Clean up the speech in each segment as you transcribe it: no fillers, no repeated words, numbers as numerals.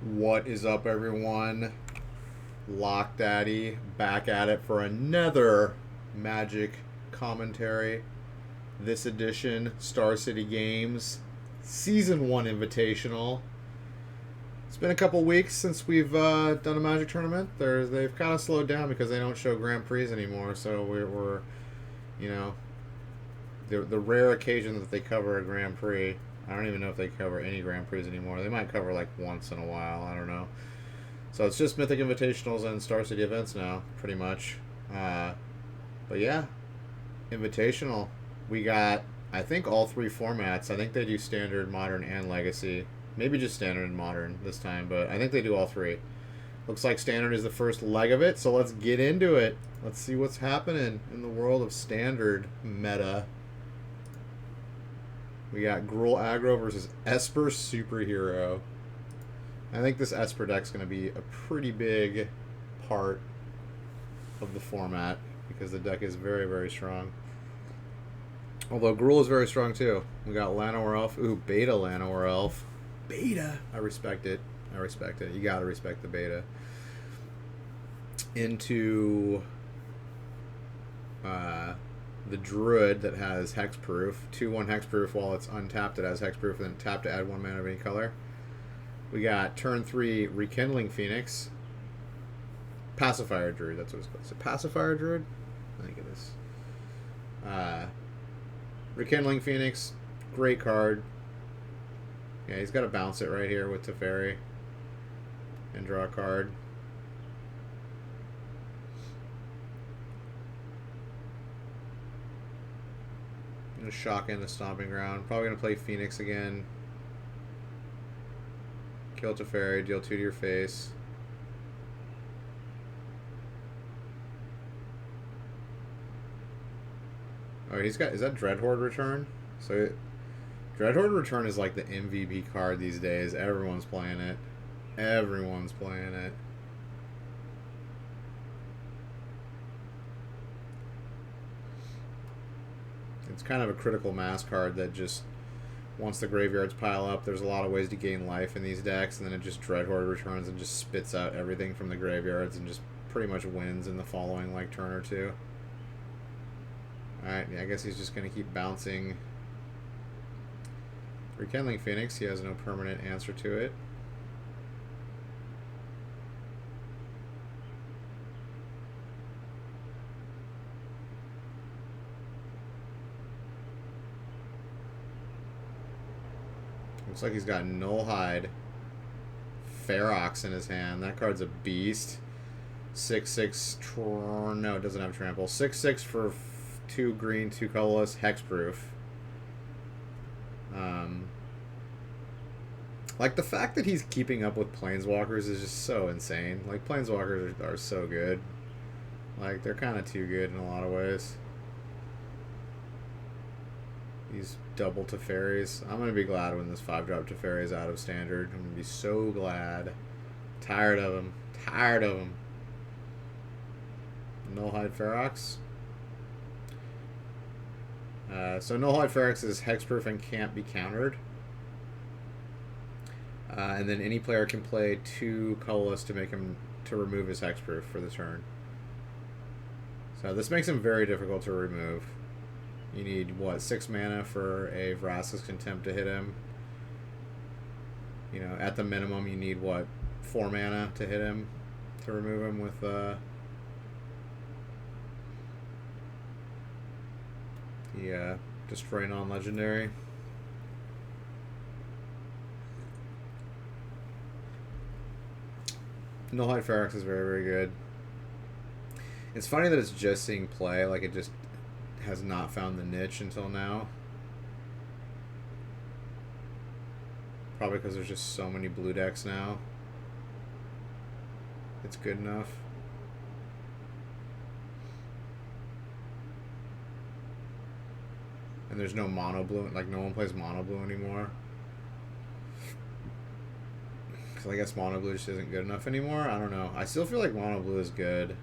What is up, everyone? Lock Daddy back at it for another Magic commentary. This edition, Star City Games Season 1 Invitational. It's been a couple weeks since we've done a Magic tournament. They've kind of slowed down because they don't show Grand Prix anymore. So we're you know, the rare occasion that they cover a Grand Prix. I don't even know if they cover any Grand Prix anymore. They might cover like once in a while. I don't know. So it's just Mythic Invitationals and Star City events now, pretty much. But yeah, Invitational. We got, I think, all three formats. I think they do Standard, Modern, and Legacy. Maybe just Standard and Modern this time, but I think they do all three. Looks like Standard is the first leg of it, so let's get into it. Let's see what's happening in the world of Standard meta. We got Gruul Aggro versus Esper Superhero. I think this Esper deck's going to be a pretty big part of the format because the deck is very, very strong. Although Gruul is very strong too. We got Llanowar Elf. Ooh, Beta Llanowar Elf. Beta! I respect it. I respect it. You gotta respect the beta. Into the Druid that has Hexproof. 2/1 Hexproof. While it's untapped, it has Hexproof, and then tap to add 1 mana of any color. We got turn 3 Rekindling Phoenix. Pacifier Druid, that's what it's called. Is it Pacifier Druid? I think it is. Rekindling Phoenix, great card. Yeah, he's got to bounce it right here with Teferi and draw a card. I'm going to shock in the Stomping Ground. Probably going to play Phoenix again. Kill Teferi, deal 2 to your face. Oh, he's got, is that Dreadhorde Return? So Dreadhorde Return is like the MVP card these days. Everyone's playing it. Everyone's playing it. It's kind of a critical mass card that just, once the graveyards pile up, there's a lot of ways to gain life in these decks, and then it just Dreadhorde returns and just spits out everything from the graveyards and just pretty much wins in the following like turn or two. Alright, yeah, I guess he's just going to keep bouncing. Rekindling Phoenix, he has no permanent answer to it. Looks like he's got Nullhide Ferox in his hand. That card's a beast. 6/6, no, it doesn't have trample. 6/6 for 2 green, 2 colorless, hexproof. Like, the fact that he's keeping up with Planeswalkers is just so insane. Like, Planeswalkers are so good. Like, they're kind of too good in a lot of ways. These double Teferis. I'm going to be glad when this 5-drop Teferi is out of Standard. I'm going to be so glad. Tired of him. Tired of him. Nullhide Ferox. So Nullhide Ferox is hexproof and can't be countered. And then any player can play 2 colorless to make him to remove his hexproof for the turn. So this makes him very difficult to remove. You need what, 6 mana for a Vraska's Contempt to hit him. You know, at the minimum you need what, 4 mana to hit him to remove him with Destroy Non-Legendary. Nullhide Ferox is very, very good. It's funny that it's just seeing play, like it just has not found the niche until now. Probably because there's just so many blue decks now. It's good enough. And there's no mono blue, like no one plays mono blue anymore. Because I guess mono blue just isn't good enough anymore. I don't know. I still feel like mono blue is good.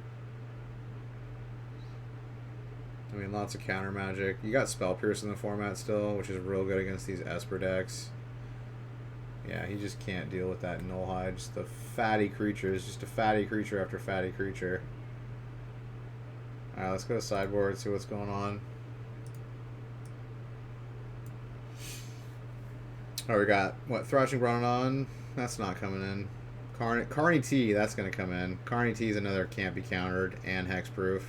I mean, lots of counter magic. You got Spell Pierce in the format still, which is real good against these Esper decks. Yeah, he just can't deal with that Nullhide. Just the fatty creature. It's just a fatty creature after fatty creature. Alright, let's go to sideboard, see what's going on. Oh, we got, what, Thrashing Bronon? That's not coming in. Carney T, that's going to come in. Carney T is another can't be countered and hexproof.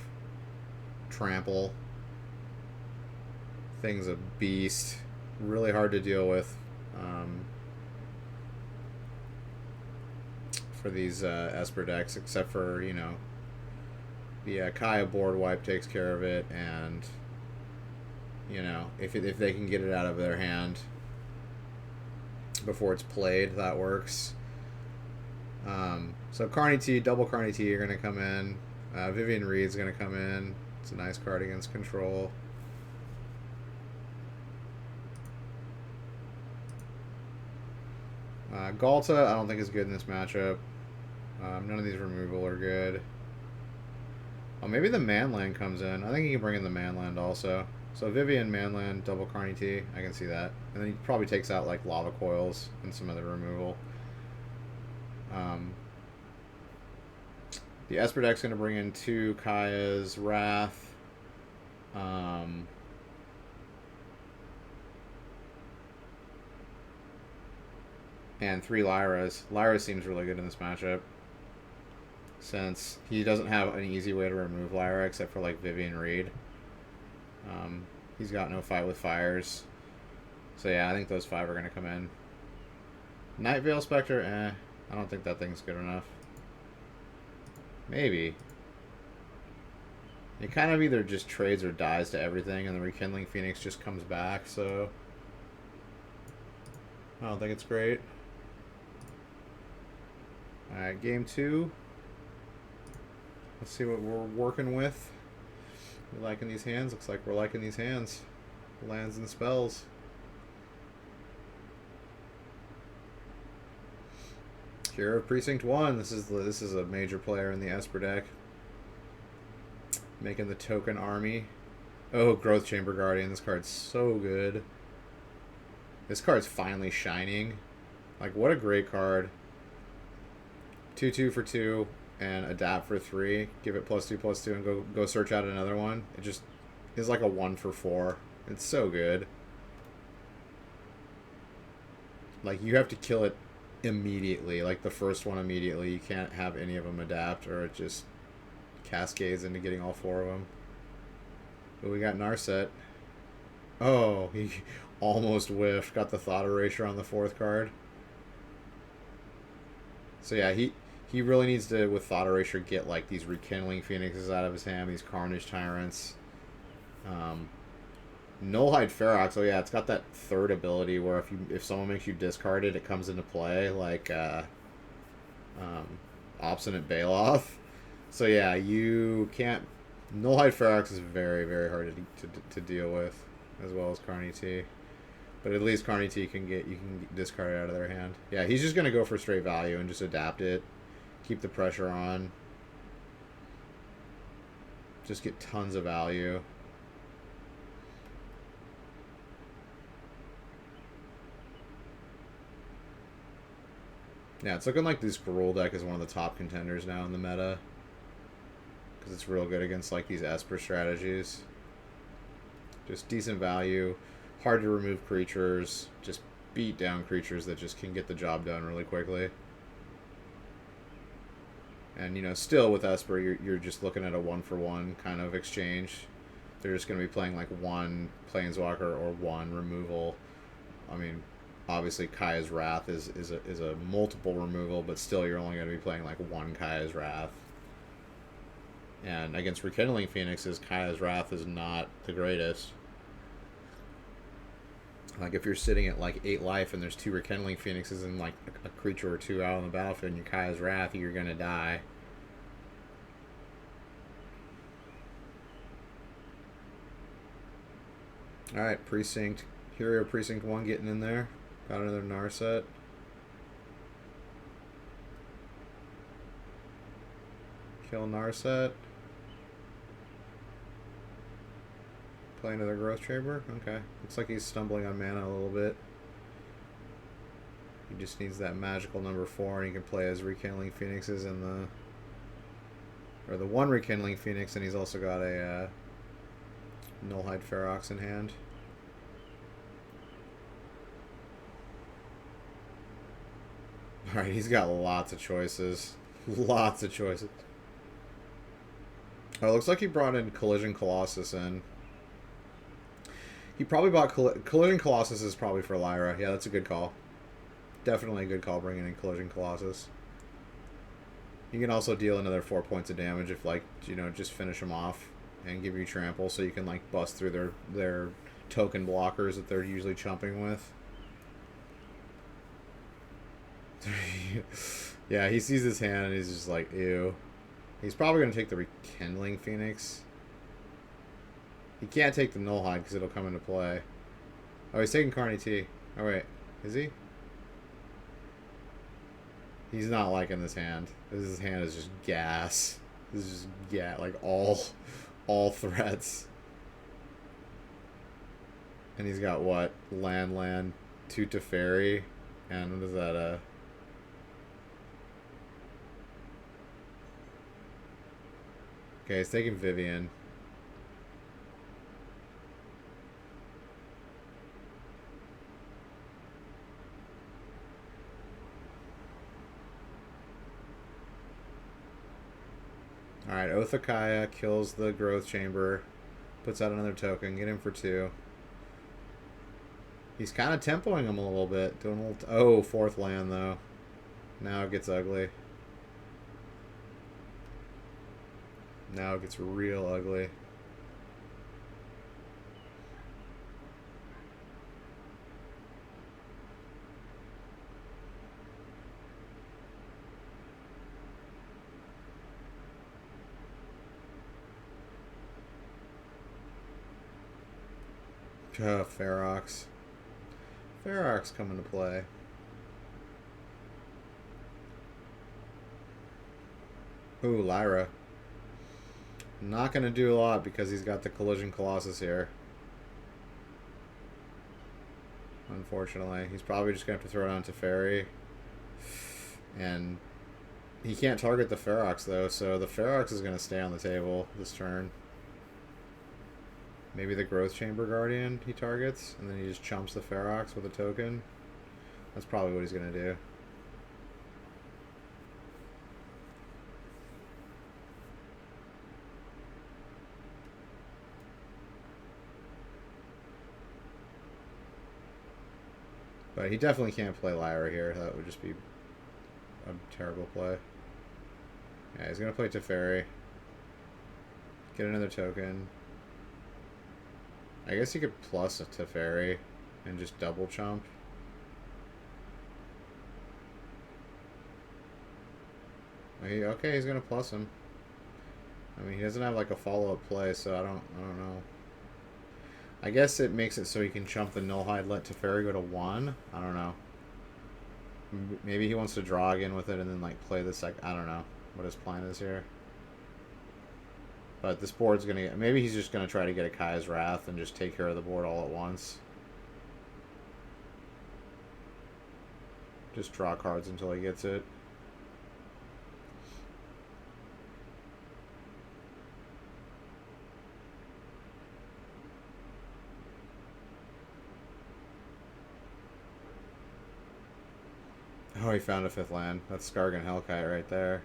Trample. Thing's a beast. Really hard to deal with for these Esper decks, except for, you know, the Kaya board wipe takes care of it, and, you know, if they can get it out of their hand before it's played, that works. So Carney T, double Carney T are going to come in. Vivian Reed's going to come in. It's a nice card against control. Galta, I don't think is good in this matchup. None of these removal are good. Oh, maybe the Manland comes in. I think he can bring in the Manland also. So Vivian, Manland, double Carney T. I can see that. And then he probably takes out like Lava Coils and some other removal. The Esper deck's going to bring in 2 Kaya's Wrath. And 3 Lyras. Lyra seems really good in this matchup, since he doesn't have an easy way to remove Lyra except for like Vivian Reed. He's got no fight with fires. So yeah, I think those 5 are going to come in. Night Veil Spectre, I don't think that thing's good enough. Maybe. It kind of either just trades or dies to everything, and the Rekindling Phoenix just comes back, so I don't think it's great. Alright, game 2. Let's see what we're working with. We liking these hands? Looks like we're liking these hands. Lands and spells. Hero of Precinct 1. This is a major player in the Esper deck. Making the token army. Oh, Growth Chamber Guardian. This card's so good. This card's finally shining. Like, what a great card. 2/2 for 2 and adapt for 3. Give it +2/+2 and go search out another one. It just is like a 1 for 4. It's so good. Like, you have to kill it immediately. Like, the first one immediately. You can't have any of them adapt, or it just cascades into getting all 4 of them. But we got Narset. Oh, he almost whiffed. Got the Thought Erasure on the 4th card. So yeah, he really needs to, with Thought Erasure, get like these Rekindling Phoenixes out of his hand, these Carnage Tyrants. Nullhide Ferox, oh yeah, it's got that 3rd ability where if someone makes you discard it, it comes into play, like Obstinate Baloth. So yeah, you can't... Nullhide Ferox is very, very hard to deal with, as well as Carney T. But at least Carney T you can discard it out of their hand. Yeah, he's just gonna go for straight value and just adapt it. Keep the pressure on. Just get tons of value. Yeah, it's looking like this Gruul deck is one of the top contenders now in the meta. Because it's real good against like these Esper strategies. Just decent value. Hard to remove creatures. Just beat down creatures that just can get the job done really quickly. And, you know, still with Esper, you're just looking at a 1-for-1 kind of exchange. They're just going to be playing like 1 Planeswalker or 1 removal. I mean, obviously Kaya's Wrath is a multiple removal, but still you're only going to be playing like 1 Kaya's Wrath. And against Rekindling Phoenixes, Kaya's Wrath is not the greatest. Like, if you're sitting at like 8 life and there's 2 Rekindling Phoenixes and like a creature or 2 out on the battlefield and your Kaya's Wrath, you're gonna die. Alright, Precinct. Hero Precinct 1 getting in there. Got another Narset. Kill Narset. Play another Growth Chamber? Okay. Looks like he's stumbling on mana a little bit. He just needs that magical number 4, and he can play as Rekindling Phoenixes in the... Or the 1 Rekindling Phoenix, and he's also got a Nullhide Ferox in hand. Alright, he's got lots of choices. Lots of choices. Oh, it looks like he brought in Collision Colossus in. He probably bought... Collision Colossus is probably for Lyra. Yeah, that's a good call. Definitely a good call bringing in Collision Colossus. You can also deal another 4 points of damage if, like, you know, just finish them off and give you trample so you can, like, bust through their token blockers that they're usually chumping with. Yeah, he sees his hand and he's just like, ew. He's probably going to take the Rekindling Phoenix. He can't take the Nullhide because it'll come into play. Oh, he's taking Carney T. Oh, wait. Is he? He's not liking this hand. This hand is just gas. This is just gas. Like, all threats. And he's got what? Land, 2 Teferi. And what is that, Okay, he's taking Vivian. Alright, Othakaya kills the Growth Chamber. Puts out another token. Get him for 2. He's kind of tempoing him a little bit. Doing a little... Oh, 4th land, though. Now it gets ugly. Now it gets real ugly. Ferox. Ferox come into play. Ooh, Lyra. Not going to do a lot because he's got the Collision Colossus here. Unfortunately. He's probably just going to have to throw it on Teferi. And he can't target the Ferox, though, so the Ferox is going to stay on the table this turn. Maybe the Growth Chamber Guardian he targets, and then he just chumps the Ferox with a token. That's probably what he's going to do. But he definitely can't play Lyra here. That would just be a terrible play. Yeah, he's going to play Teferi. Get another token. I guess he could plus a Teferi and just double chump. Okay, he's gonna plus him. I mean, he doesn't have like a follow-up play, so I don't know. I guess it makes it so he can chump the Nullhide, let Teferi go to 1. I don't know. Maybe he wants to draw again with it and then like play this. Like, I don't know what his plan is here. But this board's going to get... Maybe he's just going to try to get a Kaya's Wrath and just take care of the board all at once. Just draw cards until he gets it. Oh, he found a 5th land. That's Skargan Hellkite right there.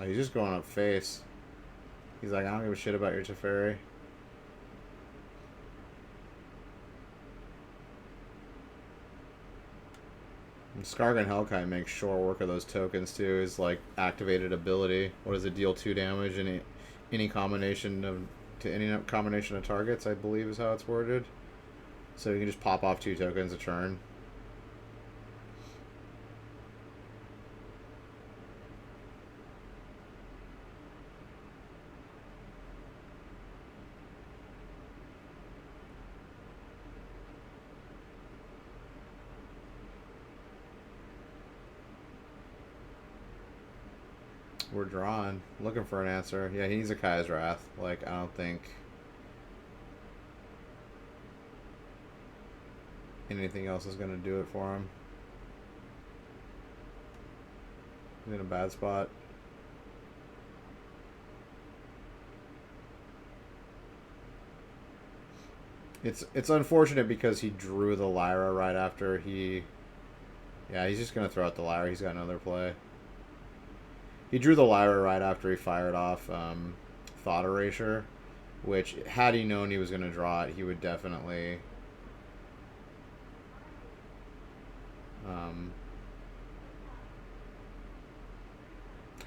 Oh, he's just going up face. He's like, I don't give a shit about your Teferi. And Skargan Hellkite makes short work of those tokens too. His like activated ability. What does it deal? 2 damage in any combination of any combination of targets, I believe is how it's worded. So you can just pop off 2 tokens a turn. We're drawing. Looking for an answer. Yeah, he needs a Kai's Wrath. Like, I don't think anything else is going to do it for him. He's in a bad spot. It's unfortunate because he drew the Lyra right after he... Yeah, he's just going to throw out the Lyra. He's got another play. He drew the Lyra right after he fired off Thought Erasure, which, had he known he was going to draw it, he would definitely...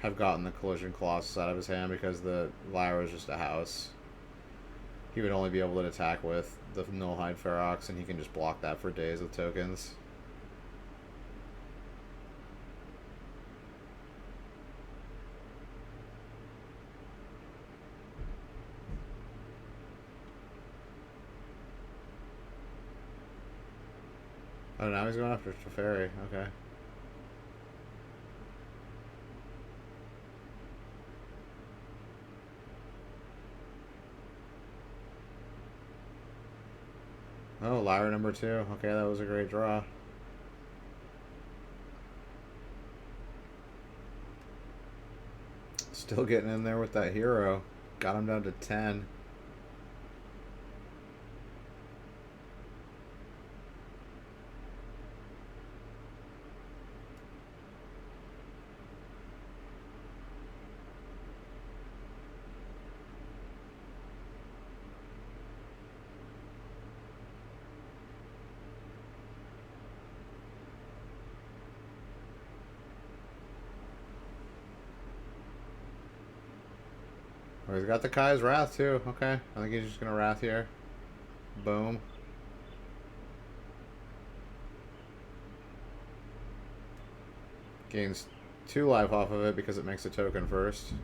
have gotten the Collision Colossus out of his hand because the Lyra is just a house. He would only be able to attack with the Nullhide Ferox, and he can just block that for days with tokens. Oh, now he's going after Teferi. Okay. Oh, Lyra number 2. Okay, that was a great draw. Still getting in there with that hero. Got him down to 10. Oh, he's got the Kai's Wrath too. Okay, I think he's just gonna Wrath here. Boom. Gains 2 life off of it because it makes a token first.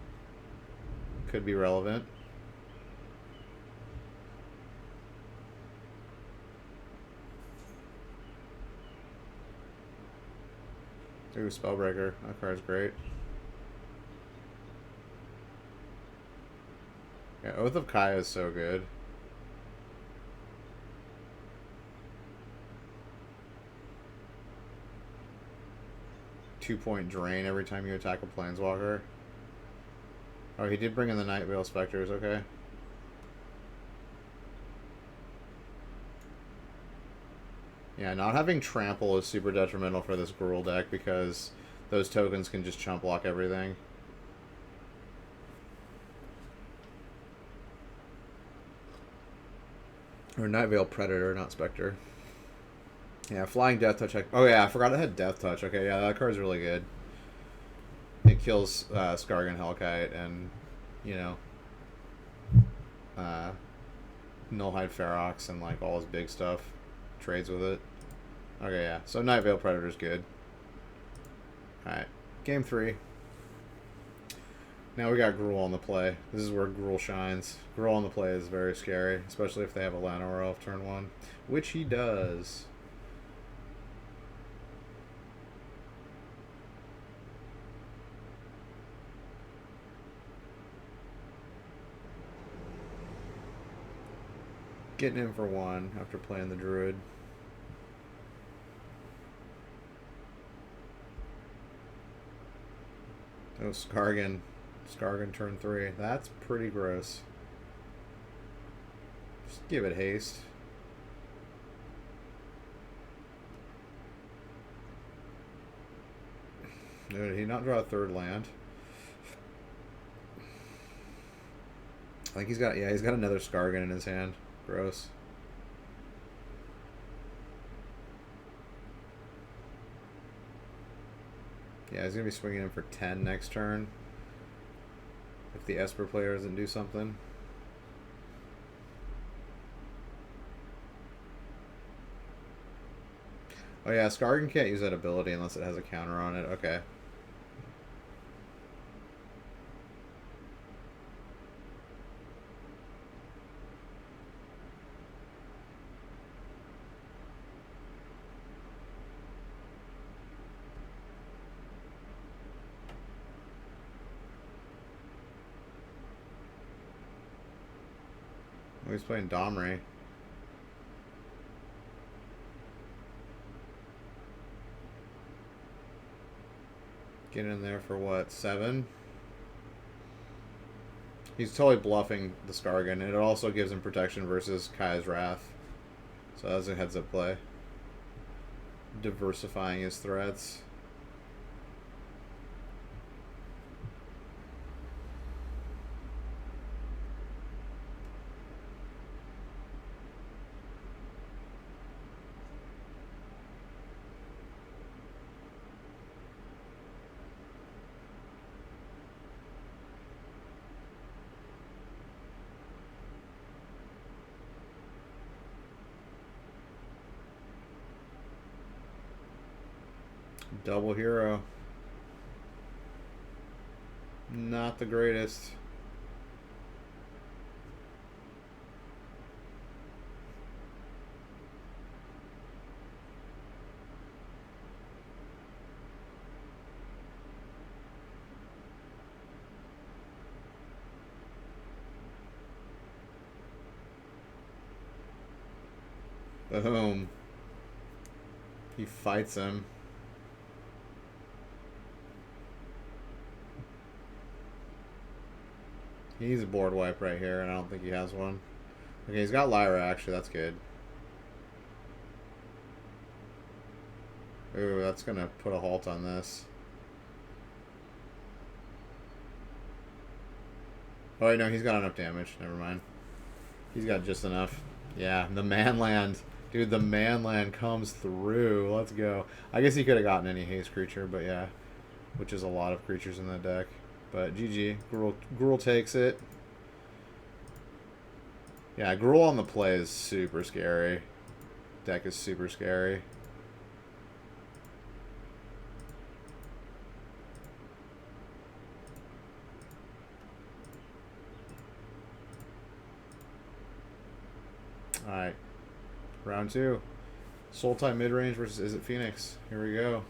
Could be relevant. Ooh, Spellbreaker. That card's great. Yeah, Oath of Kaya is so good. Two-point drain every time you attack a Planeswalker. Oh, he did bring in the Night Veil Specters, okay. Yeah, not having Trample is super detrimental for this Gruul deck because those tokens can just chump block everything. Or Night Veil Predator, not Spectre. Yeah, Flying Death Touch. Oh yeah, I forgot it had Death Touch. Okay, yeah, that card's really good. It kills Skargan Hellkite and, you know, Nullhide Ferox and like all his big stuff. Trades with it. Okay, yeah. So Night Veil Predator's good. Alright. Game 3. Now we got Gruul on the play. This is where Gruul shines. Gruul on the play is very scary, especially if they have a Llanowar Elf turn 1, which he does. Getting in for 1 after playing the Druid. Oh, Skargan. Skargan turn 3. That's pretty gross. Just give it haste. No, did he not draw a 3rd land? I think he's got, yeah, he's got another Skargan in his hand. Gross. Yeah, he's going to be swinging in for 10 next turn. If the Esper player doesn't do something. Oh yeah, Skargan can't use that ability unless it has a counter on it. Okay. he's playing Domri. Get in there for what, 7? He's totally bluffing the Skargan, and it also gives him protection versus Kai's Wrath. So that's a heads-up play. Diversifying his threats. Double hero. Not the greatest. Boom. He fights him. He needs a board wipe right here, and I don't think he has one. Okay, he's got Lyra, actually. That's good. Ooh, that's going to put a halt on this. Oh, wait, no, he's got enough damage. Never mind. He's got just enough. Yeah, the Manland. Dude, the Manland comes through. Let's go. I guess he could have gotten any haste creature, but yeah. Which is a lot of creatures in that deck. But GG. Gruul takes it. Yeah, Gruul on the play is super scary. Deck is super scary. Alright. Round 2. Sultai midrange versus Is It Phoenix. Here we go.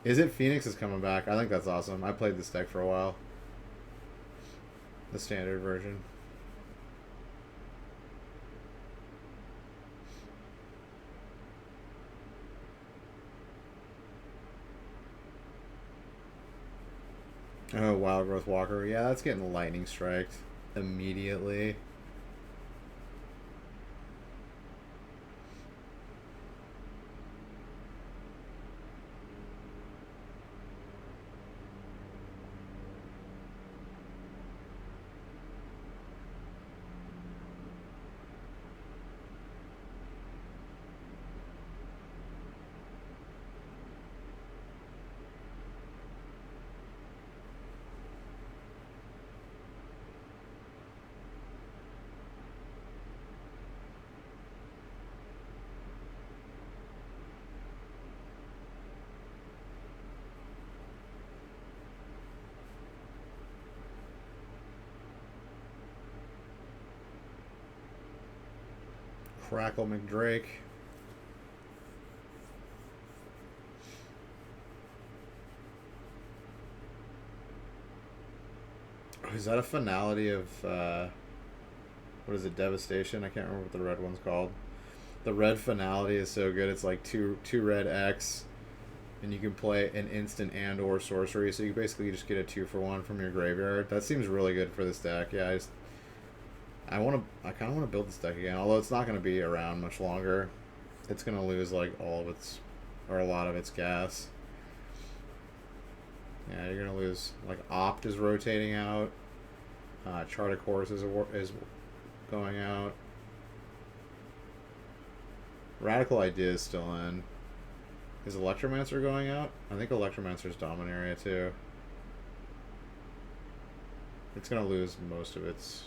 Is It Phoenix is coming back. I think that's awesome. I played this deck for a while. The standard version. Oh, Wild Growth Walker. Yeah, that's getting lightning striked immediately. Crackle McDrake. Oh, is that a finality of what is it, Devastation? I can't remember what the red one's called. The red finality is so good. It's like two red X, and you can play an instant and or sorcery, so you basically just get a 2-for-1 from your graveyard. That seems really good for this deck. Yeah, I kind of want to build this deck again, although it's not going to be around much longer. It's going to lose like all of its, or a lot of its gas. Yeah, you're going to lose, like Opt is rotating out. Chart of Course is going out. Radical Idea is still in. Is Electromancer going out? I think Electromancer's Dominaria too. It's going to lose most of its...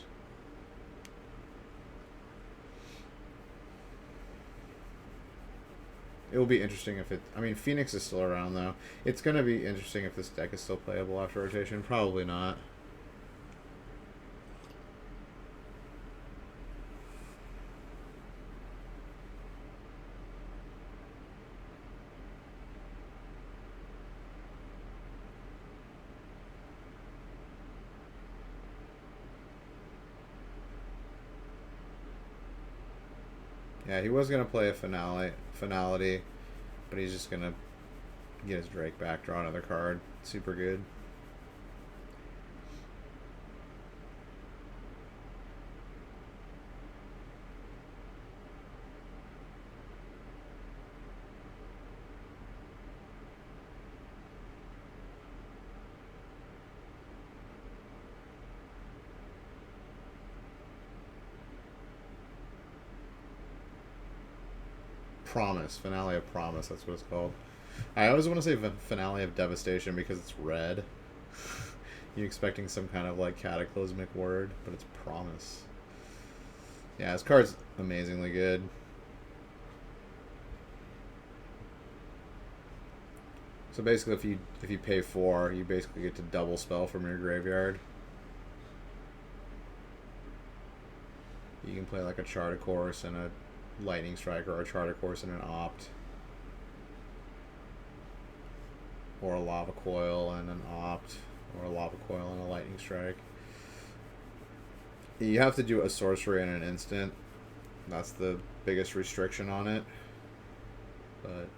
It will be interesting if it... I mean, Phoenix is still around, though. It's going to be interesting if this deck is still playable after rotation. Probably not. Yeah, he was gonna play a finality, but he's just gonna get his Drake back, draw another card. Super good. Promise, Finale of Promise, that's what it's called. I always want to say Finale of Devastation because it's red. You're expecting some kind of like cataclysmic word, but it's Promise. Yeah, this card's amazingly good. So basically, if you pay 4, you basically get to double spell from your graveyard. You can play like a Chart of Course and a Lightning Strike, or a Chart of Course and an Opt, or a Lava Coil and an Opt, or a Lava Coil and a Lightning Strike. You have to do a sorcery and an instant. That's the biggest restriction on it. But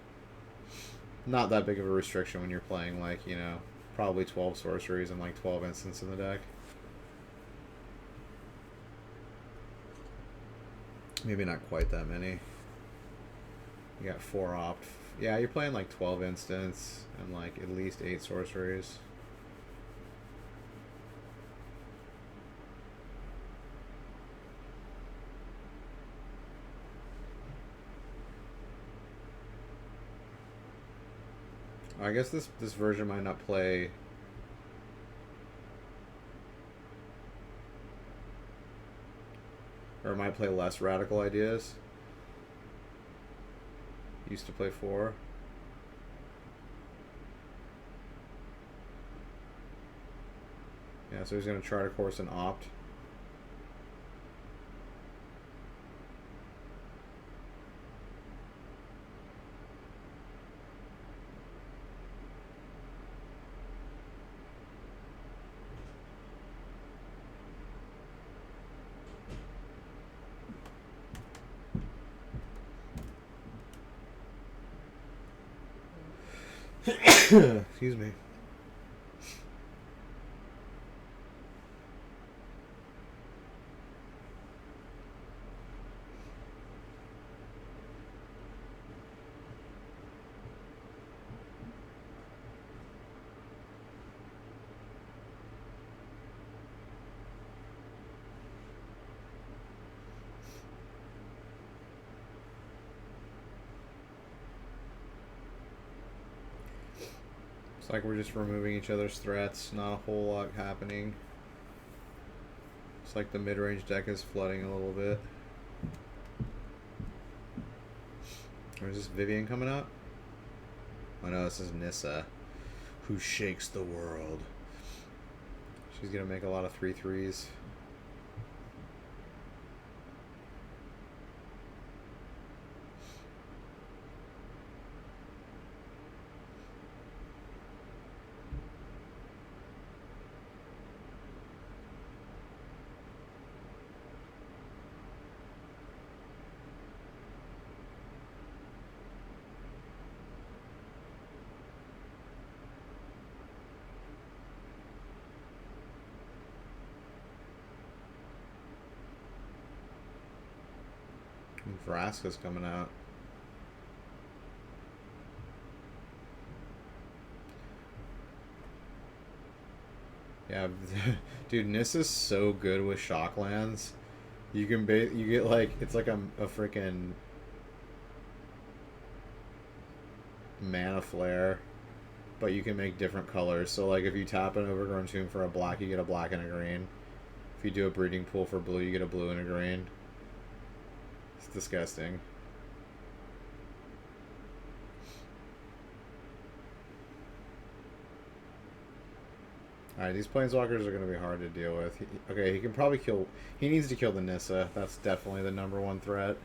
not that big of a restriction when you're playing, like, you know, probably 12 sorceries and like 12 instants in the deck. Maybe not quite that many. You got 4 Opt. Yeah, you're playing like 12 instants and like at least 8 sorceries. I guess this version might not play. Or it might play less Radical Ideas. Used to play 4. Yeah, so he's going to Chart a Course and Opt. Excuse me. It's like we're just removing each other's threats, not a whole lot happening. It's like the mid-range deck is flooding a little bit. Or is this Vivian coming up? Oh no, this is Nissa, who shakes the world. She's gonna make a lot of 3/3s. Vraska's coming out. Yeah, dude, Nissa's so good with Shocklands. You can you get like, it's like a freaking mana flare, but you can make different colors. So like if you tap an Overgrown Tomb for a black, you get a black and a green. If you do a Breeding Pool for blue, you get a blue and a green. It's disgusting. Alright, these Planeswalkers are going to be hard to deal with. Okay, he can probably kill... He needs to kill the Nissa. That's definitely the #1 threat.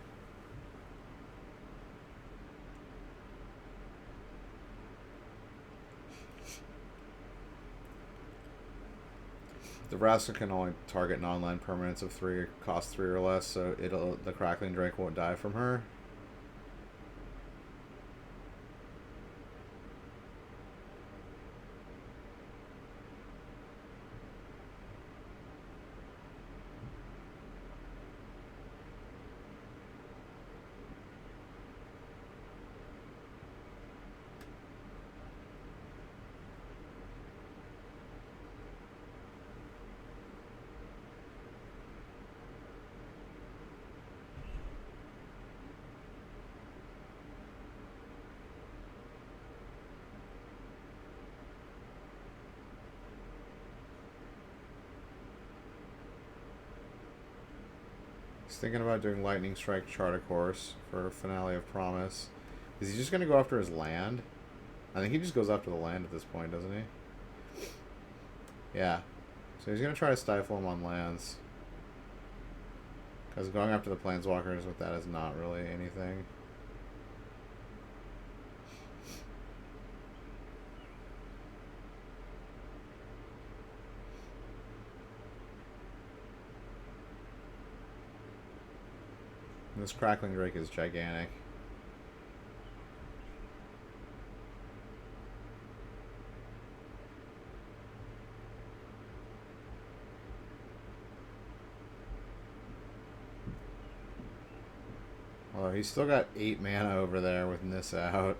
The Vraska can only target non-land permanents of 3, cost 3 or less, so the Crackling Drake won't die from her. Thinking about doing Lightning Strike Charter Course for Finale of Promise. Is he just going to go after his land? I think he just goes after the land at this point, doesn't he? Yeah. So he's going to try to stifle him on lands. Because going after the Planeswalkers with that is not really anything. This Crackling Drake is gigantic. Oh, he's still got 8 mana over there with Nissa out.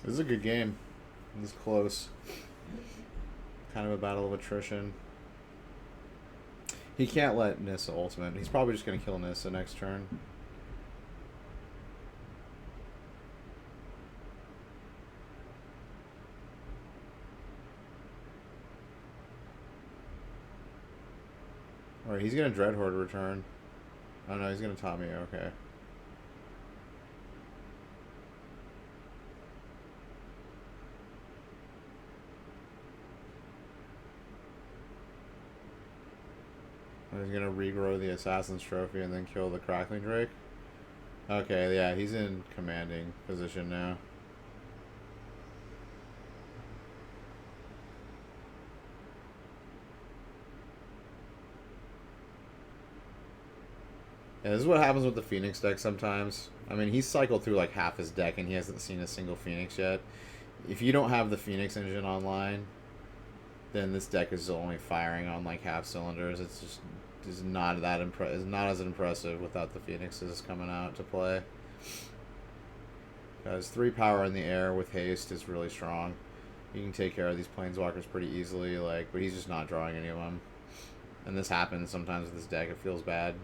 This is a good game. This is close. Kind of a battle of attrition. He can't let Nissa ultimate. He's probably just going to kill Nissa next turn. Alright, he's going to Dreadhorde return. Oh no, he's going to top me. Okay. He's gonna regrow the Assassin's Trophy and then kill the Crackling Drake. Okay, yeah, he's in commanding position now. Yeah, this is what happens with the Phoenix deck sometimes. I mean, he's cycled through like half his deck and he hasn't seen a single Phoenix yet. If you don't have the Phoenix engine online, then this deck is only firing on like half cylinders. It's just is not that is not as impressive without the Phoenixes coming out to play. Because 3 power in the air with haste is really strong. You can take care of these Planeswalkers pretty easily, like, but he's just not drawing any of them. And this happens sometimes with this deck. It feels bad.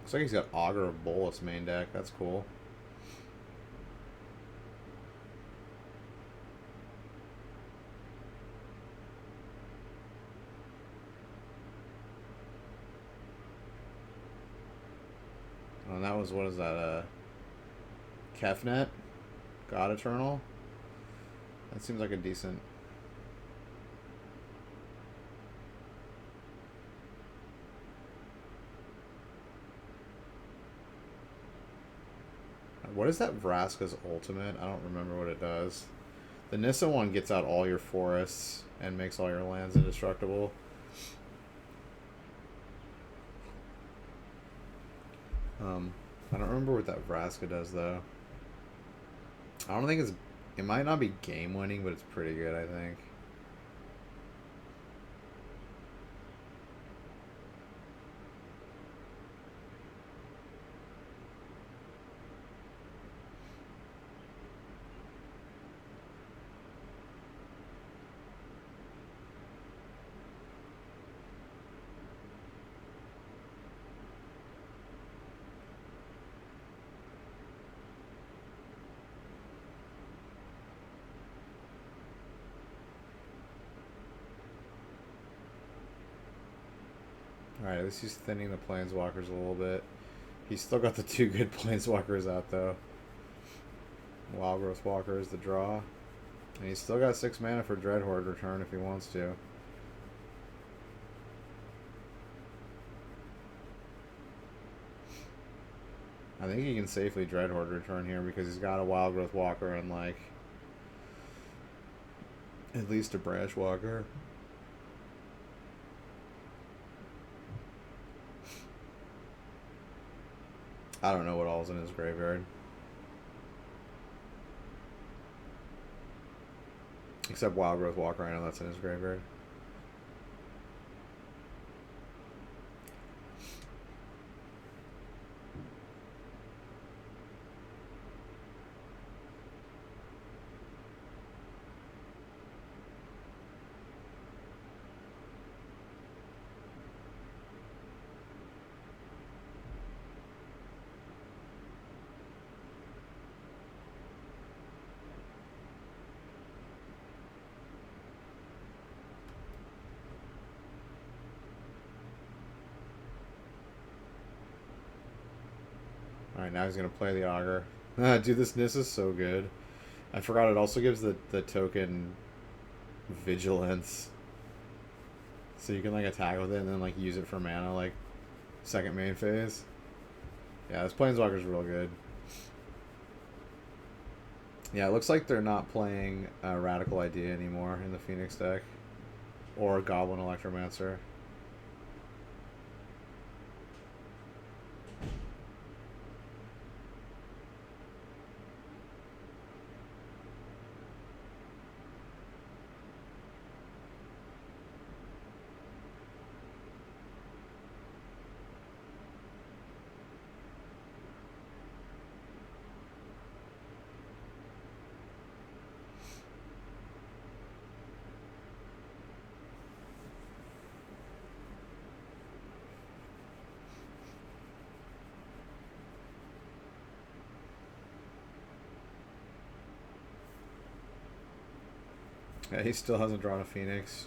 Looks like he's got Augur of Bolus main deck. That's cool. And that was, what is that, Kefnet? God Eternal? That seems like a decent... What is that Vraska's ultimate? I don't remember what it does. The Nissa one gets out all your forests and makes all your lands indestructible. I don't remember what that Vraska does, though. I don't think it's... It might not be game-winning, but it's pretty good, I think. Alright, at least he's thinning the planeswalkers a little bit. He's still got the two good planeswalkers out though. Wild Growth Walker is the draw. And he's still got 6 mana for Dreadhorde return if he wants to. I think he can safely Dreadhorde return here because he's got a Wild Growth Walker and like at least a Brash Walker. I don't know what all's in his graveyard. Except Wild Growth Walker, I know that's in his graveyard. Alright, now he's going to play the Augur. Dude, this Nis is so good. I forgot it also gives the token Vigilance. So you can like attack with it and then like use it for mana like second main phase. Yeah, this Planeswalker's real good. Yeah, it looks like they're not playing Radical Idea anymore in the Phoenix deck. Or Goblin Electromancer. Yeah, he still hasn't drawn a Phoenix.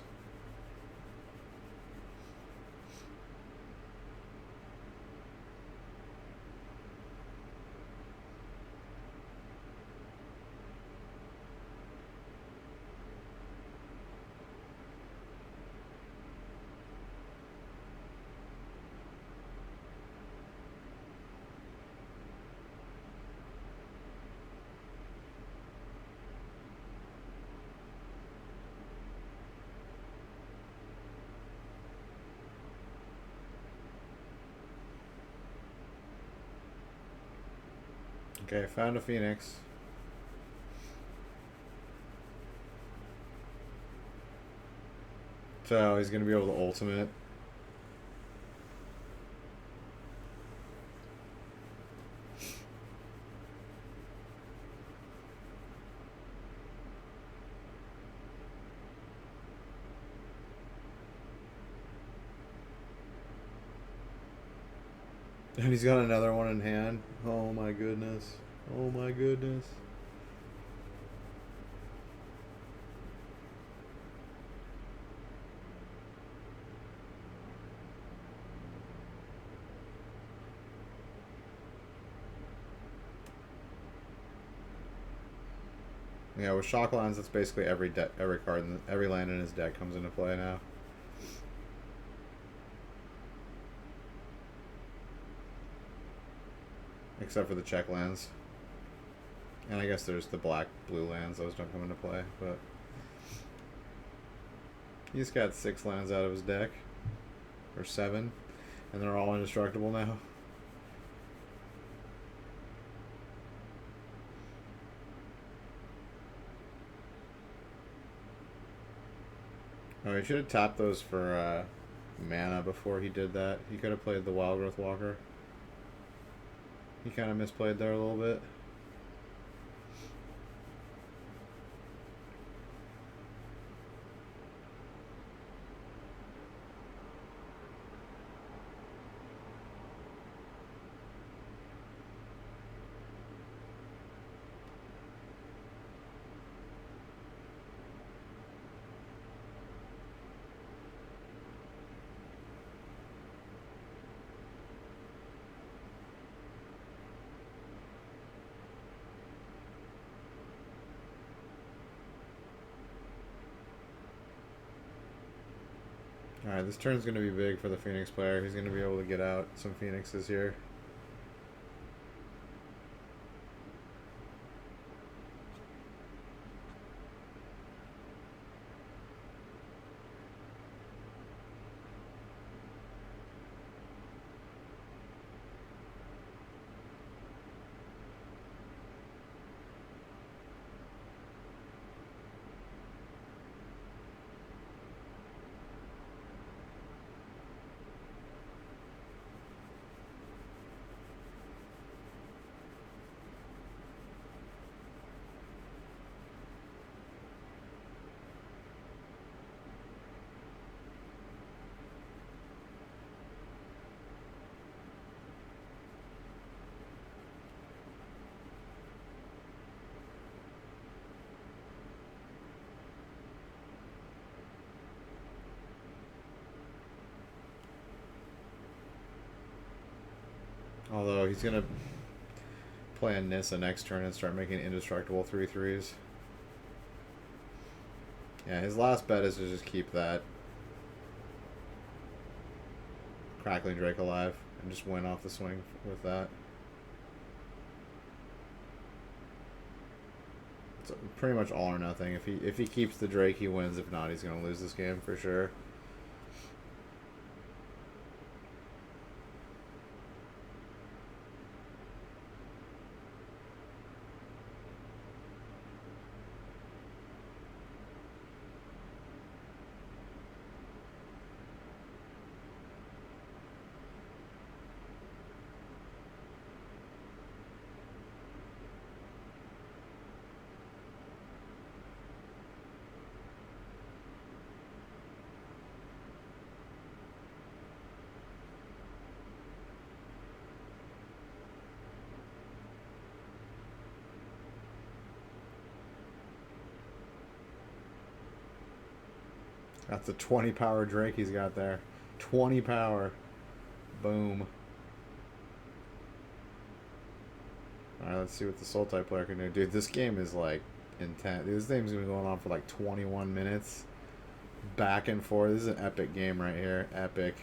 Okay, found a Phoenix. So he's gonna be able to ultimate. And he's got another one in hand. Oh my goodness. Oh my goodness. Yeah, with Shocklands, it's basically every card, every land in his deck comes into play now. Except for the check lands. And I guess there's the black-blue lands, those don't come into play, but he's got 6 lands out of his deck. Or 7. And they're all indestructible now. Oh, he should have tapped those for mana before he did that. He could have played the Wild Growth Walker. He kind of misplayed there a little bit. Alright, this turn's going to be big for the Phoenix player. He's going to be able to get out some Phoenixes here. Although he's going to play a Nissa next turn and start making indestructible 3/3s. Yeah, his last bet is to just keep that Crackling Drake alive and just win off the swing with that. It's pretty much all or nothing. If he keeps the Drake, he wins. If not, he's going to lose this game for sure. That's a 20 power Drake he's got there. 20 power. Boom. Alright, let's see what the Soul type player can do. Dude, this game is like intense. This game's gonna be going on for like 21 minutes. Back and forth. This is an epic game right here. Epic.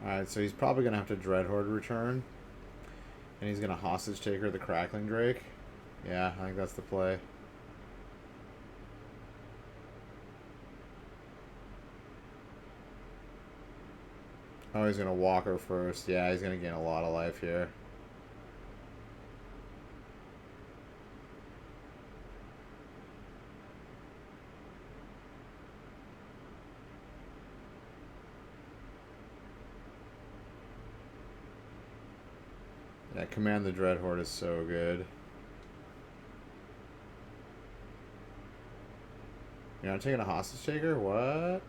Alright, so he's probably going to have to Dreadhorde return. And he's going to Hostage Taker the Crackling Drake. Yeah, I think that's the play. Oh, he's going to Walker first. Yeah, he's going to gain a lot of life here. Yeah, Command the Dreadhorde is so good. You're not taking a Hostage Taker? What?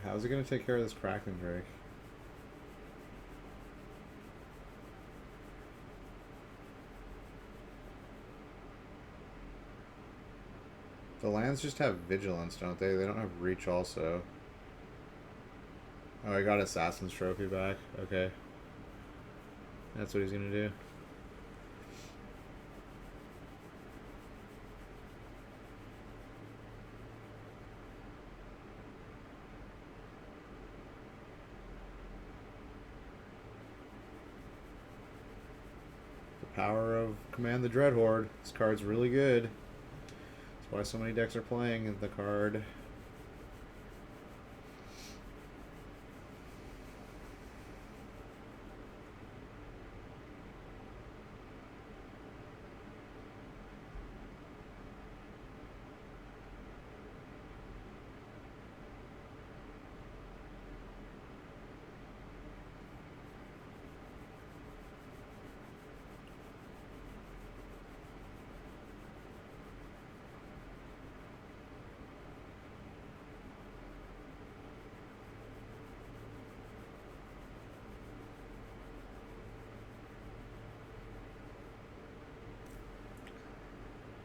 How's he going to take care of this Crackling Drake? The lands just have Vigilance, don't they? They don't have Reach also. Oh, I got Assassin's Trophy back. Okay. That's what he's going to do. Power of Command the Dreadhorde. This card's really good. It's That's why so many decks are playing the card.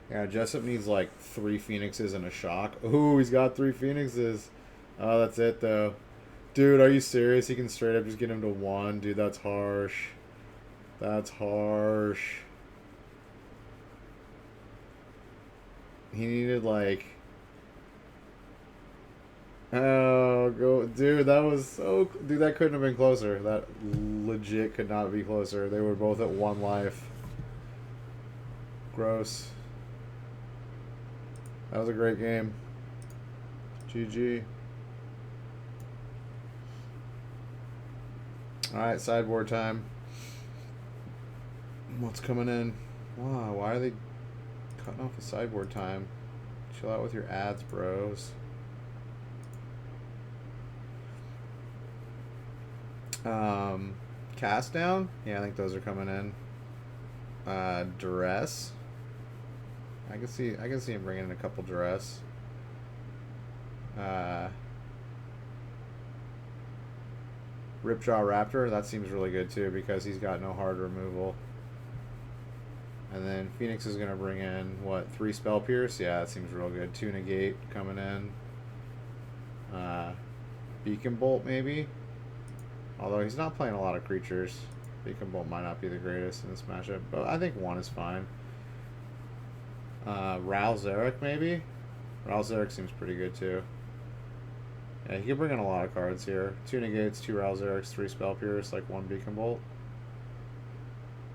Yeah, Jessup needs like 3 Phoenixes and a shock. Ooh, he's got 3 Phoenixes. Oh, that's it though. Dude, are you serious? He can straight up just get him to 1. Dude, that's harsh. That's harsh. He needed like... Oh, go... Dude, that was so... Dude, that couldn't have been closer. That legit could not be closer. They were both at 1 life. Gross. That was a great game. GG. Alright, sideboard time. What's coming in? Wow, why are they cutting off the sideboard time? Chill out with your ads, bros. Cast down? Yeah, I think those are coming in. Duress. I can see him bringing in a couple Duress. Ripjaw Raptor, that seems really good too because he's got no hard removal. And then Phoenix is going to bring in, what, 3 Spell Pierce? Yeah, that seems real good. 2 Negate coming in. Beacon Bolt, maybe? Although he's not playing a lot of creatures. Beacon Bolt might not be the greatest in this matchup, but I think 1 is fine. Ral Zarek, maybe? Ral Zarek seems pretty good, too. Yeah, he can bring in a lot of cards here. 2 Negates, 2 Ral Zareks, 3 Spell Pierce, like 1 Beacon Bolt.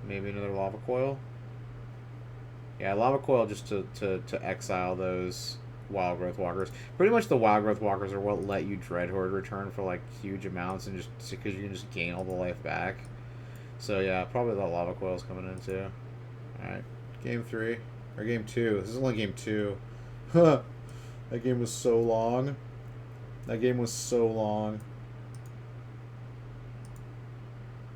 Maybe another Lava Coil. Yeah, Lava Coil just to exile those Wild Growth Walkers. Pretty much the Wild Growth Walkers are what let you Dreadhorde return for like huge amounts and just because you can just gain all the life back. So yeah, probably the Lava Coil's coming in too. Alright, game 3. Or game 2. This is only game 2. Huh. That game was so long. That game was so long.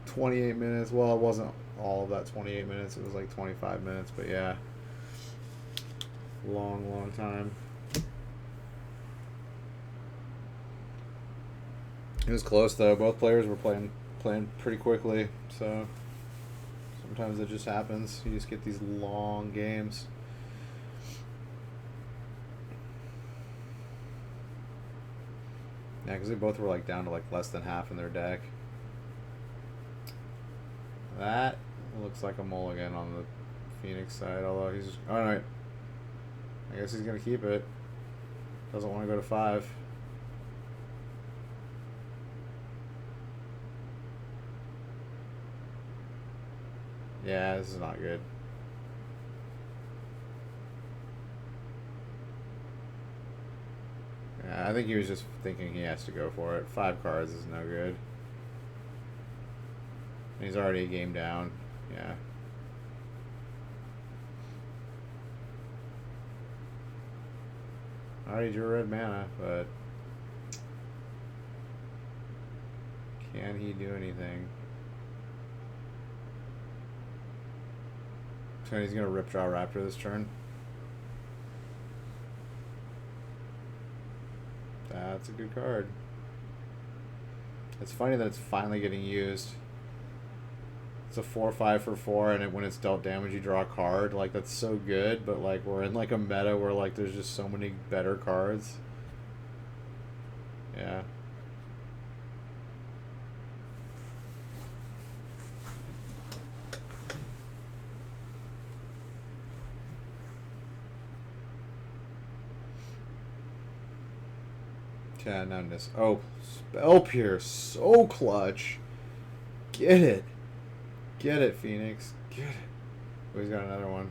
28 minutes. Well, it wasn't all of that 28 minutes. It was like 25 minutes, but yeah. Long time. It was close though. Both players were playing pretty quickly, so sometimes it just happens. You just get these long games. Yeah, because they both were like down to like less than half in their deck. That looks like a mulligan on the Phoenix side, although he's just... Alright. I guess he's going to keep it. Doesn't want to go to 5. Yeah, this is not good. Yeah, I think he was just thinking he has to go for it. 5 cards is no good. He's already a game down. Yeah. I already drew red mana, but can he do anything? So he's gonna Ripjaw Raptor this turn. That's a good card. It's funny that it's finally getting used. It's a 4/5 for 4, and when it's dealt damage, you draw a card. Like, that's so good, but like we're in like a meta where like there's just so many better cards. Yeah. Yeah, numbness. Oh, Spell Pierce, so clutch. Get it. Get it, Phoenix. Get it. Oh, he's got another one.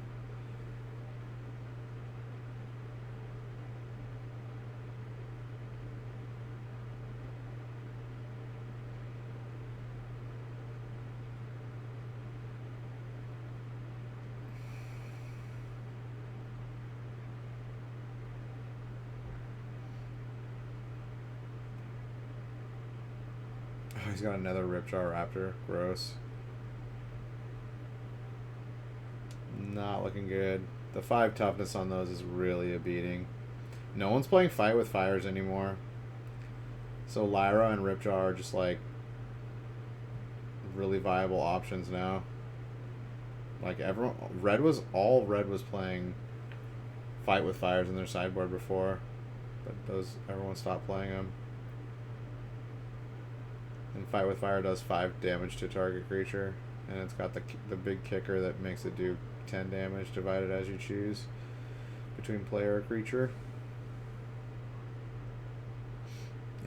He's got another Ripjaw Raptor. Gross. Not looking good. The 5 toughness on those is really a beating. No one's playing Fight with Fires anymore. So Lyra and Ripjaw are just like really viable options now. Like everyone, Red was playing Fight with Fires in their sideboard before, but everyone stopped playing them. And Fight with Fire does 5 damage to target creature, and it's got the big kicker that makes it do 10 damage divided as you choose between player or creature.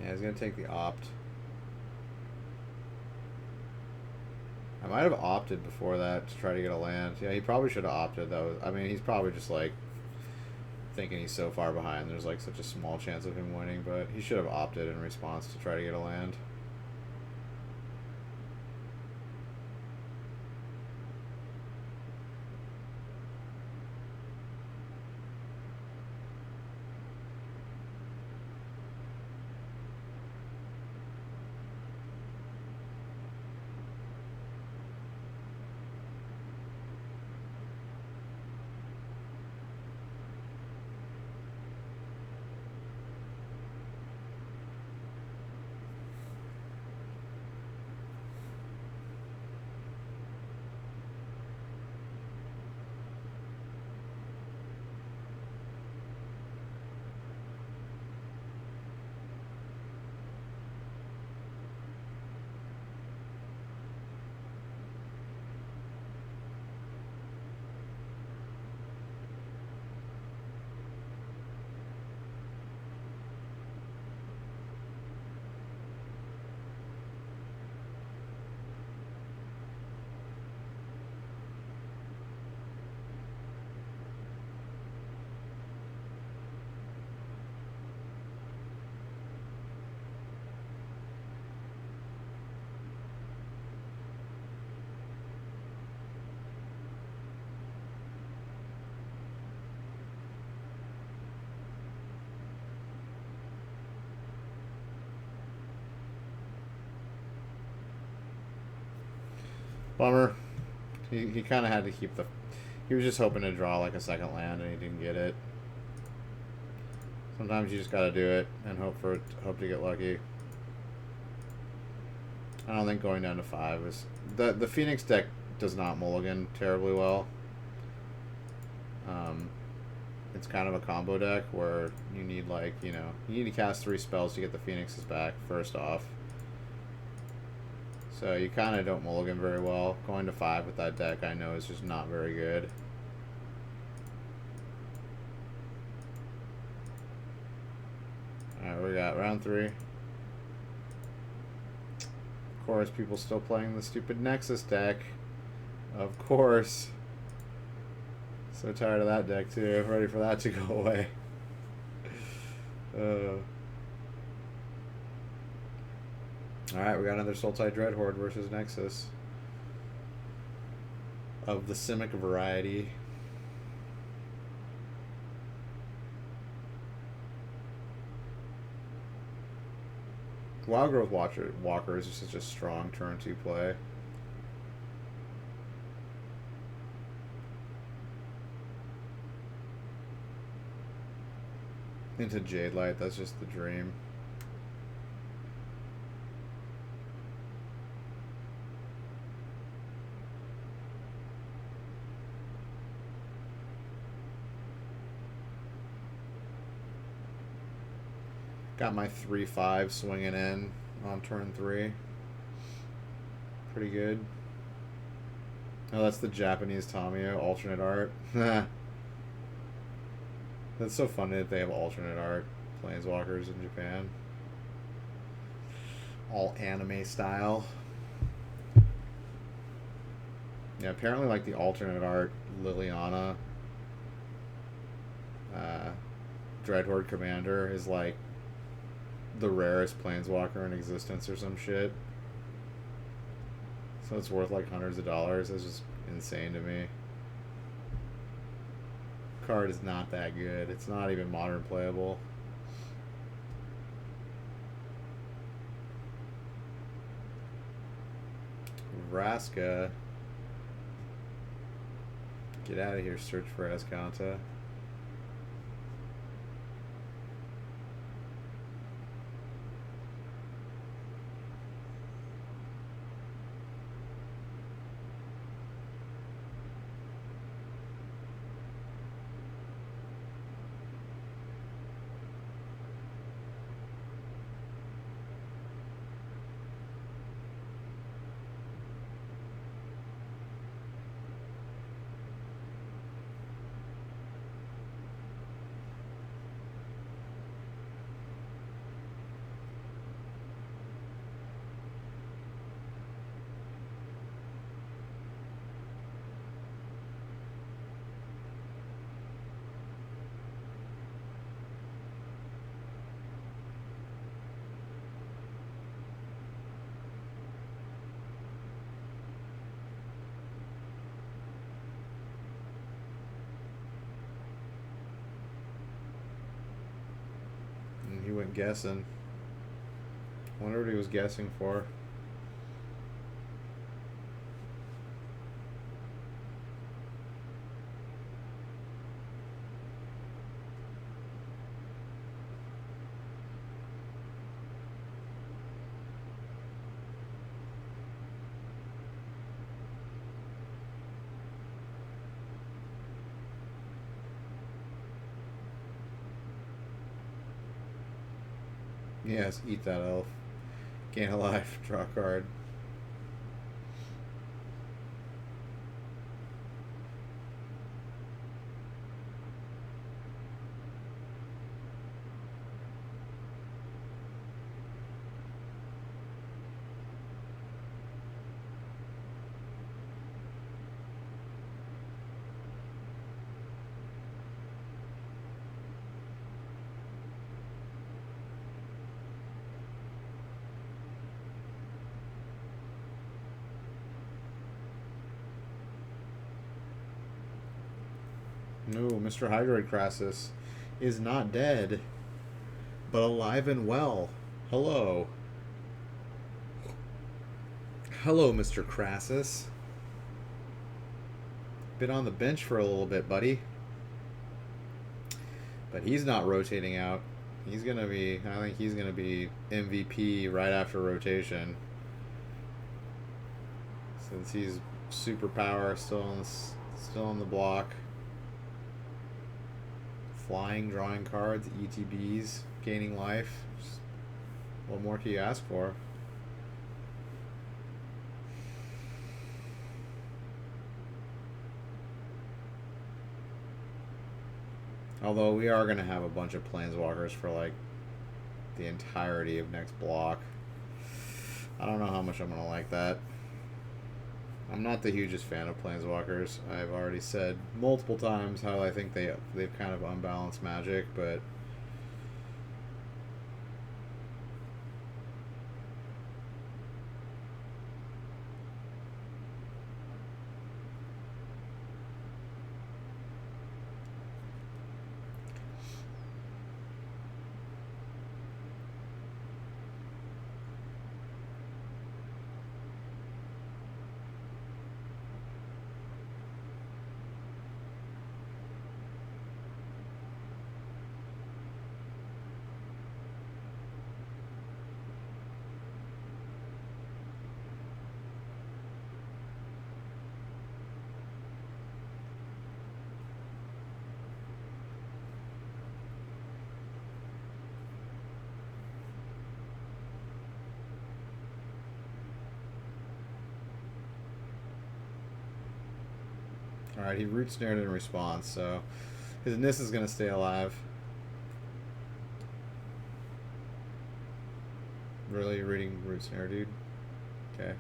Yeah, he's gonna take the opt. I might have opted before that to try to get a land. Yeah, he probably should have opted though. I mean, he's probably just like thinking he's so far behind. There's like such a small chance of him winning, but he should have opted in response to try to get a land. Bummer. He kind of had to keep the... He was just hoping to draw like a second land and he didn't get it. Sometimes you just gotta do it and hope to get lucky. I don't think going down to 5 is... The Phoenix deck does not mulligan terribly well. It's kind of a combo deck where you need like, you need to cast 3 spells to get the Phoenixes back first off. So you kind of don't mulligan very well. Going to 5 with that deck I know is just not very good. Alright, we got round 3. Of course, people still playing the stupid Nexus deck. Of course. So tired of that deck too. Ready for that to go away. Alright, we got another Sultai Dreadhorde versus Nexus. Of the Simic variety. Wildgrowth Walker is just such a strong turn 2 play. Into Jade Light, that's just the dream. Got my 3/5 swinging in on turn 3. Pretty good. Oh, that's the Japanese Tamiya alternate art. That's so funny that they have alternate art planeswalkers in Japan. All anime style. Yeah, apparently like the alternate art Liliana Dreadhorde Commander is like the rarest planeswalker in existence or some shit. So it's worth like hundreds of dollars. That's just insane to me. Card is not that good. It's not even modern playable. Vraska. Get out of here, search for Escanta. And he went guessing. Wonder what he was guessing for. Yes, eat that elf. Gain a life, draw a card. No, Mr. Hydroid Crassus is not dead, but alive and well. Hello. Hello, Mr. Crassus. Been on the bench for a little bit, buddy. But he's not rotating out. He's going to be, I think he's going to be MVP right after rotation. Since he's superpower still on the block. Flying, drawing cards, ETBs, gaining life. Just what more can you ask for? Although we are going to have a bunch of planeswalkers for like the entirety of next block. I don't know how much I'm going to like that. I'm not the hugest fan of planeswalkers. I've already said multiple times how I think they've kind of unbalanced Magic, but alright, he root snared in response, so his Nis is going to stay alive. Really? You're reading root snare, dude? Okay.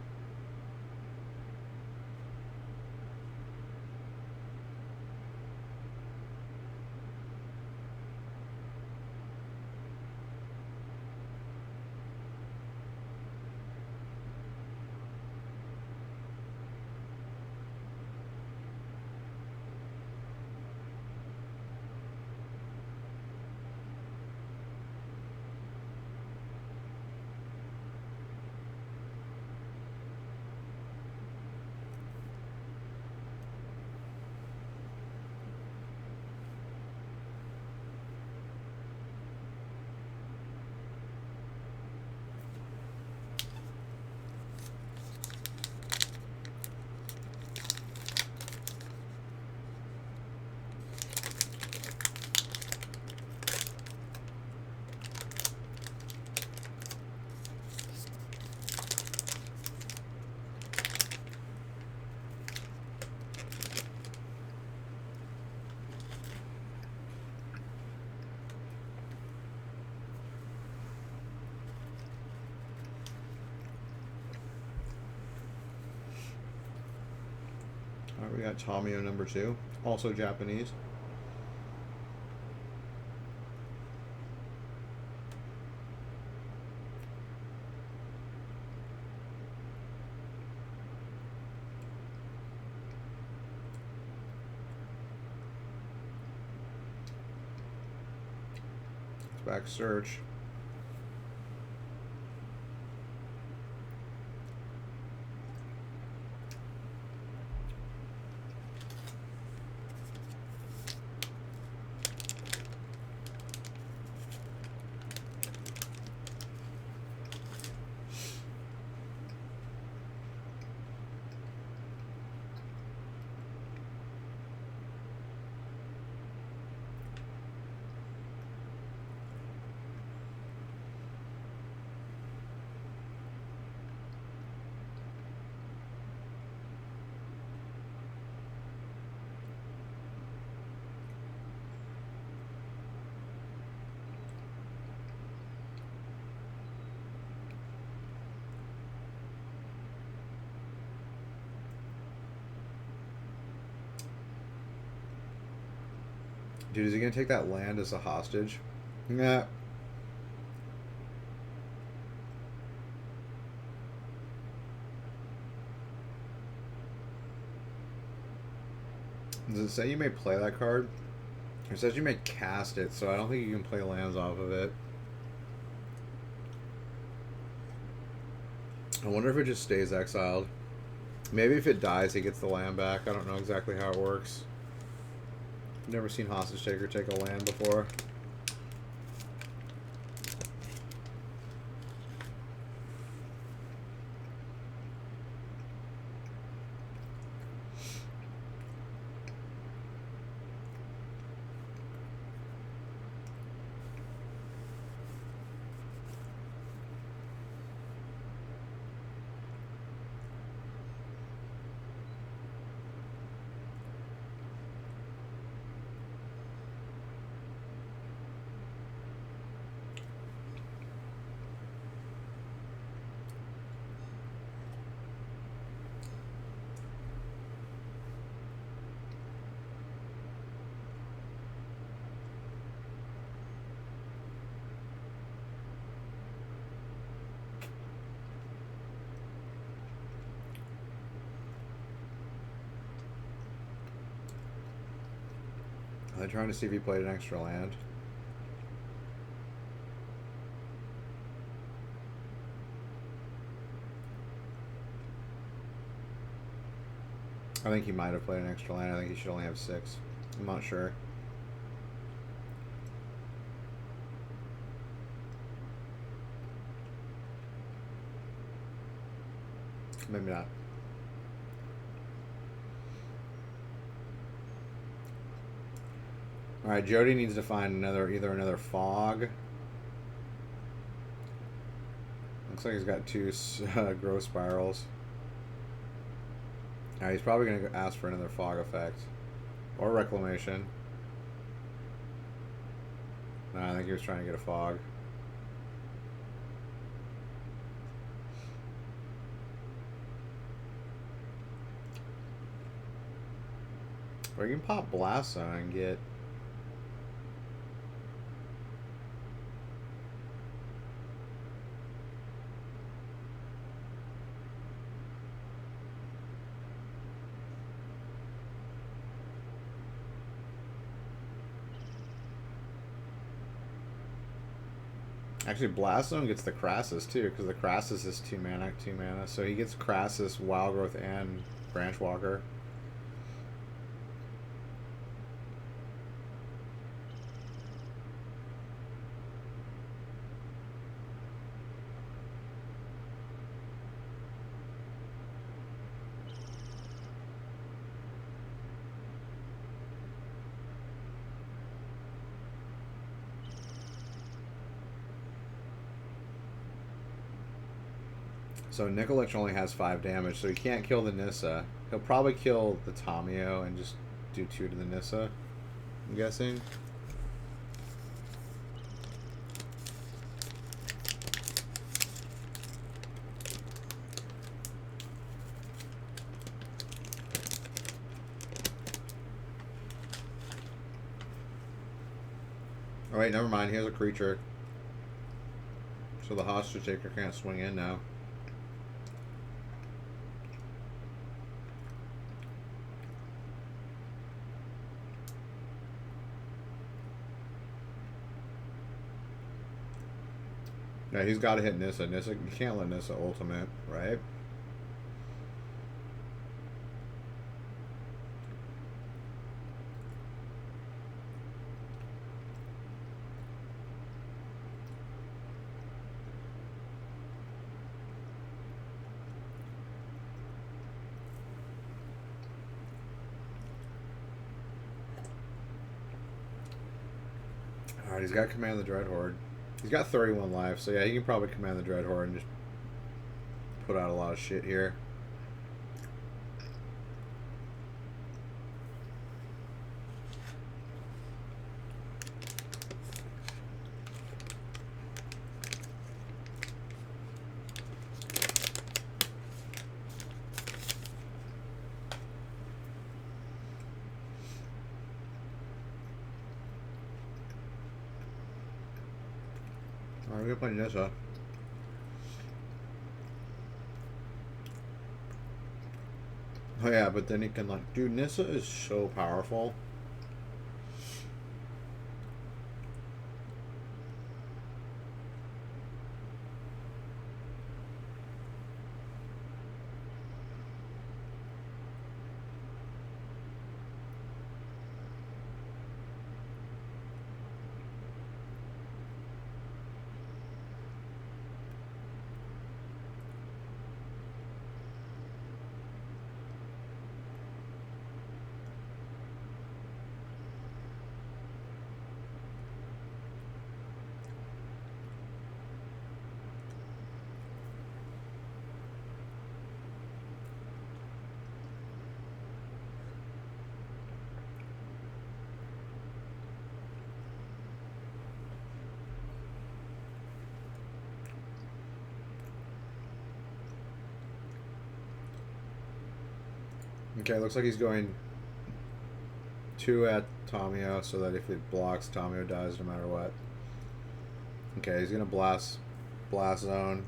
We got Tamio number 2, also Japanese. Back search. Dude, is he gonna take that land as a hostage? Nah. Does it say you may play that card? It says you may cast it, so I don't think you can play lands off of it. I wonder if it just stays exiled. Maybe if it dies, he gets the land back. I don't know exactly how it works. Never seen Hostage Taker take a land before. Are they trying to see if he played an extra land? I think he might have played an extra land. I think he should only have 6. I'm not sure. Maybe not. Alright, Jody needs to find either another fog. Looks like he's got 2 growth spirals. Now he's probably going to ask for another fog effect. Or reclamation. No, I think he was trying to get a fog. Or you can pop Blast Zone and get... Actually, Blast Zone gets the Crassus too, because the Crassus is 2 mana, 2 mana. So he gets Crassus, Wild Growth, and Branch Walker. So Nicolich only has 5 damage, so he can't kill the Nissa. He'll probably kill the Tamio and just do 2 to the Nissa, I'm guessing. Oh wait, never mind. He has a creature. So the hostage taker can't swing in now. Yeah, he's got to hit Nissa. Nissa, you can't let Nissa ultimate, right? Alright, he's got Command the Dreadhorde. He's got 31 life, so yeah, he can probably Command the Dreadhorde and just put out a lot of shit here. Alright, we're gonna play Nissa. Oh yeah, but then he can like... Dude, Nissa is so powerful. Okay, looks like he's going 2 at Tamio so that if it blocks, Tamio dies no matter what. Okay, he's gonna blast zone.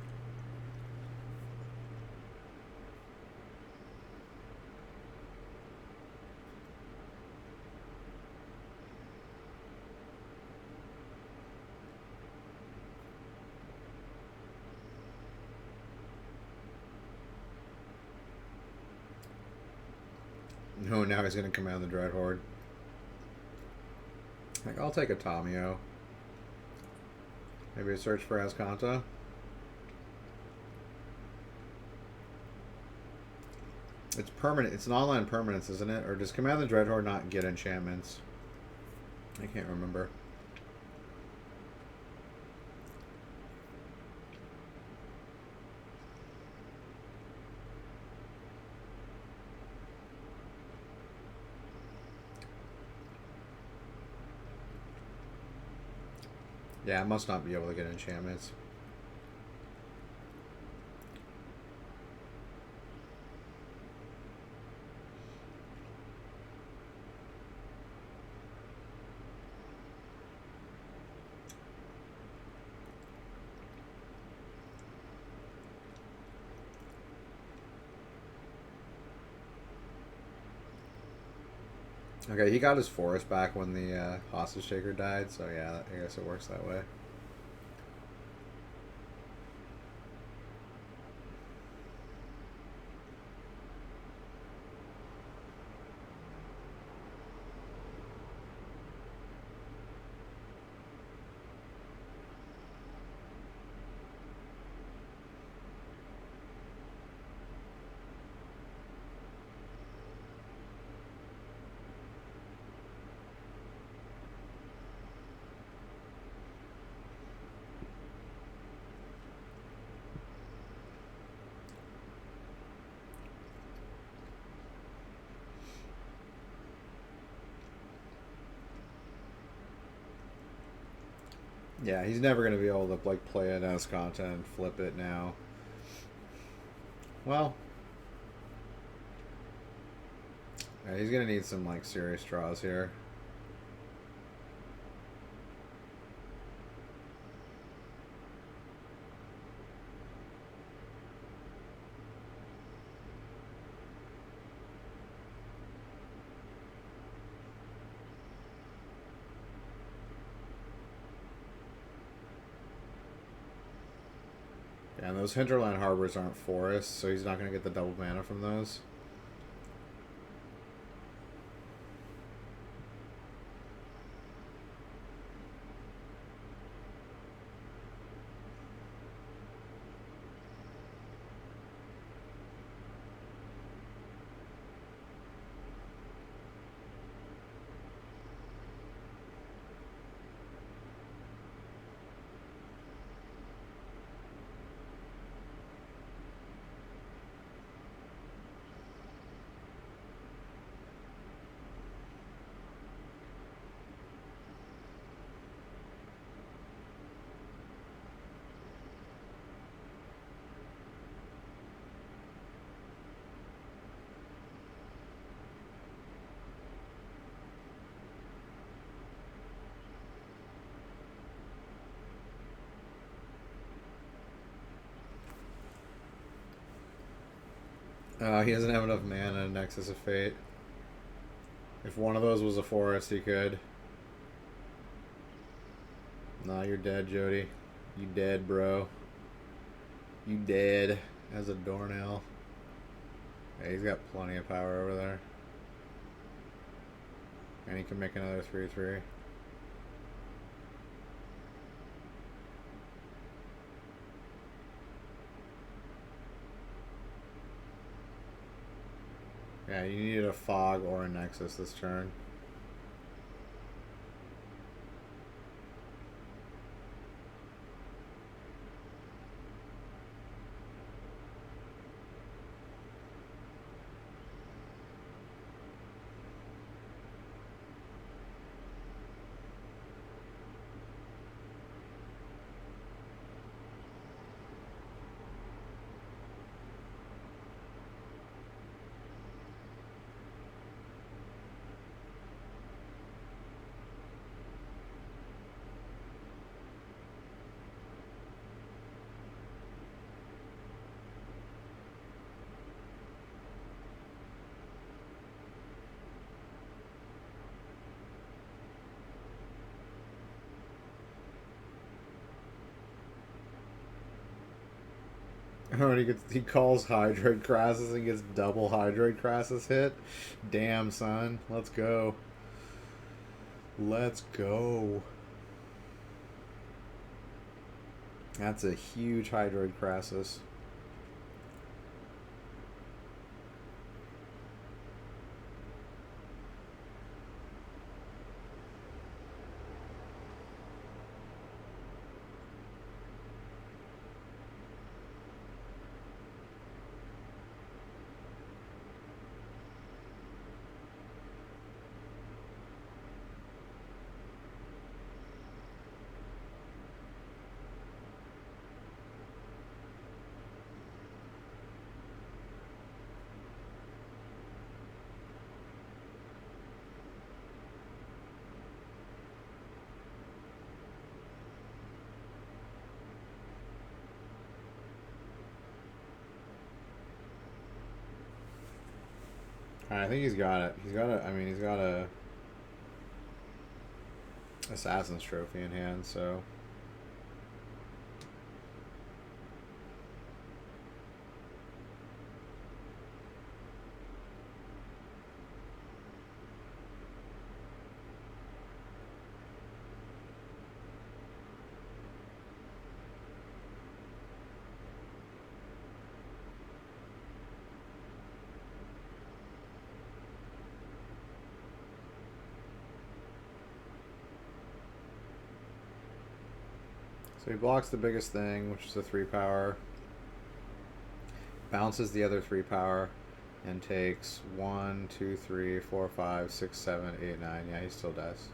No, now he's gonna command the Dreadhorde. Like, I'll take a Tamio. Maybe a search for Azcanta. It's permanent. It's an online permanence, isn't it? Or does Command the Dreadhorde not get enchantments? I can't remember. Yeah, it must not be able to get enchantments. Okay, he got his forest back when the hostage taker died, so yeah, I guess it works that way. Yeah, he's never going to be able to like play it as content and flip it now. Well, yeah, he's going to need some like serious draws here. And those hinterland harbors aren't forests, so he's not going to get the double mana from those. He doesn't have enough mana in Nexus of Fate. If one of those was a forest, he could. Nah, you're dead, Jody. You dead, bro. You dead as a doornail. Yeah, he's got plenty of power over there. And he can make another 3/3. Yeah, you needed a fog or a nexus this turn. Oh, and he calls Hydroid Crassus and gets double Hydroid Crassus hit. Damn, son. Let's go. Let's go. That's a huge Hydroid Crassus. I think he's got it. He's got a. I mean, he's got a Assassin's Trophy in hand, so. So he blocks the biggest thing, which is the 3 power. Bounces the other 3 power, and takes 1, 2, 3, 4, 5, 6, 7, 8, 9. Yeah, he still does.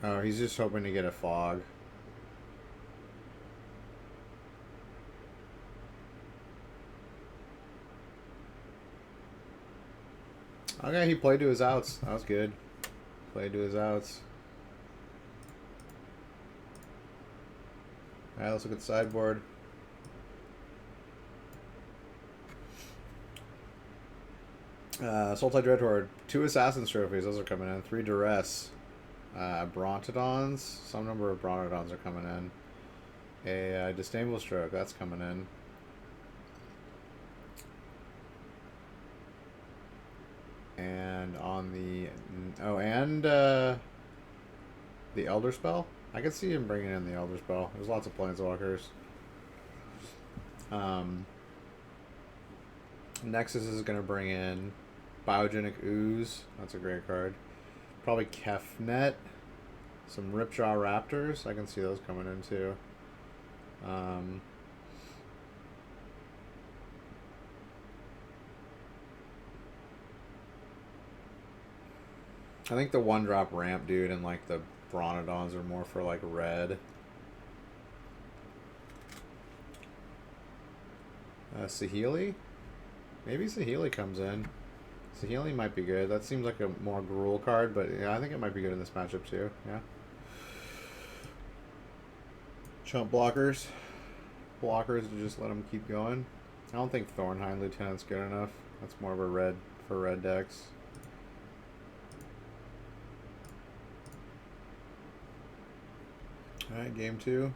Oh, he's just hoping to get a fog. Okay, he played to his outs. That was good. Played to his outs. Alright, let's look at the sideboard. Sultai Dreadhorde, 2 Assassin's Trophies, those are coming in. 3 Duress. Brontodons, some number of Brontodons are coming in. A Disdainful Stroke, that's coming in. And on the... Oh, and the Elder Spell? I could see him bringing in the Elder Spell. There's lots of Planeswalkers. Nexus is going to bring in Biogenic Ooze. That's a great card. Probably Kefnet. Some Ripjaw Raptors. I can see those coming in too. I think the 1-drop ramp dude and like the Bronodons are more for like red. Saheeli? Maybe Saheeli comes in. Saheeli might be good. That seems like a more Gruul card, but yeah, I think it might be good in this matchup too. Yeah. Chump blockers. Blockers to just let them keep going. I don't think Thornhind Lieutenant's good enough. That's more of a red for red decks. Alright, game 2.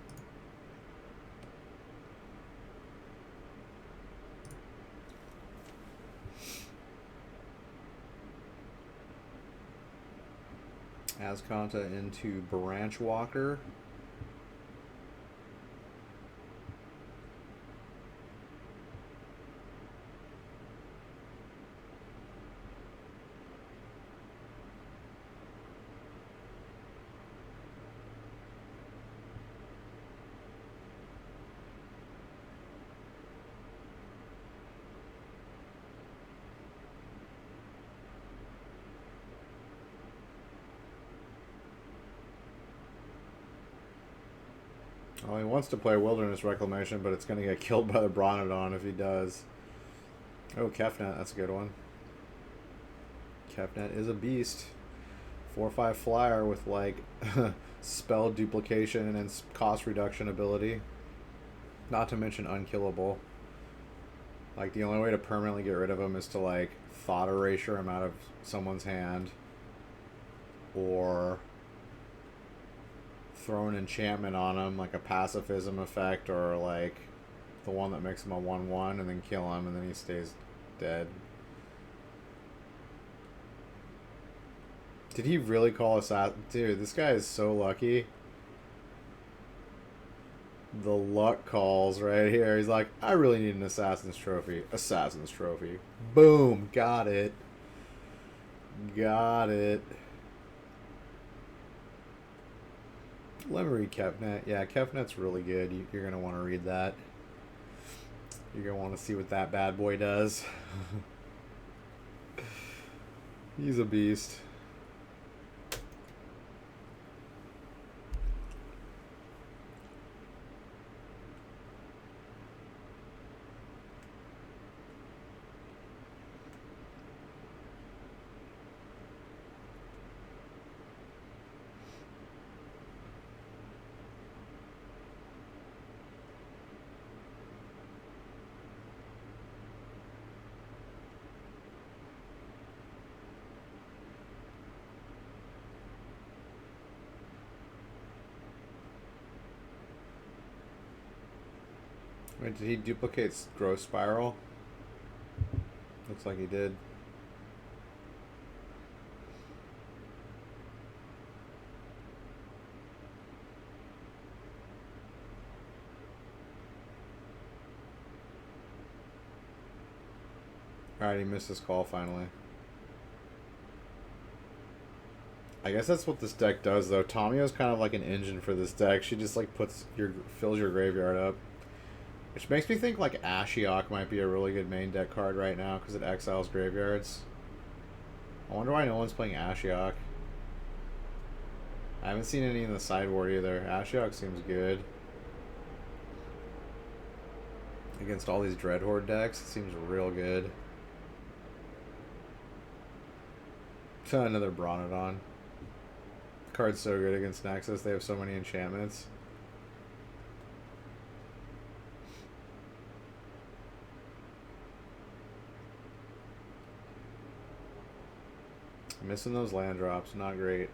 Azcanta into Branchwalker. Oh, he wants to play Wilderness Reclamation, but it's going to get killed by the Bronodon if he does. Oh, Kefnet, that's a good one. Kefnet is a beast. 4/5 flyer with like spell duplication and cost reduction ability. Not to mention unkillable. Like the only way to permanently get rid of him is to like thought erasure him out of someone's hand, or throw an enchantment on him, like a pacifism effect, or like the one that makes him a 1/1 and then kill him and then he stays dead. Did he really call Assassin? Dude, this guy is so lucky. The luck calls right here. He's like, I really need an Assassin's Trophy. Assassin's Trophy. Boom. Got it. Got it. Let me read Kefnet. Yeah, Kefnet's really good. You're going to want to read that. You're going to want to see what that bad boy does. He's a beast. Wait, did he duplicate Growth Spiral? Looks like he did. Alright, he missed his call finally. I guess that's what this deck does though. Tamio's kind of like an engine for this deck. She just like fills your graveyard up. Which makes me think like Ashiok might be a really good main deck card right now because it exiles graveyards. I wonder why no one's playing Ashiok. I haven't seen any in the sideboard either. Ashiok seems good. Against all these Dreadhorde decks, it seems real good. Another Bronodon. The card's so good against Nexus, they have so many enchantments. Missing those land drops, not great.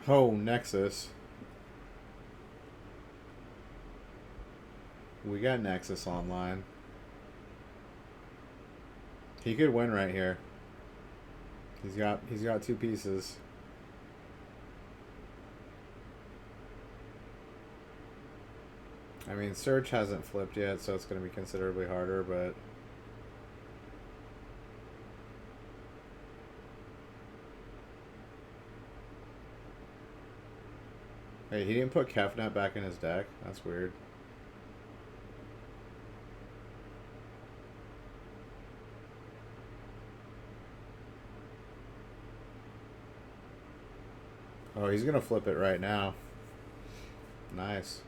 Oh, Nexus. We got Nexus online. He could win right here. He's got two pieces. I mean, Search hasn't flipped yet, so it's going to be considerably harder, but hey, he didn't put Kefnet back in his deck. That's weird. Oh, he's gonna flip it right now. Nice.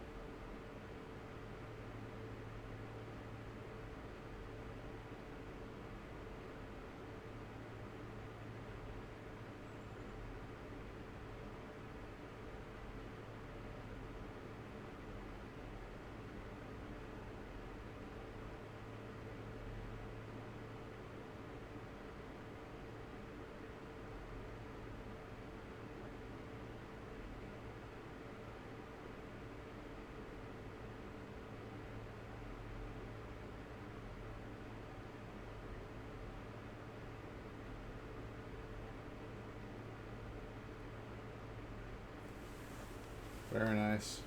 Very nice.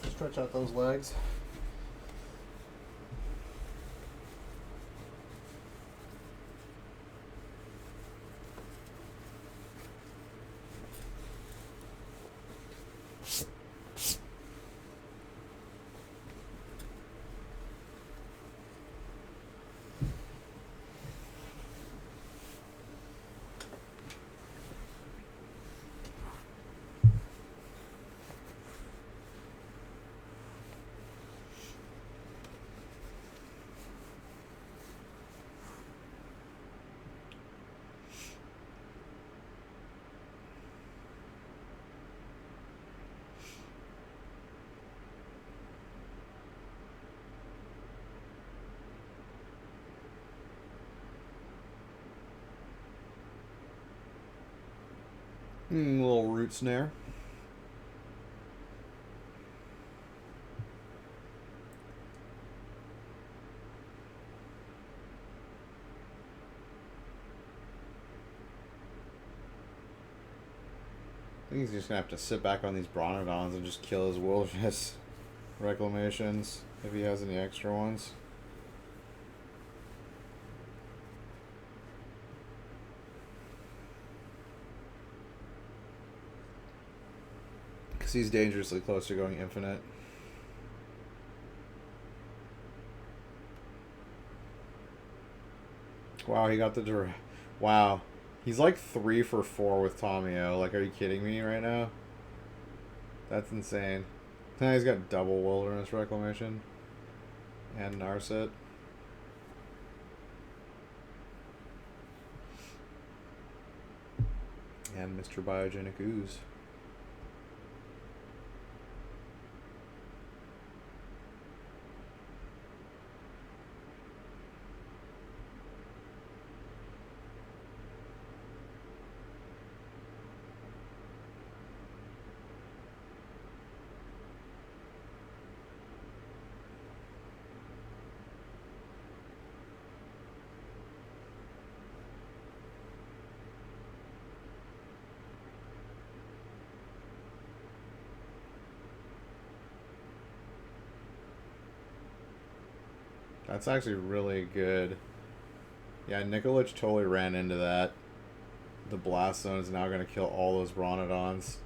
Stretch out those legs. Little root snare. I think he's just gonna have to sit back on these Bronodons and just kill his wilderness reclamations if he has any extra ones. Because he's dangerously close to going infinite. Wow, he got the direct. Wow. He's like 3 for 4 with Tomio. Like, are you kidding me right now? That's insane. Now he's got double Wilderness Reclamation. And Narset. And Mr. Biogenic Ooze. That's actually really good. Yeah, Nikolic totally ran into that. The Blast Zone is now going to kill all those Bronodons.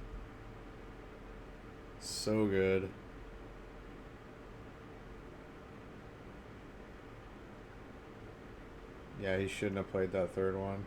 So good. Yeah, he shouldn't have played that third one.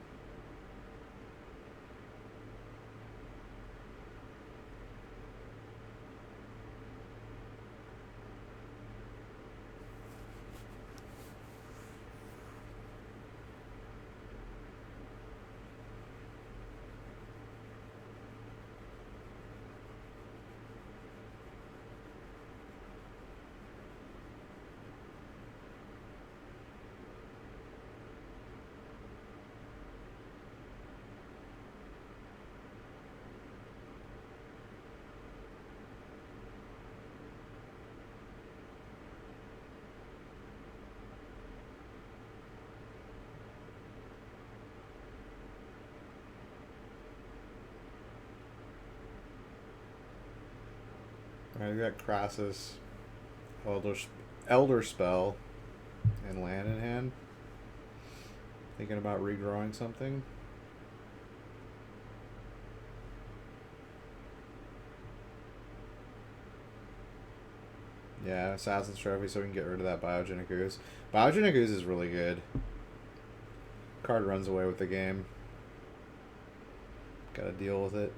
Alright, we got Crassus, Elder Spell, and Land in hand. Thinking about redrawing something. Yeah, Assassin's Trophy so we can get rid of that Biogenic Ooze. Biogenic Ooze is really good. Card runs away with the game. Gotta deal with it.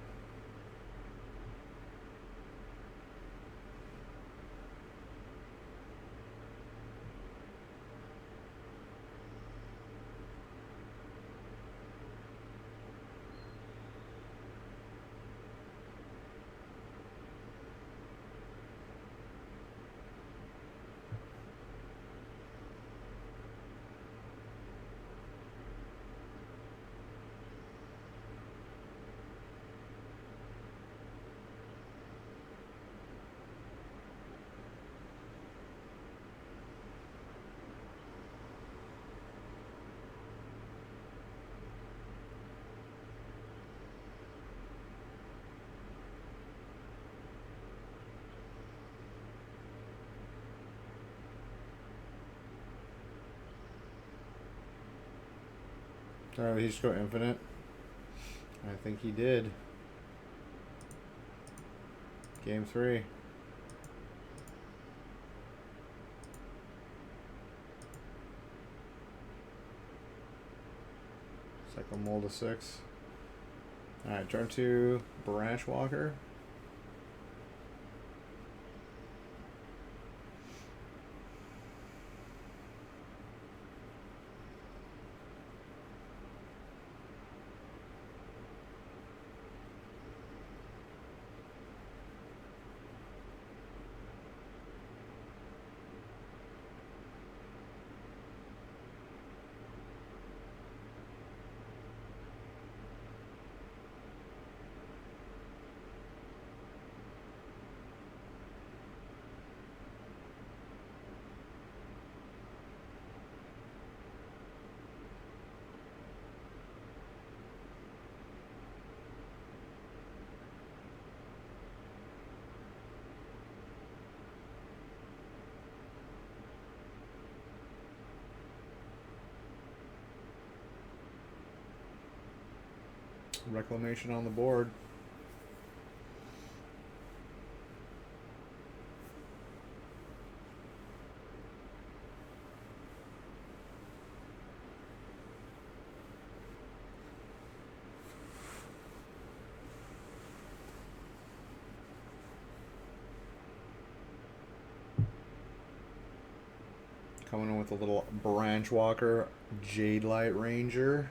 Alright, he just go infinite. I think he did. Game 3. Second mold of 6. Alright, turn 2, Branch Walker. Reclamation on the board. Coming in with a little Branch Walker Jade Light Ranger.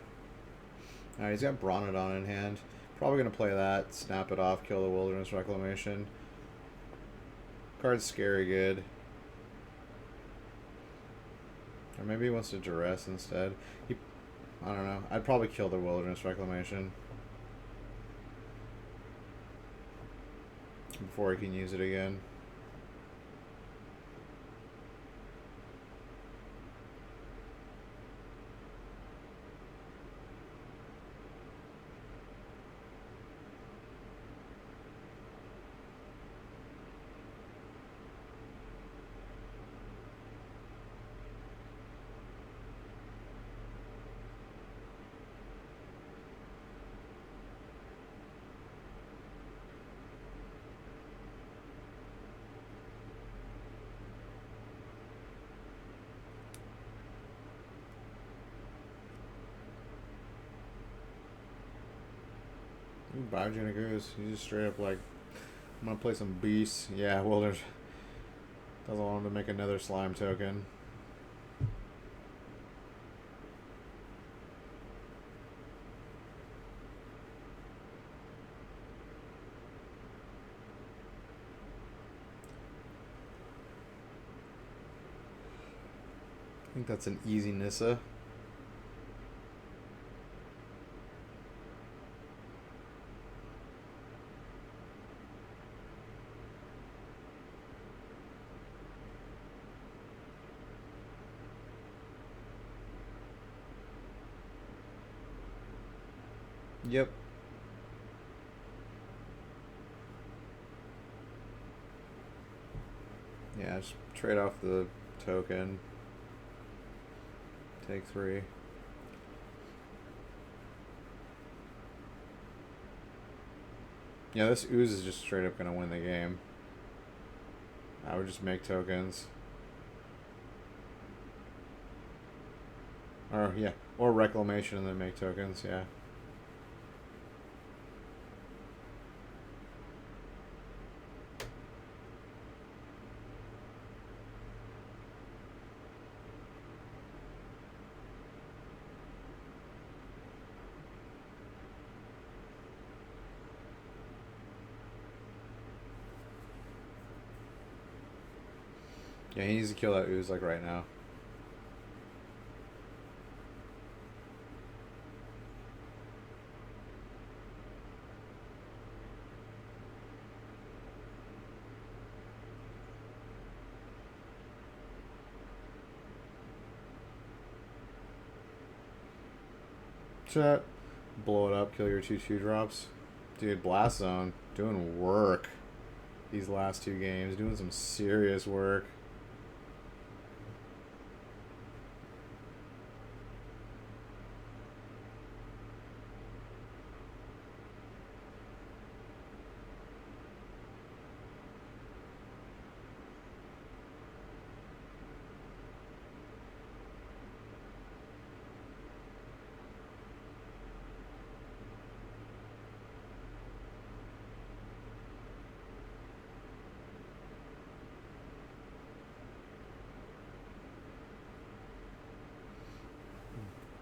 Alright, he's got Bronodon in hand. Probably going to play that, snap it off, kill the Wilderness Reclamation. Card's scary good. Or maybe he wants to Duress instead. I don't know. I'd probably kill the Wilderness Reclamation before he can use it again. Biogenic Ooze. He's just straight up like, I'm gonna play some beasts. Yeah, well, there's doesn't want him to make another slime token. I think that's an easy Nissa. Yep. Yeah, just trade off the token. Take 3. Yeah, this Ooze is just straight up gonna win the game. I would just make tokens. Or, yeah, or Reclamation and then make tokens, yeah. Yeah, he needs to kill that Ooze like right now. Chat. Blow it up, kill your 2/2 drops. Dude, Blast Zone doing work these last 2 games. Doing some serious work.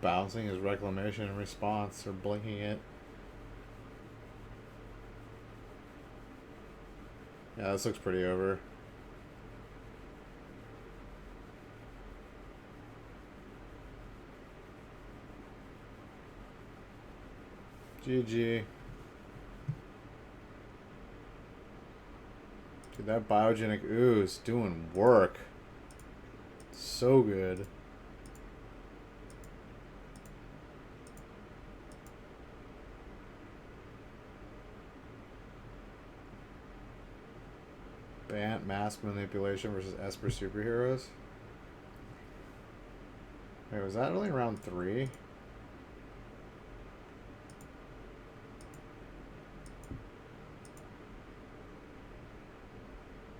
Bouncing his Reclamation in response or blinking it. Yeah, this looks pretty over. GG. Dude, that Biogenic Ooze doing work. So good. Bant Mask Manipulation versus Esper Superheroes. Wait, was that only round 3?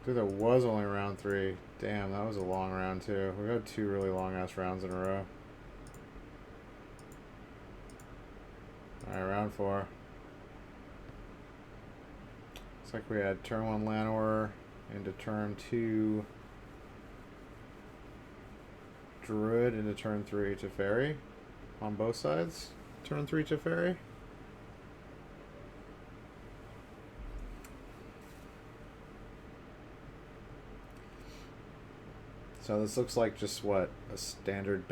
Dude, that was only round 3. Damn, that was a long round too. We had 2 really long ass rounds in a row. Alright, round 4. Looks like we had turn 1 Llanowar into turn 2 Druid into turn 3 to Fairy on both sides. Turn 3 to Fairy. So this looks like just what a standard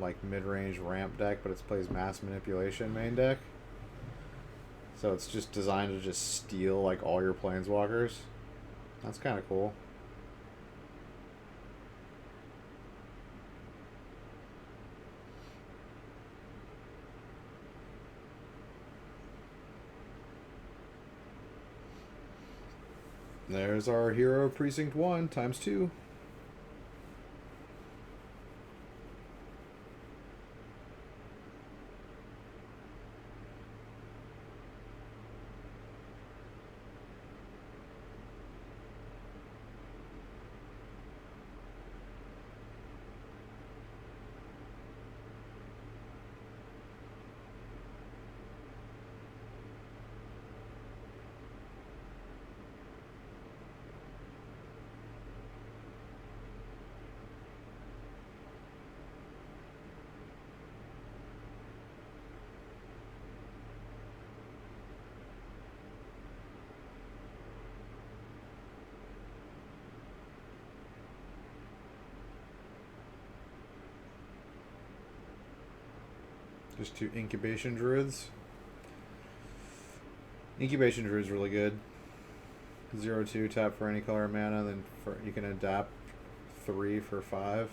like mid-range ramp deck, but it plays Mass Manipulation main deck. So it's just designed to just steal like all your planeswalkers. That's kind of cool. There's our hero Precinct 1 times 2. Just 2 Incubation Druids. Incubation Druid's really good. 0/2 tap for any color of mana, then you can adapt 3 for 5.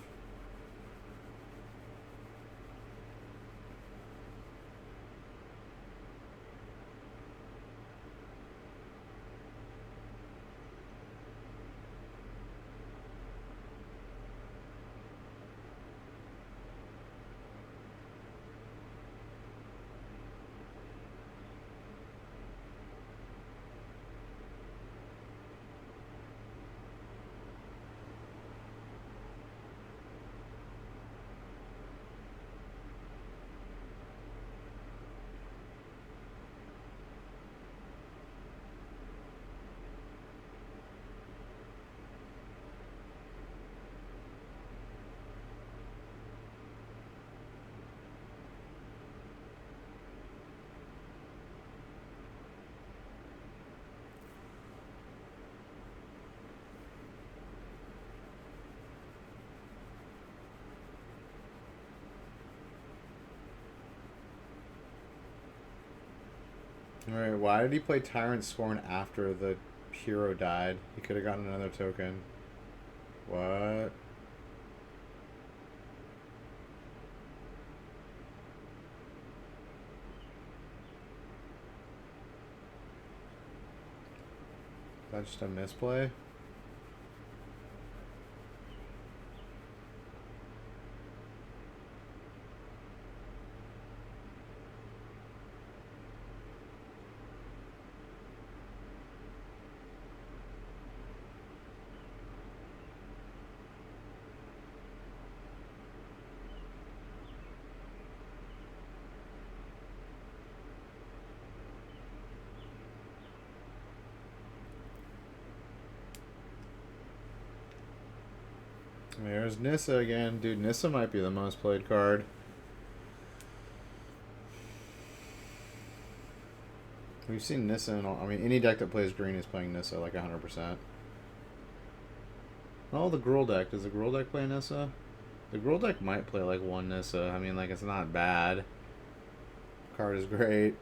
Alright, why did he play Tyrant Scorn after the hero died? He could have gotten another token. What? Is that just a misplay? There's Nissa again. Dude, Nissa might be the most played card. We've seen Nissa in all... I mean, any deck that plays green is playing Nissa like 100%. Oh, the Gruul deck. Does the Gruul deck play Nissa? The Gruul deck might play like one Nissa. I mean, like, it's not bad. Card is great.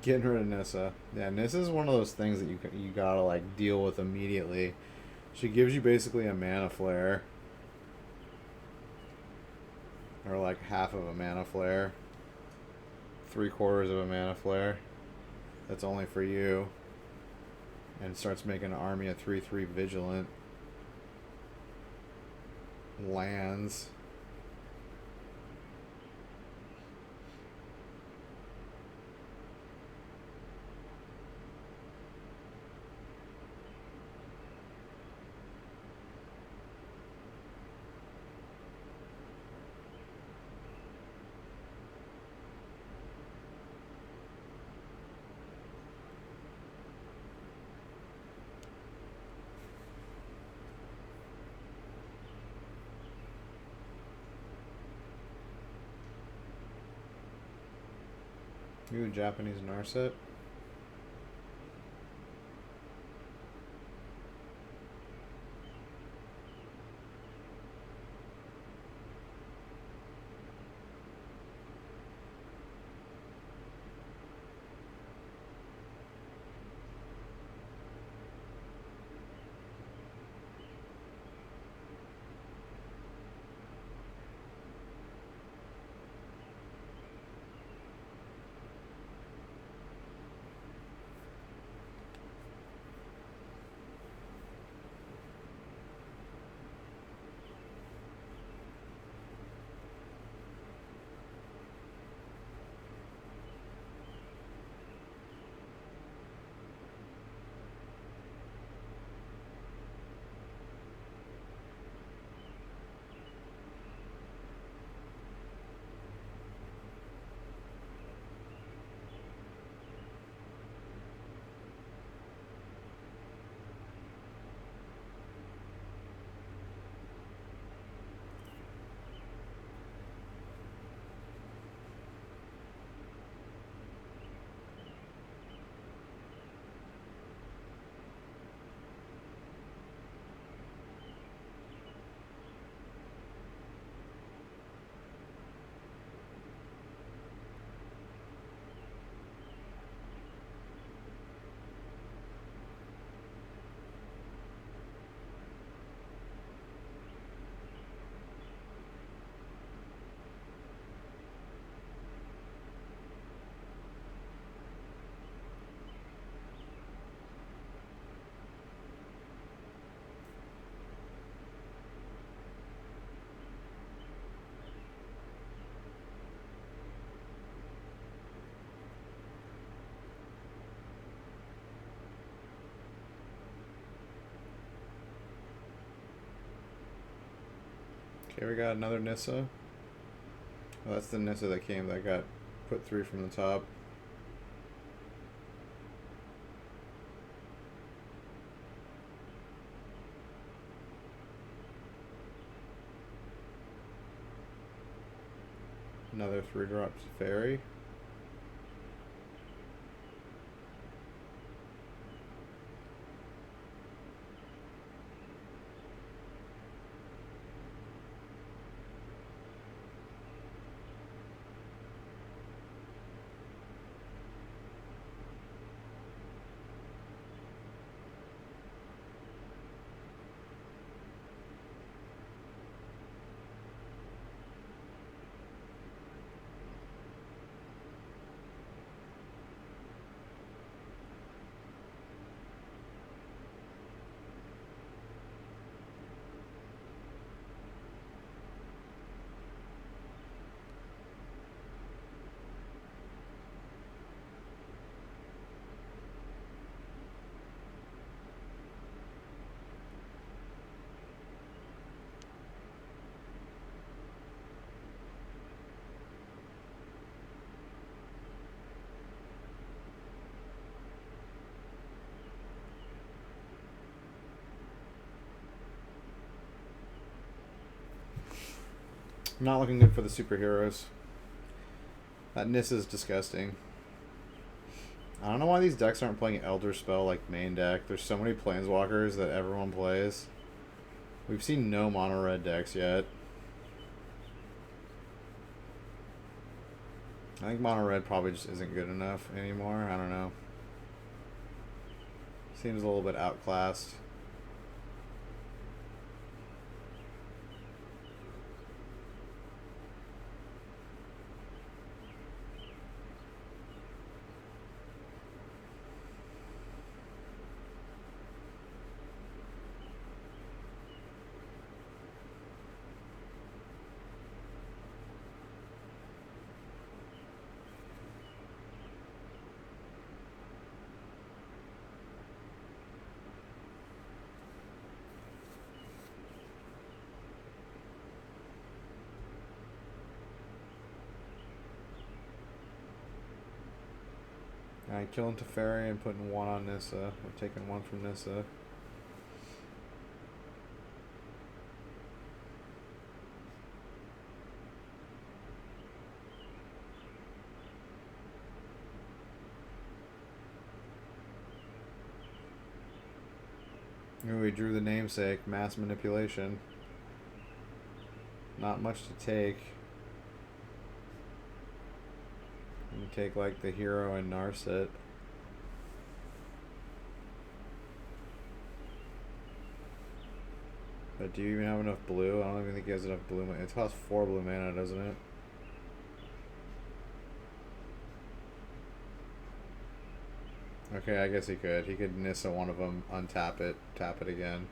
Getting rid of Nissa. Yeah, Nissa is one of those things that you gotta like deal with immediately. She gives you basically a mana flare. Or like half of a mana flare. 3/4 of a mana flare. that's only for you. And starts making an army of 3/3 vigilant. Lands. Ooh, Japanese Narset. Okay, we got another Nissa. Oh, that's the Nissa that got put 3 from the top. Another 3-drop fairy. Not looking good for the superheroes. That Nis is disgusting. I don't know why these decks aren't playing Elder Spell like main deck. There's so many Planeswalkers that everyone plays. We've seen no mono red decks yet. I think mono red probably just isn't good enough anymore. I don't know. Seems a little bit outclassed. Alright, killing Teferi and putting one on Nissa. Or taking one from Nissa. Ooh, we drew the namesake. Mass manipulation. Not much to take. You take like the hero and Narset. But do you even have enough blue? I don't even think he has enough blue. It costs 4 blue mana, doesn't it? Okay, I guess he could. He could Nissa one of them, untap it, tap it again.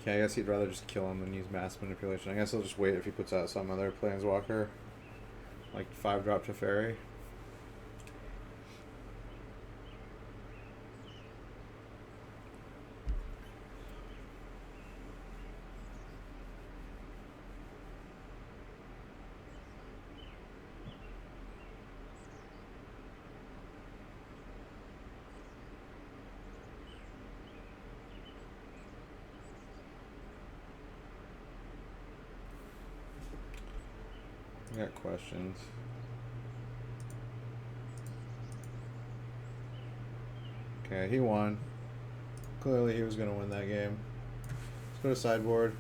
Okay, I guess he'd rather just kill him than use mass manipulation. I guess I'll just wait if he puts out some other planeswalker. Like 5-drop Teferi. I got questions. Okay, he won. Clearly he was going to win that game. Let's go to sideboard.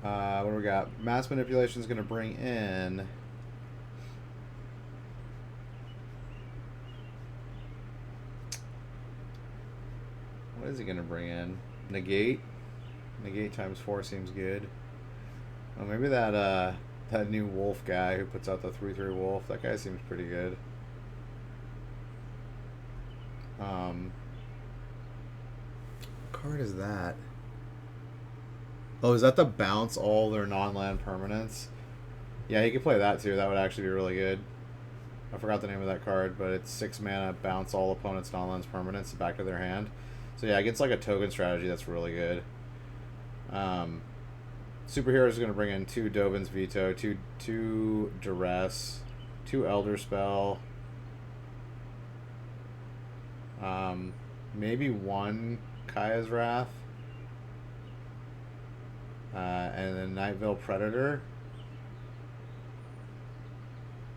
What do we got? Mass manipulation is going to bring in... What is he going to bring in? Negate? Negate times 4 seems good. Oh, maybe that that new wolf guy who puts out the 3/3 wolf. That guy seems pretty good. What card is that? Oh, is that the bounce all their non-land permanents? Yeah, he could play that too. That would actually be really good. I forgot the name of that card, but it's 6 mana, bounce all opponents' non-lands permanents back to their hand. So yeah, it gets like a token strategy that's really good. Superheroes is going to bring in 2 Dovin's Veto, 2 Duress, 2 Elder Spell, maybe 1 Kaya's Wrath, and then Night Veil Predator.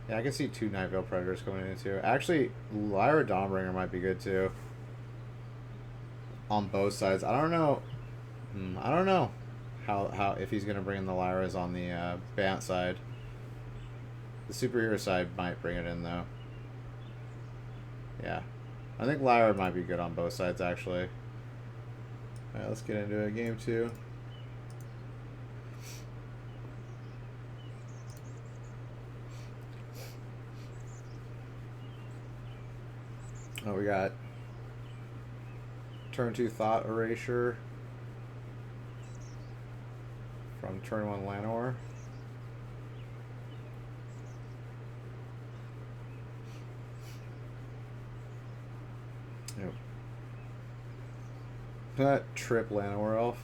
Yeah, I can see 2 Night Veil Predators going in too. Actually, Lyra Dawnbringer might be good too. On both sides. I don't know. I don't know how if he's going to bring in the Lyras on the Bant side. The superhero side might bring it in though. Yeah. I think Lyra might be good on both sides actually. Alright, let's get into it. Game 2. Oh, we got turn 2 Thought Erasure from turn 1 Llanowar. Yep. That trip Llanowar off.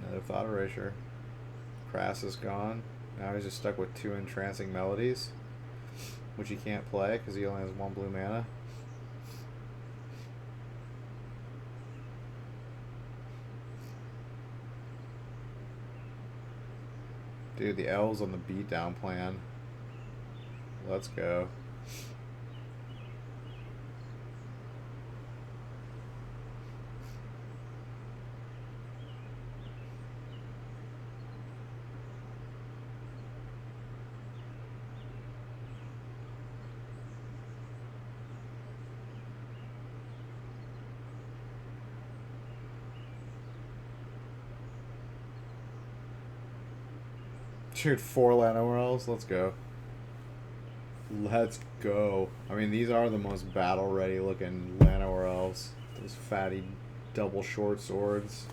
Another Thought Erasure. Crass is gone. Now he's just stuck with 2 Entrancing Melodies, which he can't play because he only has 1 blue mana. Dude, the elves on the beatdown plan. Let's go. Dude, 4 Llanowar. Let's go. Let's go. I mean, these are the most battle-ready looking Llanowar elves. Those fatty double short swords.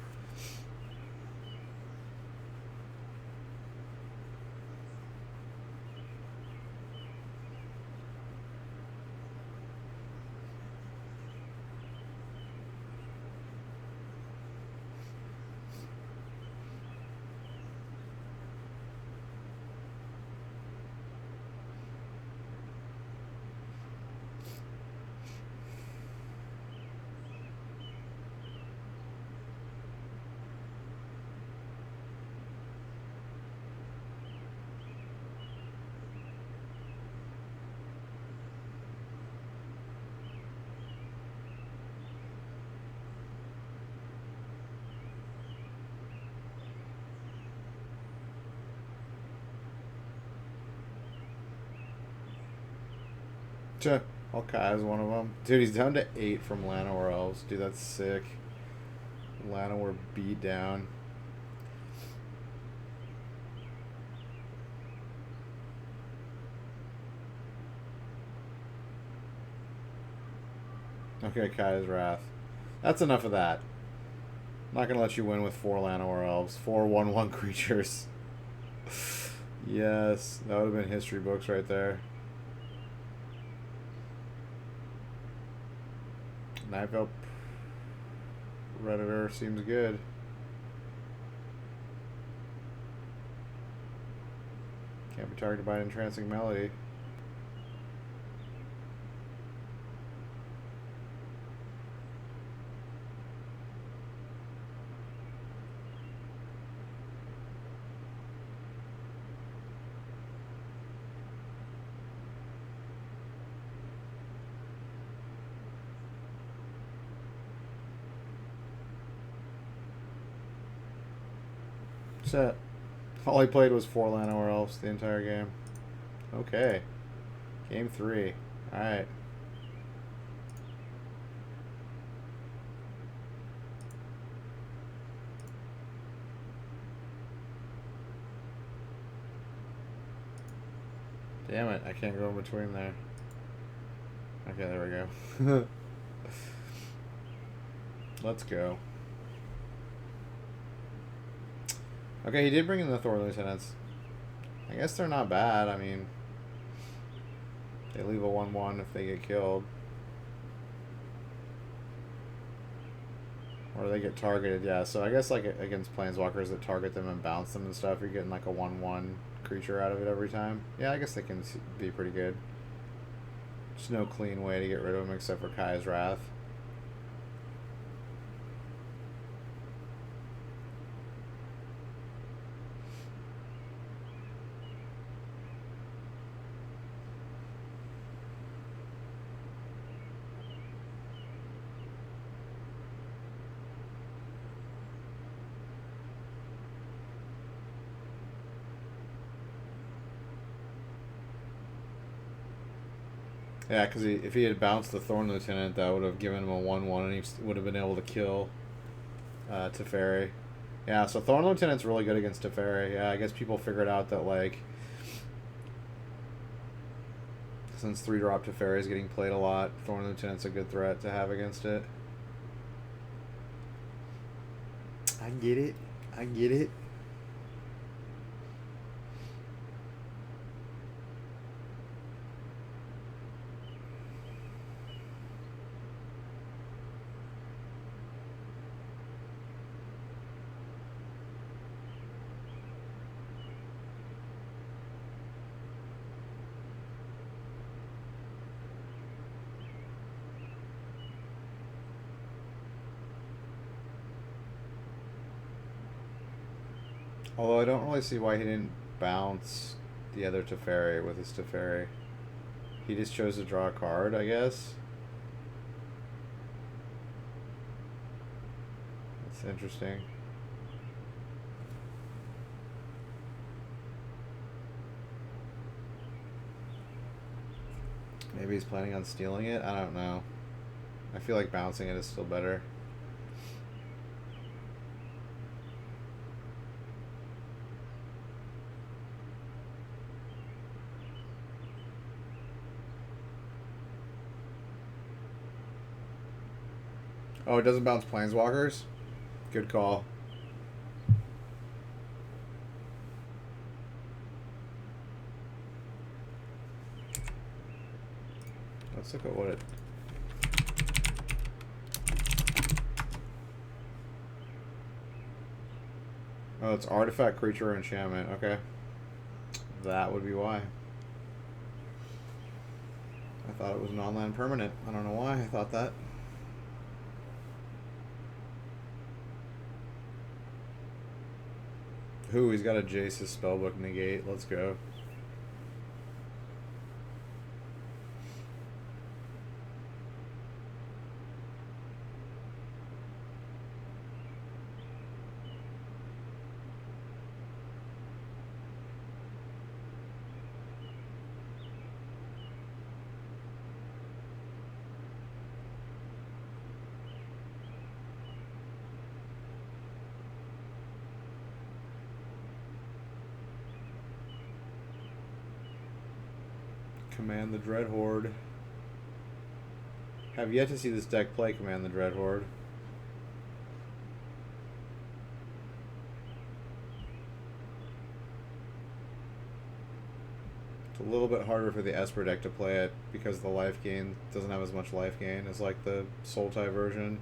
Hawkeye is one of them. Dude, he's down to 8 from Llanowar elves. Dude, that's sick. Llanowar beat down. Okay, Kai's Wrath. That's enough of that. I'm not gonna let you win with 4 Llanowar elves. 4 1/1 creatures. Yes, that would have been history books right there. Nightveil Predator seems good. Can't be targeted by an entrancing melody. Set. All he played was 4 Llanowar elves the entire game. Okay. Game 3. Alright. Damn it, I can't go in between there. Okay, there we go. Let's go. Okay, he did bring in the Thor Lieutenants. I guess they're not bad. I mean, they leave a 1/1 if they get killed. Or they get targeted, yeah. So I guess like against Planeswalkers that target them and bounce them and stuff, you're getting like a 1/1 creature out of it every time. Yeah, I guess they can be pretty good. There's no clean way to get rid of them except for Kai's Wrath. Yeah, because if he had bounced the Thorn Lieutenant, that would have given him a 1/1, and he would have been able to kill Teferi. Yeah, so Thorn Lieutenant's really good against Teferi. Yeah, I guess people figured out that, like, since 3-drop Teferi is getting played a lot, Thorn Lieutenant's a good threat to have against it. I get it. I get it. Although I don't really see why he didn't bounce the other Teferi with his Teferi. He just chose to draw a card, I guess. That's interesting. Maybe he's planning on stealing it? I don't know. I feel like bouncing it is still better. Oh, it doesn't bounce planeswalkers? Good call. Let's look at what it... Oh, it's artifact, creature, or enchantment. Okay. That would be why. I thought it was an online permanent. I don't know why I thought that. Ooh, he's got a Jace's spellbook negate. Let's go. Command the Dread Horde. Have yet to see this deck play Command the Dread Horde. It's a little bit harder for the Esper deck to play it because the life gain doesn't have as much life gain as like the Sultai version.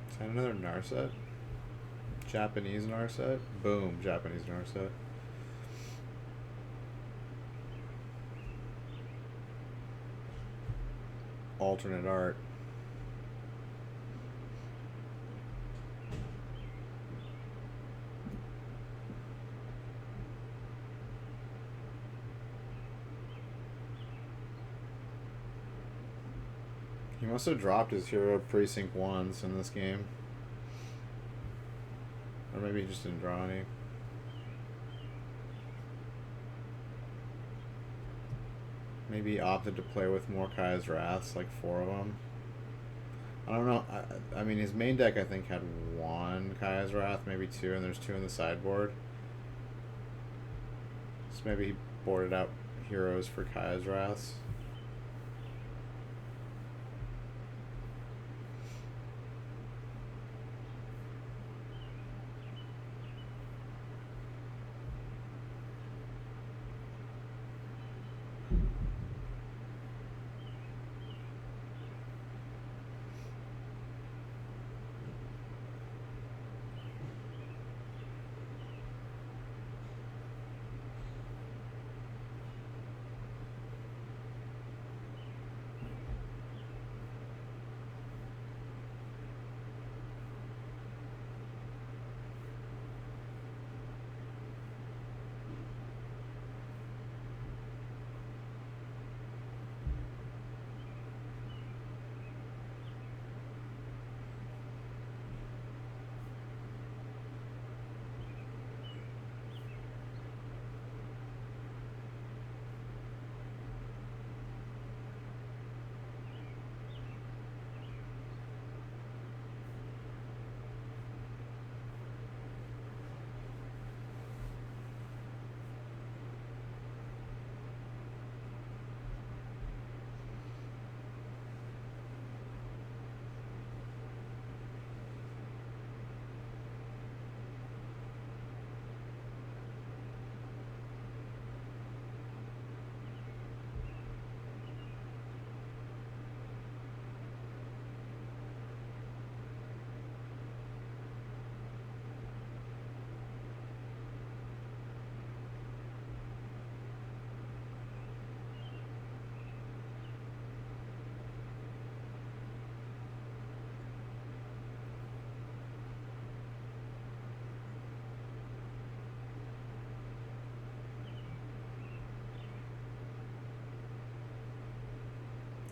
Is that another Narset? Japanese Narset? Boom, Japanese Narset. Alternate art. He must have dropped his hero precinct once in this game. Or maybe he just didn't draw any. Maybe he opted to play with more Kaya's Wraths, like 4 of them. I don't know. I mean, his main deck, I think, had 1 Kaya's Wrath, maybe 2, and there's 2 in the sideboard. So maybe he boarded out heroes for Kaya's Wraths.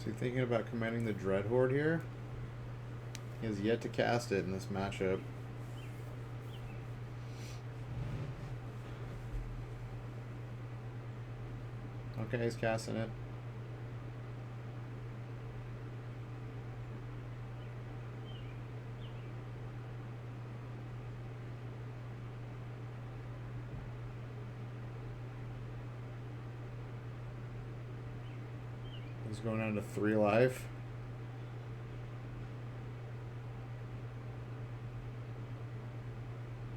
Is he thinking about commanding the Dread Horde here? He has yet to cast it in this matchup. Okay, he's casting it. He's going down to 3 life.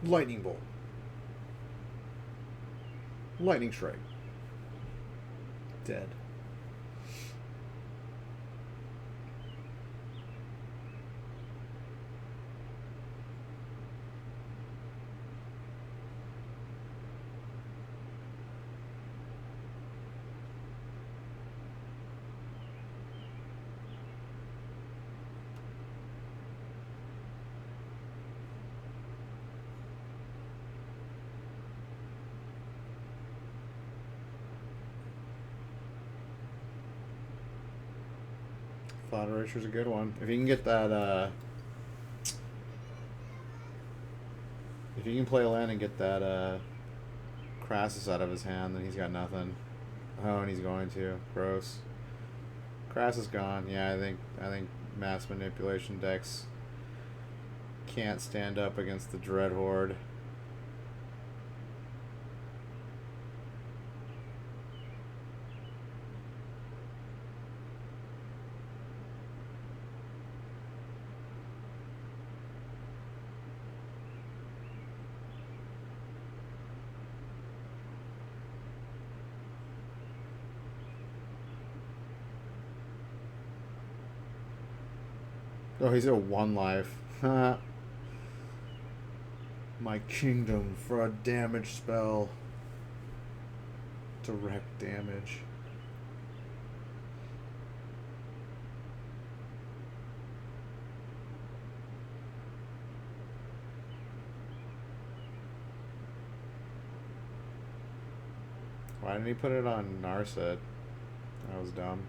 Lightning Bolt. Lightning Strike. Dead. Thought Erasure's a good one. If you can get that, if you can play a land and get that, Crassus out of his hand, then he's got nothing. Oh, and he's going to. Gross. Crassus is gone. Yeah, I think mass manipulation decks can't stand up against the Dread Horde. Oh, he's at 1 life. My kingdom for a damage spell. Direct damage. Why didn't he put it on Narset? That was dumb.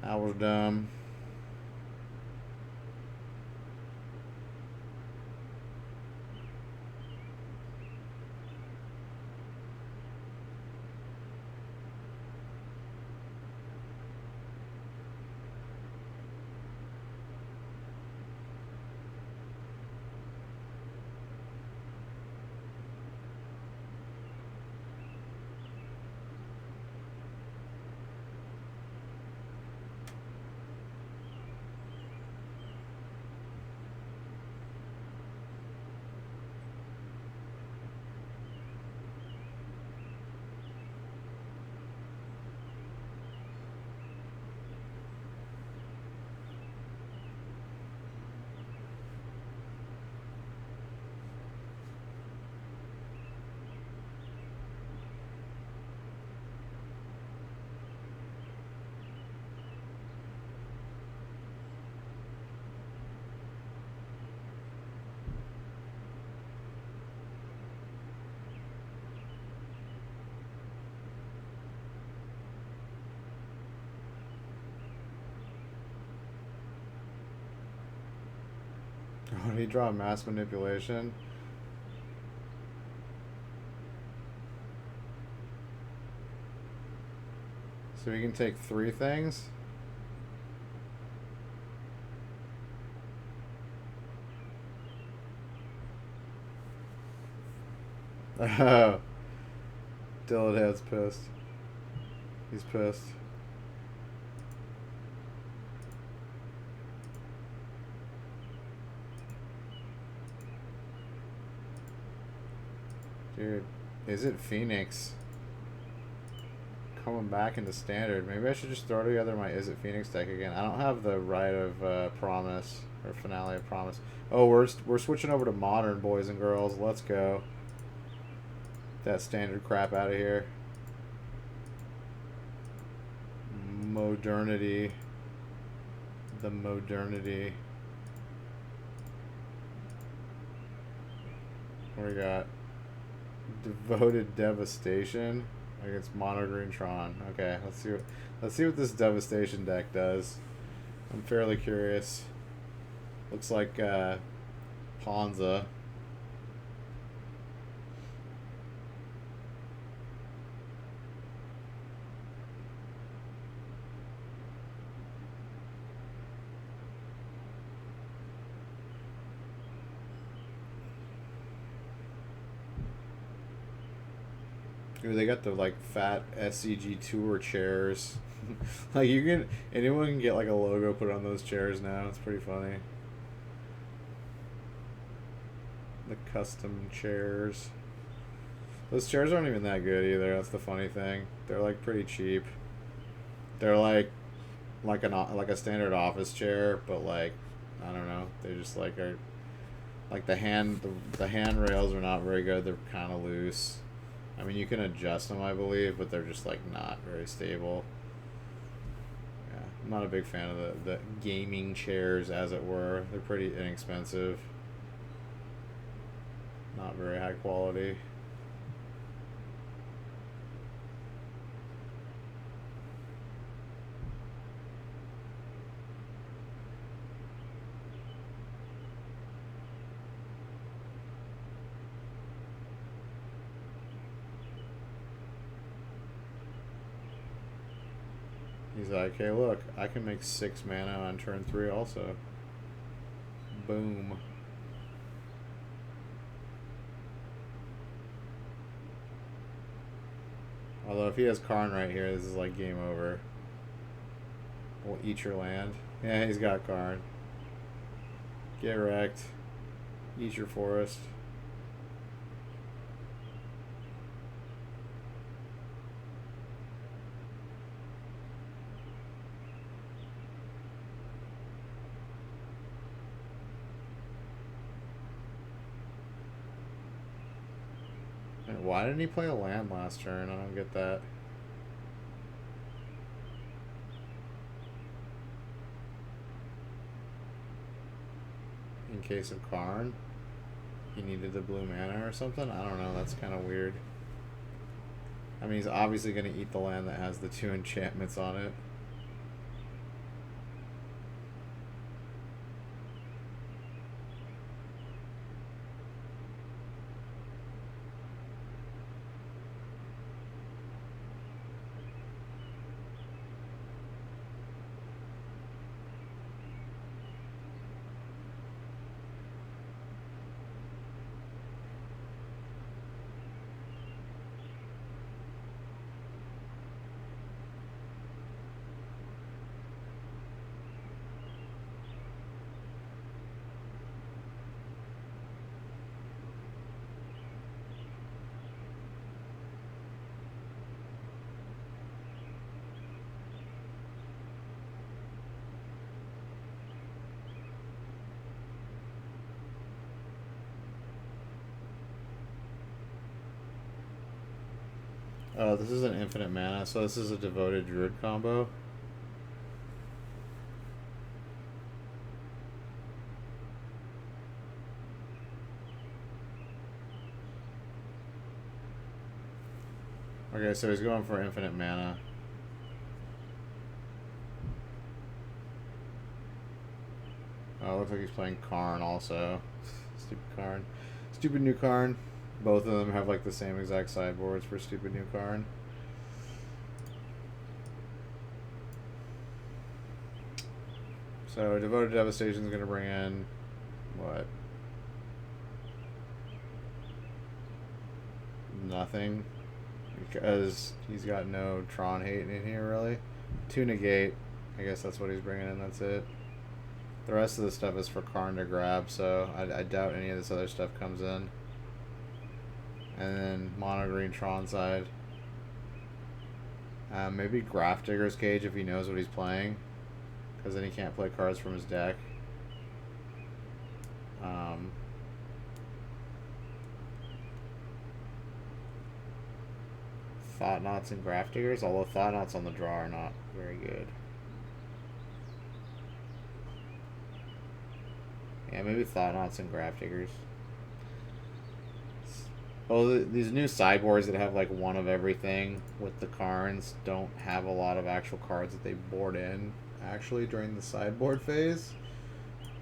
That was dumb. Oh, did he draw mass manipulation? So he can take 3 things? Oh. Dillardhead's pissed. He's pissed. Dude, is it Phoenix coming back into standard? Maybe I should just throw together my Is It Phoenix deck again. I don't have the Rite of Promise or Finale of Promise. Oh, we're switching over to modern, boys and girls. Let's go. Get that standard crap out of here. Modernity. The modernity. What do we got? Devoted Devastation. against Mono Green Tron. Okay, let's see what this Devastation deck does. I'm fairly curious. Looks like Ponza. Ooh, they got the like fat SCG tour chairs. Like anyone can get like a logo put on those chairs now. It's pretty funny. The custom chairs. Those chairs aren't even that good either. That's the funny thing. They're like pretty cheap. They're like a standard office chair, but like I don't know. They just like are like the handrails are not very good. They're kind of loose. I mean, you can adjust them, I believe, but they're just like not very stable. Yeah, I'm not a big fan of the gaming chairs, as it were. They're pretty inexpensive. Not very high quality. He's like, hey, look, I can make 6 mana on turn 3 also. Boom. Although if he has Karn right here, this is like game over. We'll eat your land. Yeah, he's got Karn. Get wrecked. Eat your forest. And why didn't he play a land last turn? I don't get that. In case of Karn, he needed the blue mana or something? I don't know, that's kind of weird. I mean, he's obviously going to eat the land that has the 2 enchantments on it. Oh, this is an infinite mana, so this is a devoted druid combo. Okay, so he's going for infinite mana. Oh, looks like he's playing Karn also. Stupid Karn. Stupid new Karn. Both of them have like the same exact sideboards for stupid new Karn. So Devoted Devastation is going to bring in what? Nothing, because he's got no Tron hate in here really. 2 negate. I guess that's what he's bringing in. That's it. The rest of the stuff is for Karn to grab, so I doubt any of this other stuff comes in. And then Mono Green Tron side. Maybe Grafdigger's Cage if he knows what he's playing, because then he can't play cards from his deck. Thought-Knots and Grafdiggers, although Thought-Knots on the draw are not very good. Yeah, maybe Thought-Knots and Grafdiggers. Well, these new sideboards that have like one of everything with the cards don't have a lot of actual cards that they board in actually during the sideboard phase.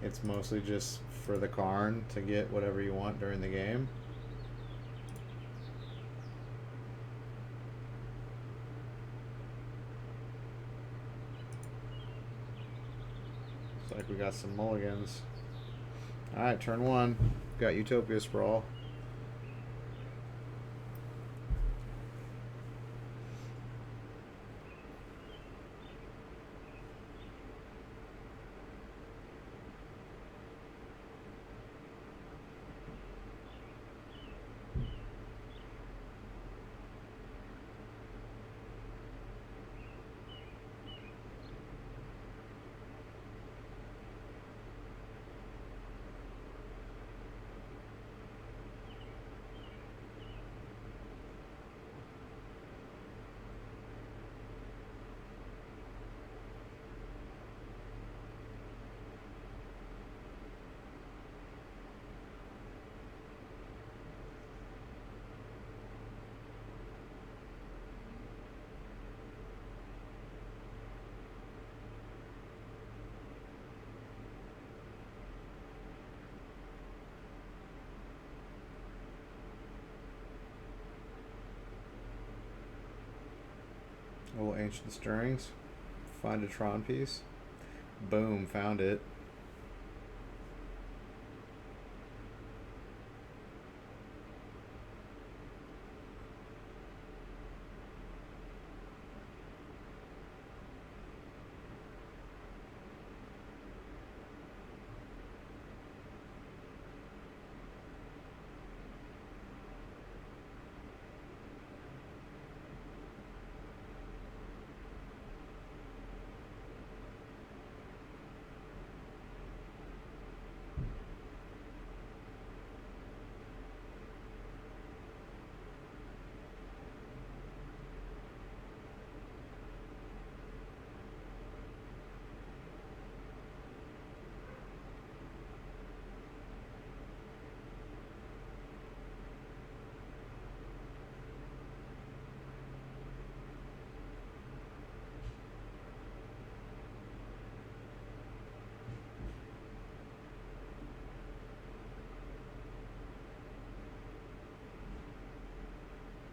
It's mostly just for the Karn to get whatever you want during the game. Looks like we got some mulligans. Alright, turn one. Got Utopia Sprawl. Little Ancient Stirrings. Find a Tron piece. Boom, found it.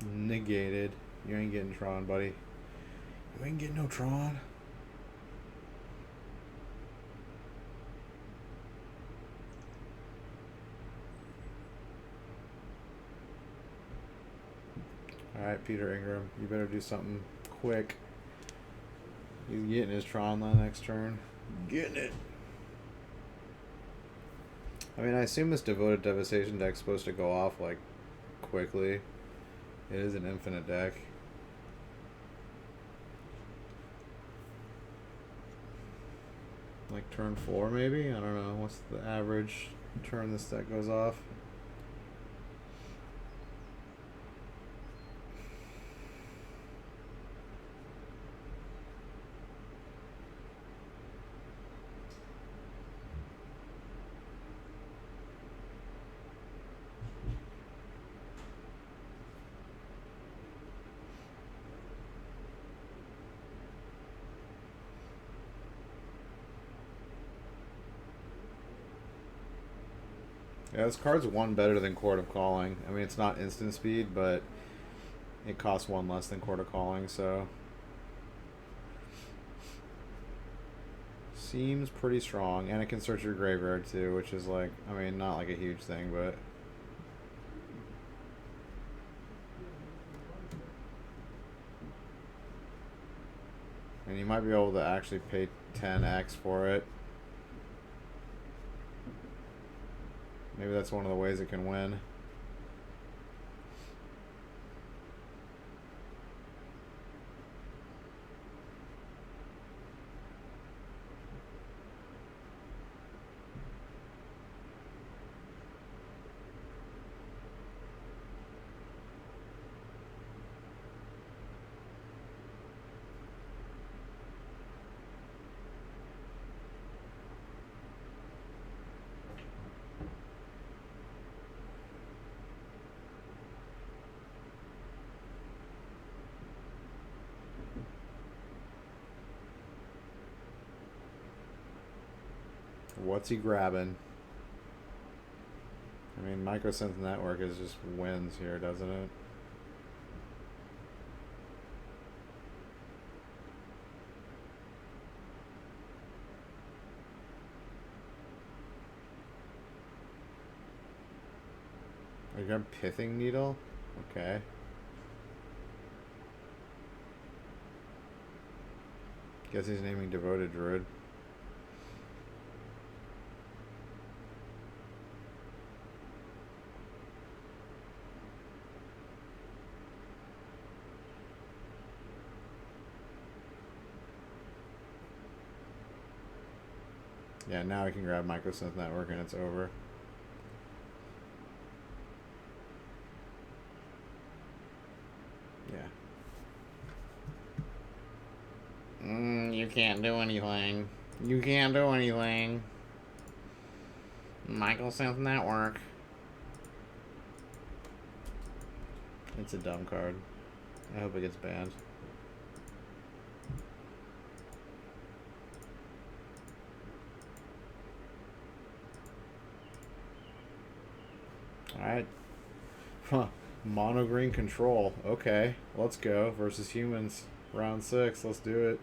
Negated. You ain't getting Tron, buddy. You ain't getting no Tron. Alright, Peter Ingram. You better do something quick. He's getting his Tron the next turn. Getting it. I mean, I assume this Devoted Devastation deck's supposed to go off, like, quickly. It is an infinite deck. Like turn 4 maybe? I don't know. What's the average turn this deck goes off? Yeah, this card's one better than Court of Calling. I mean, it's not instant speed, but it costs one less than Court of Calling, so seems pretty strong. And it can search your graveyard too, which is like, I mean, not like a huge thing, but and you might be able to actually pay 10x for it. Maybe that's one of the ways it can win. What's he grabbing? I mean, Microsense Network is just wins here, doesn't it? I grab Pithing Needle? Okay. Guess he's naming Devoted Druid. Yeah, now I can grab Microsense Network and it's over. Yeah. You can't do anything. You can't do anything. Microsense Network. It's a dumb card. I hope it gets banned. Alright. Huh. Mono green control. Okay. Let's go. Versus humans. Round 6. Let's do it.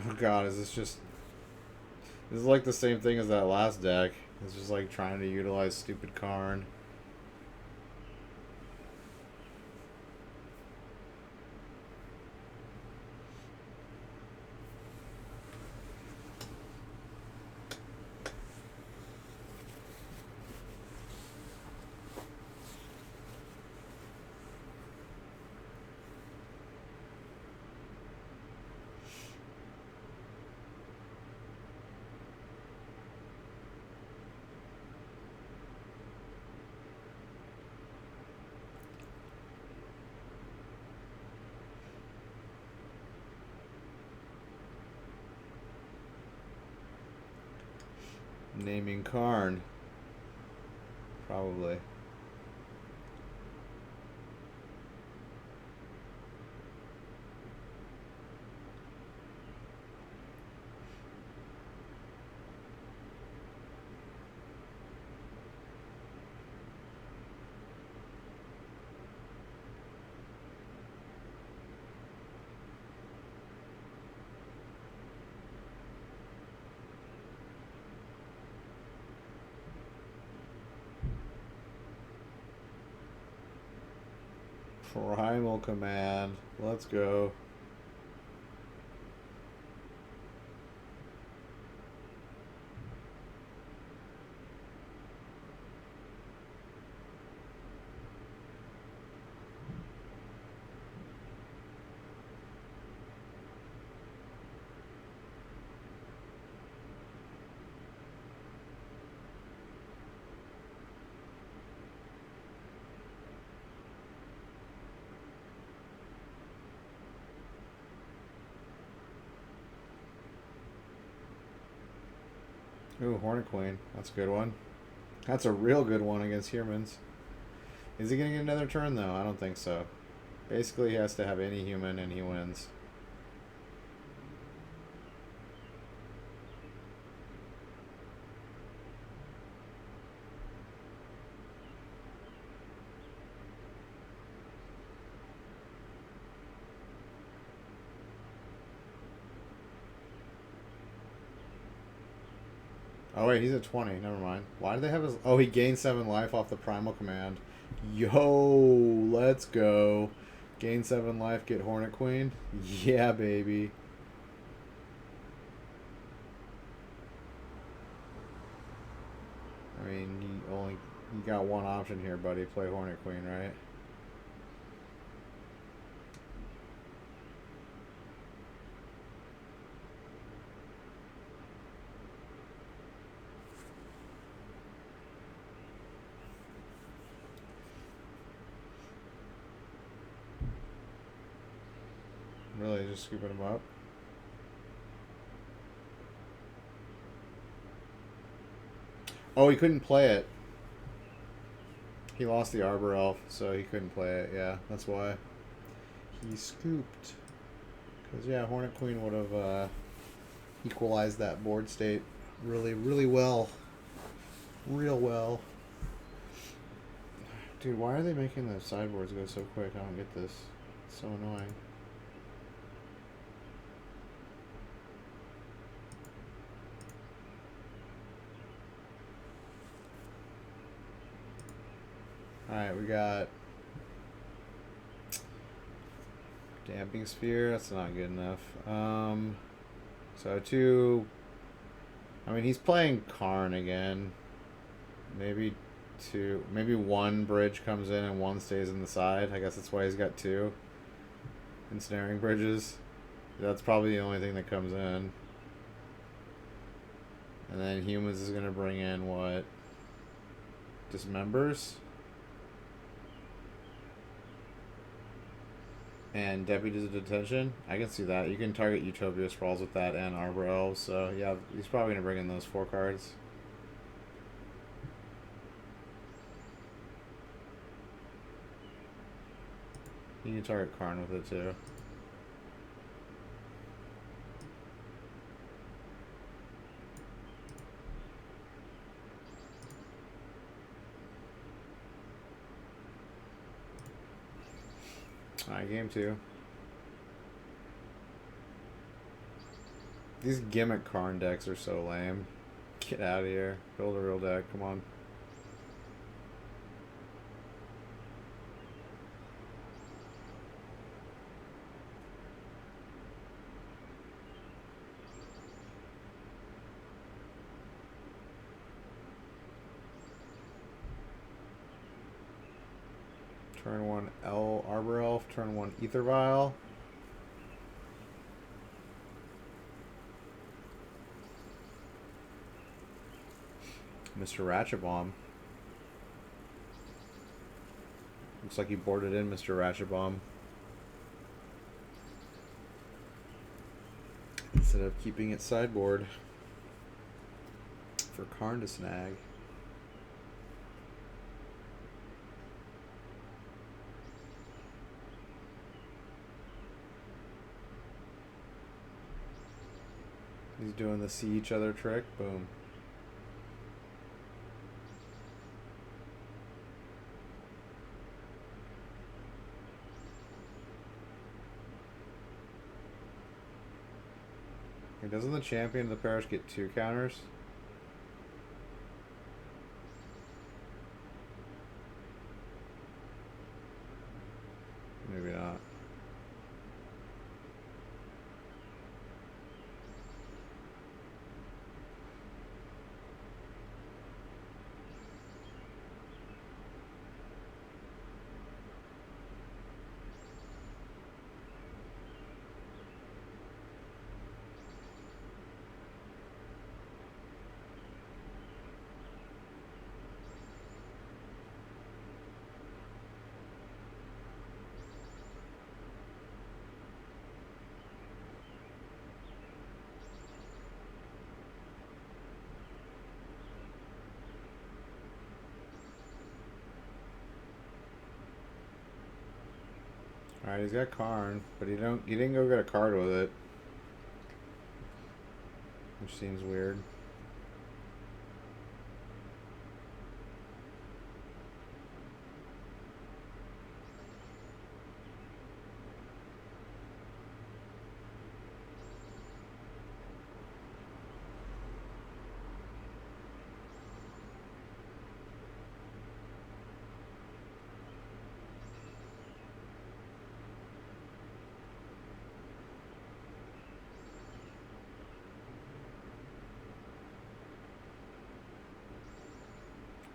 Oh god, is this just... This is like the same thing as that last deck. It's just like trying to utilize stupid Karn. Naming Karn. Probably. Primal Command. Let's go. Ooh, Hornet Queen. That's a good one. That's a real good one against humans. Is he going to get another turn, though? I don't think so. Basically, he has to have any human and he wins. Oh wait, he's at 20. Never mind. Why do they have his... Oh, he gained 7 life off the Primal Command. Yo, let's go. Gain 7 life, get Hornet Queen. Yeah, baby. I mean, you got one option here, buddy. Play Hornet Queen, right? Really, just scooping him up. Oh, he couldn't play it. He lost the Arbor Elf, so he couldn't play it. Yeah, that's why. He scooped. Because, yeah, Hornet Queen would have equalized that board state really, really well. Real well. Dude, why are they making the sideboards go so quick? I don't get this. It's so annoying. Alright, we got Damping Sphere. That's not good enough. So two. I mean, he's playing Karn again. Maybe two. Maybe one bridge comes in and one stays in the side. I guess that's why he's got two ensnaring bridges. That's probably the only thing that comes in. And then humans is gonna bring in what? Dismembers. And Deputies of Detention. I can see that. You can target Utopia Sprawls with that and Arbor Elves. So yeah, he's probably gonna bring in those 4 cards. You can target Karn with it too. Alright, game 2. These gimmick Karn decks are so lame. Get out of here. Build a real deck. Come on. Turn 1 Arbor Elf, turn 1 Ether Vial. Mr. Ratchet Bomb. Looks like he boarded in Mr. Ratchet Bomb. Instead of keeping it sideboard for Karn to snag. He's doing the see each other trick. Boom. Hey, doesn't the champion of the parish get 2 counters? Maybe not. Alright, he's got Karn, but he didn't go get a card with it. Which seems weird.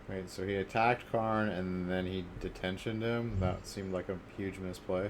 Wait, so he attacked Karn and then he detentioned him? That seemed like a huge misplay.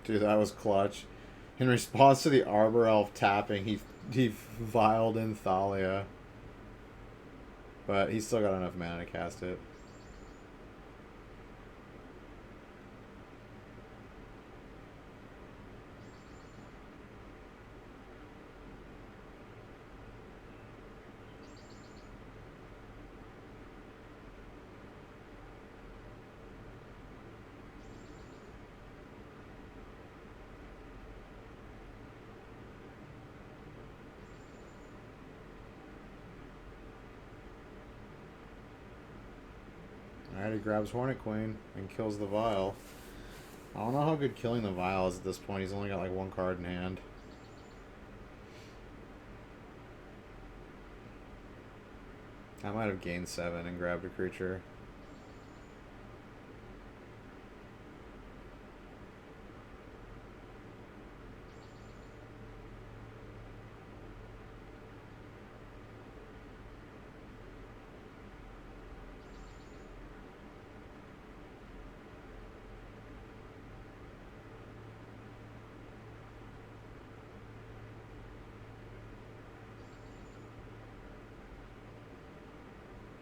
Dude, that was clutch. In response to the Arbor Elf tapping, he viled in Thalia. But he's still got enough mana to cast it. Alright, he grabs Hornet Queen and kills the Vial. I don't know how good killing the Vial is at this point. He's only got like one card in hand. I might have gained 7 and grabbed a creature.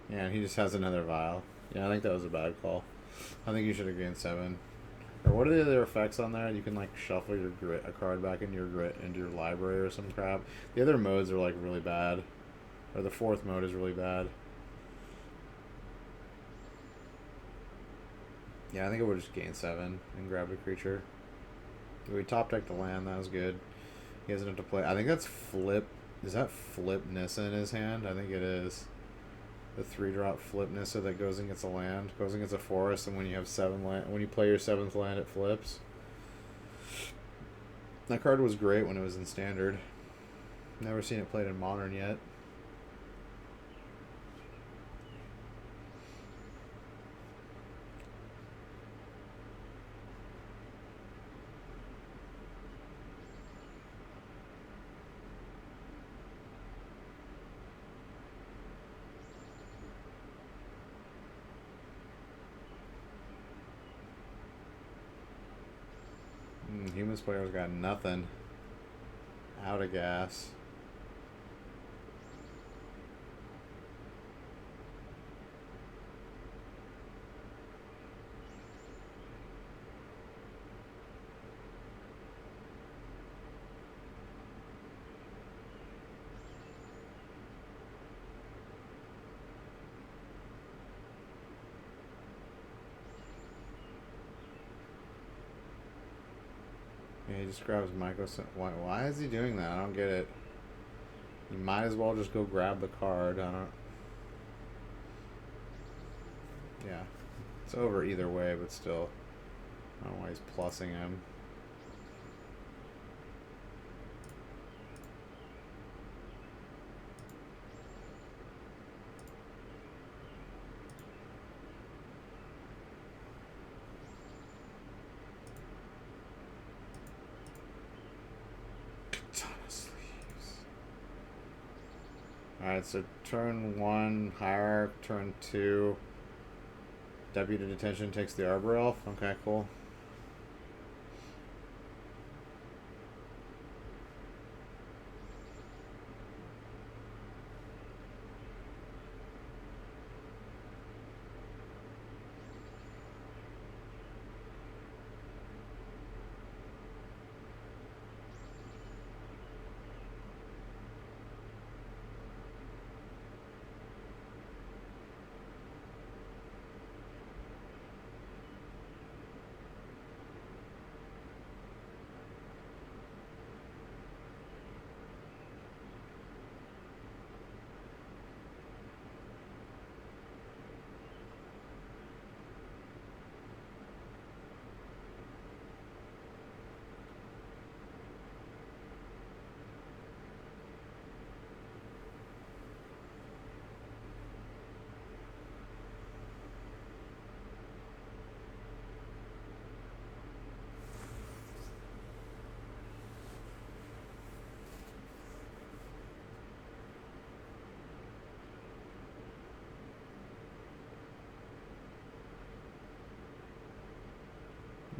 Yeah, and he just has another Vial. Yeah, I think that was a bad call. I think you should have gained 7. Or what are the other effects on there? You can like shuffle your grit, a card back into your library or some crap. The other modes are like really bad. Or the 4th mode is really bad. Yeah, I think I would have just gained 7 and grabbed a creature. We top decked the land, that was good. He doesn't have to play. I think that's flip. Is that flip Nissa in his hand? I think it is. The 3-drop flip Nissa that goes and gets a land, goes and gets a forest, and when you have 7 land, when you play your 7th land, it flips. That card was great when it was in standard. Never seen it played in modern yet. Humans players got nothing. Out of gas. Yeah, he just grabs Michael. Why is he doing that? I don't get it. You might as well just go grab the card. I don't. Yeah, it's over either way, but still, I don't know why he's plussing him. Alright, so turn 1, Hierarch, turn 2, W to detention takes the Arbor Elf. Okay, cool.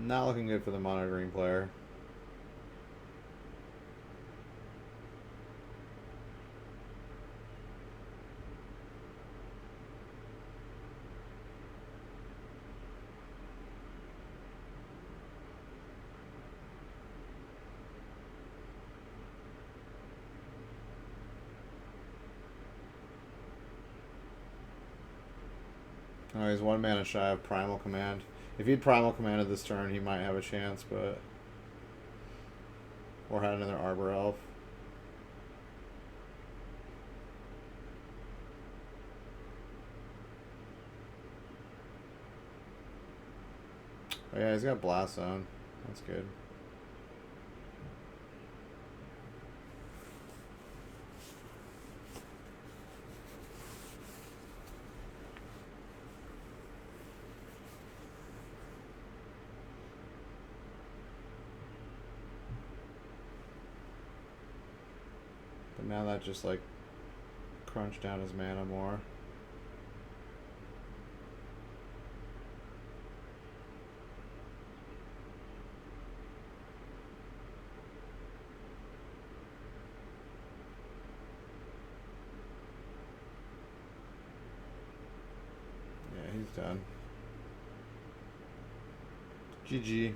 Not looking good for the mono green player. Oh, he's 1 mana shy of Primal Command. If he'd Primal Commanded this turn, he might have a chance, but... Or had another Arbor Elf. Oh yeah, he's got Blast Zone. That's good. But now that just like crunched down his mana more. Yeah, he's done. GG.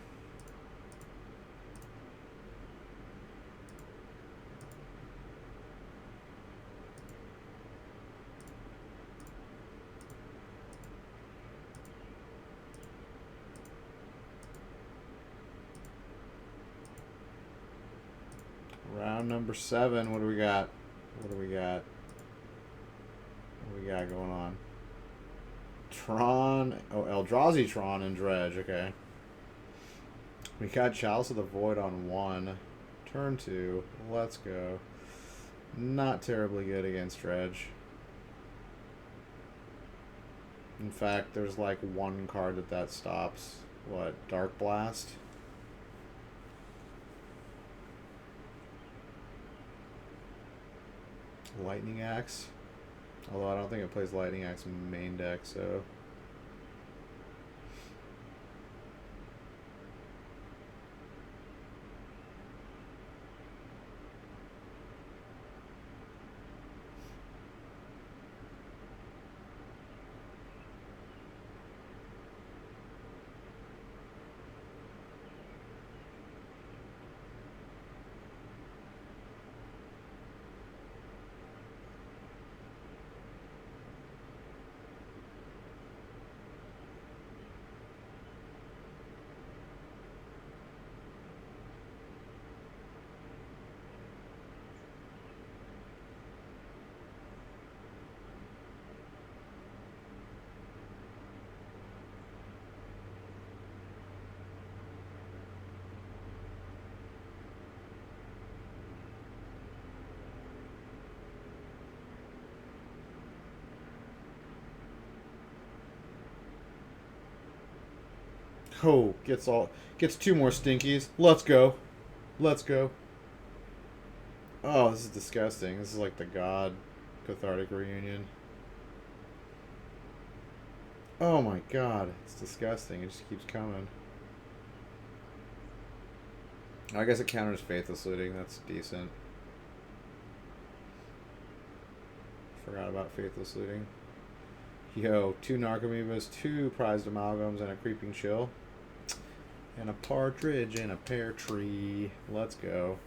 Round number 7. What do we got? What do we got? What do we got going on? Tron. Oh, Eldrazi Tron and Dredge. Okay. We got Chalice of the Void on 1. Turn 2. Let's go. Not terribly good against Dredge. In fact, there's like one card that stops. What? Dark Blast? Lightning Axe? Although I don't think it plays Lightning Axe in main deck, so... Oh, gets 2 more stinkies. Let's go. Let's go. Oh, this is disgusting. This is like the God Cathartic Reunion. Oh my god. It's disgusting. It just keeps coming. I guess it counters Faithless Looting. That's decent. Forgot about Faithless Looting. Yo, 2 Narcomoebas, 2 Prized Amalgams, and a Creeping Chill. And a Partridge and a Pear Tree. Let's go.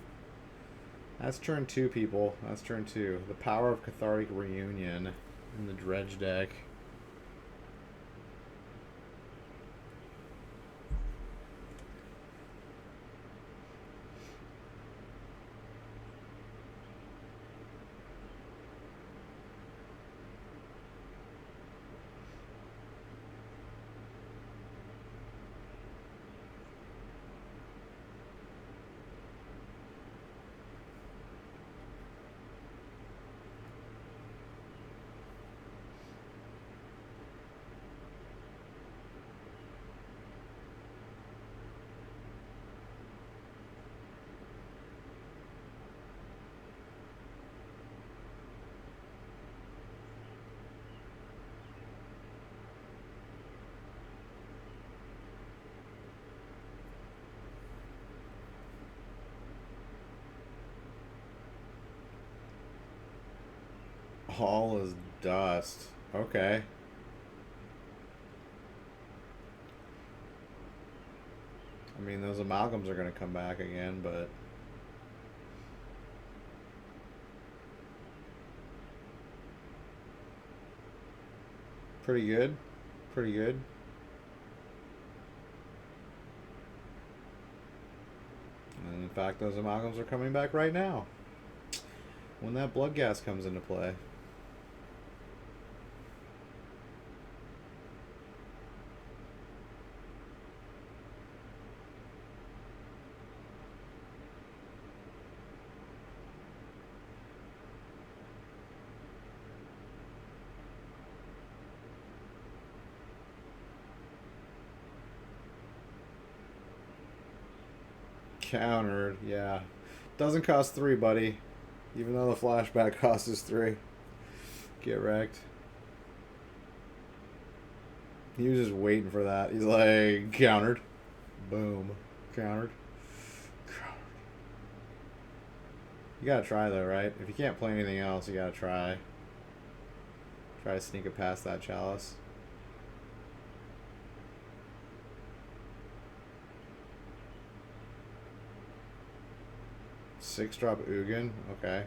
That's turn 2, people. That's turn 2. The power of Cathartic Reunion in the Dredge deck. All is dust. Okay. I mean, those amalgams are going to come back again, but... Pretty good. Pretty good. And in fact, those amalgams are coming back right now. When that blood gas comes into play. Countered, yeah. Doesn't cost 3, buddy. Even though the flashback cost us 3. Get wrecked. He was just waiting for that. He's like, countered. Boom. Countered. You gotta try though, right? If you can't play anything else, you gotta try. Try to sneak it past that chalice. Six drop Ugin, okay.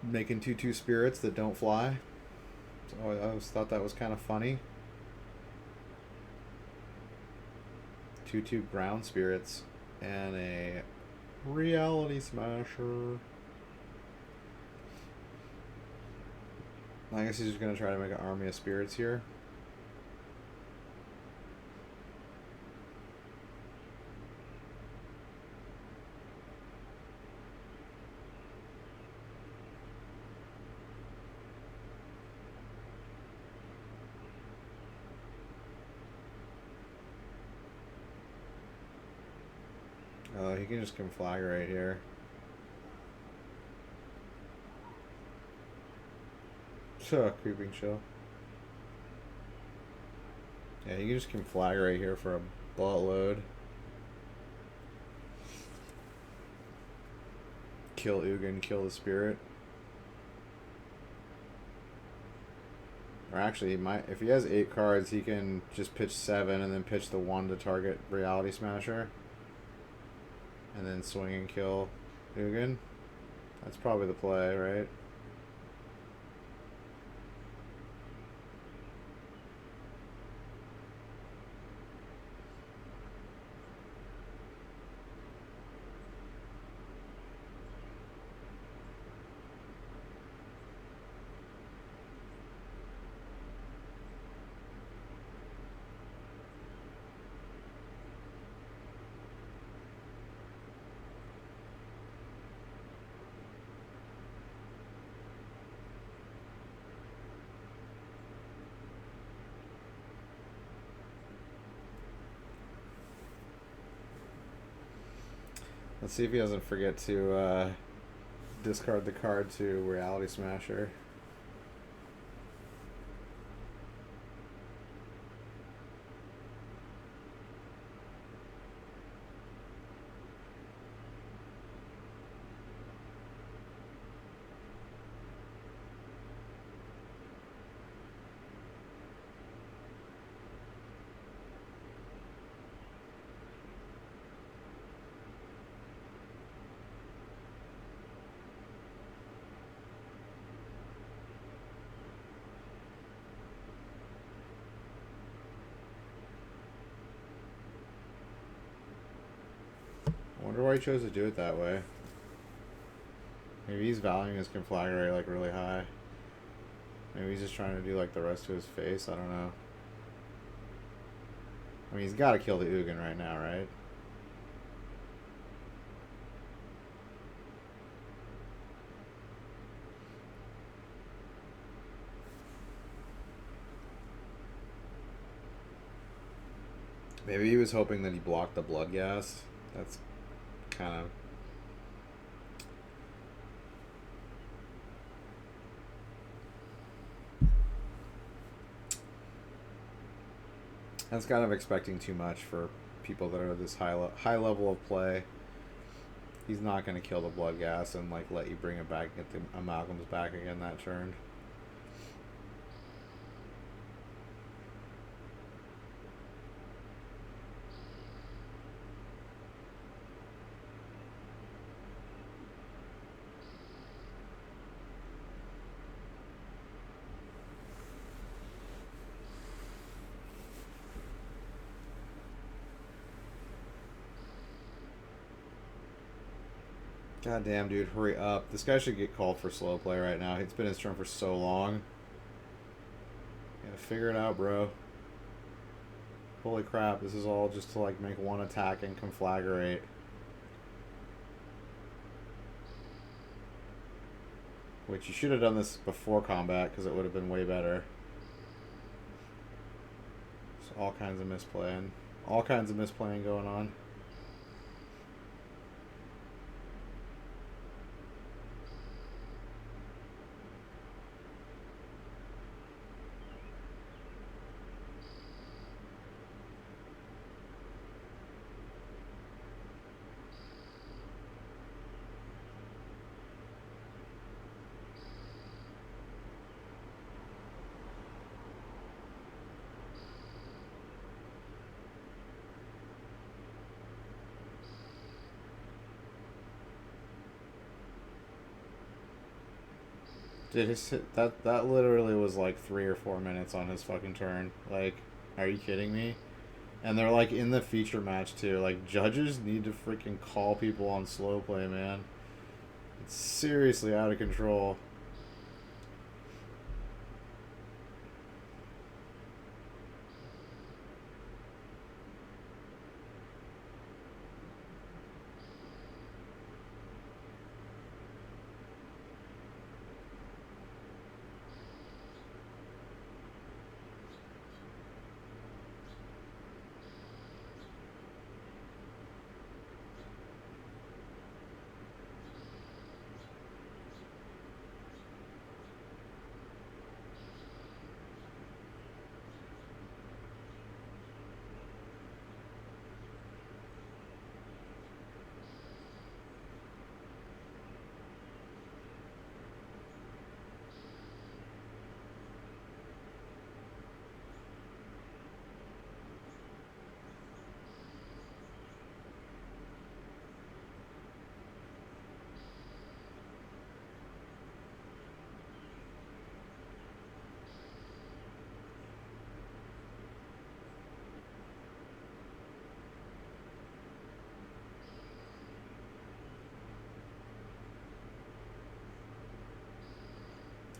Making 2/2 spirits that don't fly. So I always thought that was kind of funny. 2/2 ground spirits and a reality smasher. I guess he's just gonna try to make an army of spirits here. Oh, he can just conflagrate here. Creeping chill. Yeah, you can just conflagrate here for a buttload. Kill Ugin, kill the spirit. Or actually, he might, if he has 8 cards, he can just pitch 7 and then pitch the 1 to target Reality Smasher. And then swing and kill Ugin. That's probably the play, right? Let's see if he doesn't forget to discard the card to Reality Smasher. I wonder why he chose to do it that way. Maybe he's valuing his conflagrate like really high. Maybe he's just trying to do like the rest to his face. I don't know. I mean, he's got to kill the Ugin right now, right? Maybe he was hoping that he blocked the blood gas. That's kind of... That's kind of expecting too much for people that are this high level of play. He's not going to kill the blood gas and like let you bring it back, get the amalgams back again that turn. God damn, dude, hurry up. This guy should get called for slow play right now. It's been his turn for so long. Gotta figure it out, bro. Holy crap, this is all just to like make one attack and conflagrate. Which you should have done this before combat because it would have been way better. Just all kinds of misplaying. All kinds of misplaying going on. Dude, that literally was like 3 or 4 minutes on his fucking turn. Like, are you kidding me? And they're like in the feature match too. Like, judges need to freaking call people on slow play, man. It's seriously out of control.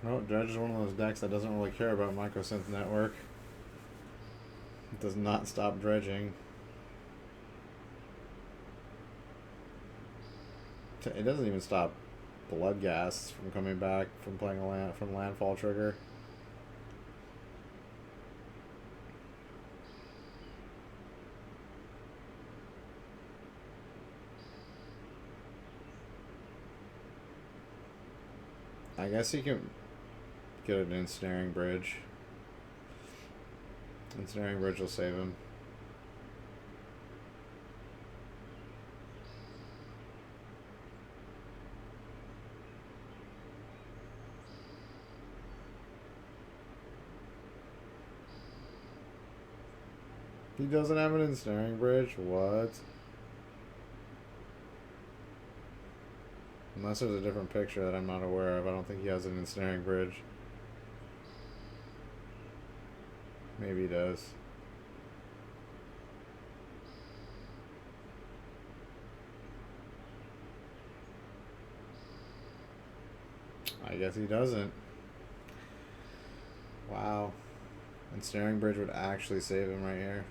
Oh, Dredge is one of those decks that doesn't really care about Microsynth Network. It does not stop dredging. It doesn't even stop blood gas from coming back from playing from landfall trigger. I guess he can get an ensnaring bridge. Ensnaring bridge will save him. He doesn't have an ensnaring bridge? What? Unless there's a different picture that I'm not aware of, I don't think he has an ensnaring bridge. Maybe he does. I guess he doesn't. Wow. Ensnaring bridge would actually save him right here.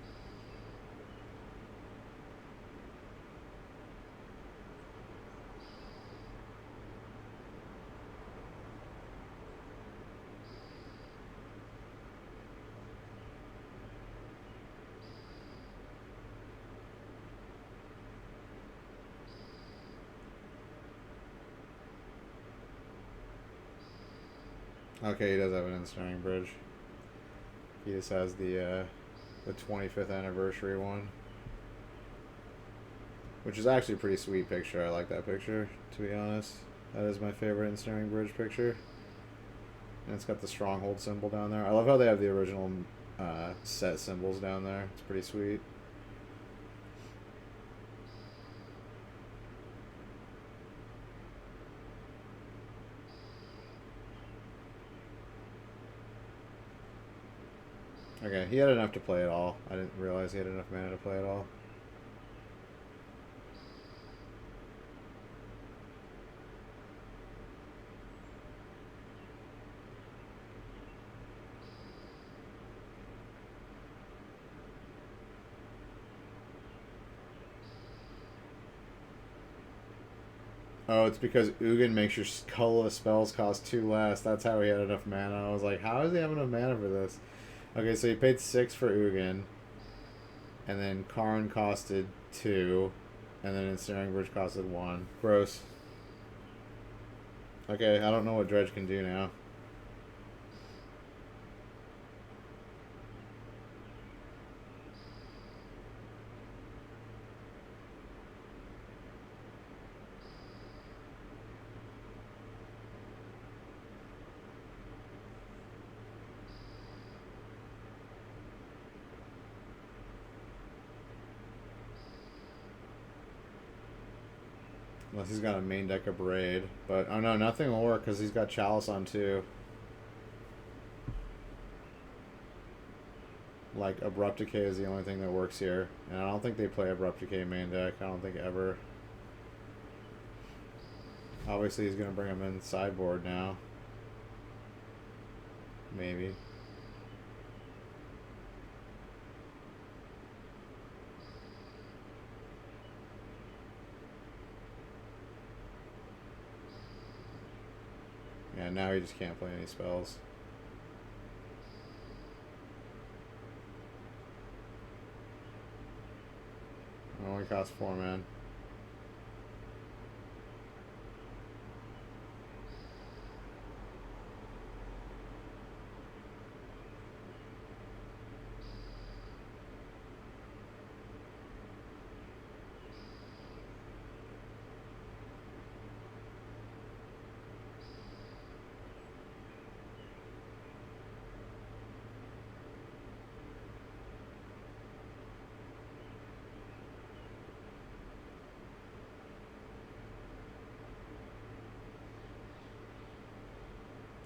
Okay, he does have an ensnaring bridge. He just has the 25th anniversary one. which is actually a pretty sweet picture. I like that picture, to be honest. That is my favorite Ensnaring Bridge picture. And it's got the stronghold symbol down there. I love how they have the original set symbols down there. It's pretty sweet. Okay, he had enough to play it all. I didn't realize he had enough mana to play it all. Oh, it's because Ugin makes your colorless spells cost 2 less. That's how he had enough mana. I was like, how does he have enough mana for this? Okay, so he paid 6 for Ugin. And then Karn costed 2. And then Ensnaring Bridge costed 1. Gross. Okay, I don't know what Dredge can do now. Unless he's got a main deck of Braid. But, oh no, nothing will work because he's got Chalice on 2. Like, Abrupt Decay is the only thing that works here. And I don't think they play Abrupt Decay main deck. I don't think ever. Obviously, he's going to bring him in sideboard now. Maybe. Yeah, now he just can't play any spells. It only costs 4 man.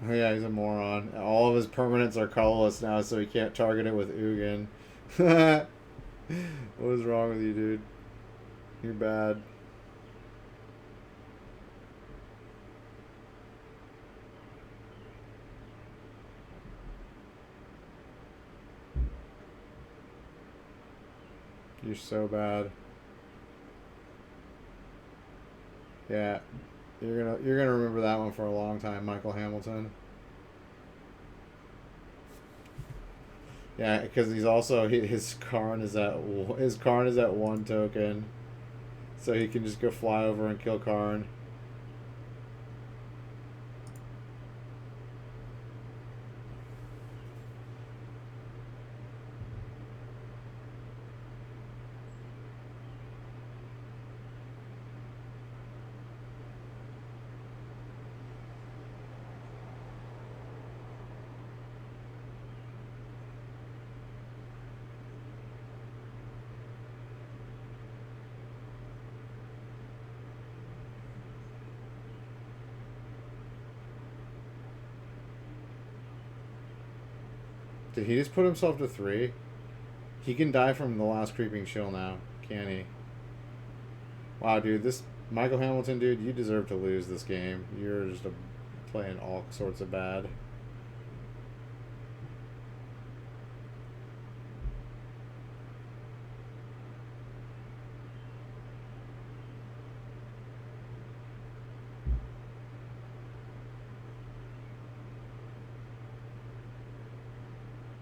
Oh yeah, he's a moron. All of his permanents are colorless now, so he can't target it with Ugin. What is wrong with you, dude? You're bad. You're so bad. Yeah. You're gonna remember that one for a long time, Michael Hamilton. Yeah, because he's also his Karn is at 1 token, so he can just go fly over and kill Karn. Did he just put himself to 3? He can die from the last Creeping Chill now, can he? Wow, dude, this Michael Hamilton, dude, you deserve to lose this game. You're just playing all sorts of bad.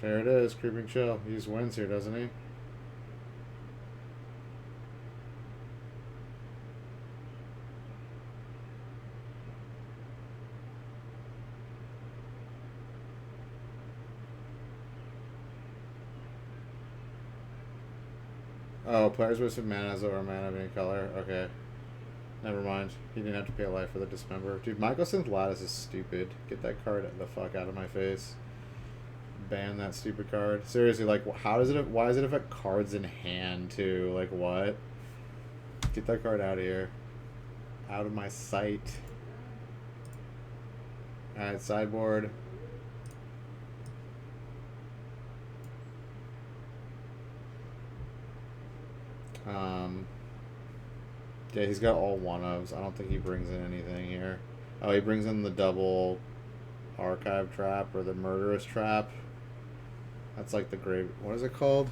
There it is, Creeping Chill. He just wins here, doesn't he? Oh, players with mana has over mana of any color. Okay. Never mind. He didn't have to pay a life for the Dismember. Dude, Mycosynth Lattice is stupid. Get that card the fuck out of my face. Ban that stupid card. Seriously, like, how does it... Why does it affect cards in hand, too? Like, what? Get that card out of here. Out of my sight. Alright, sideboard. Yeah, he's got all one-ofs. I don't think he brings in anything here. Oh, he brings in the double archive trap or the murderous trap. That's like the grave... What is it called?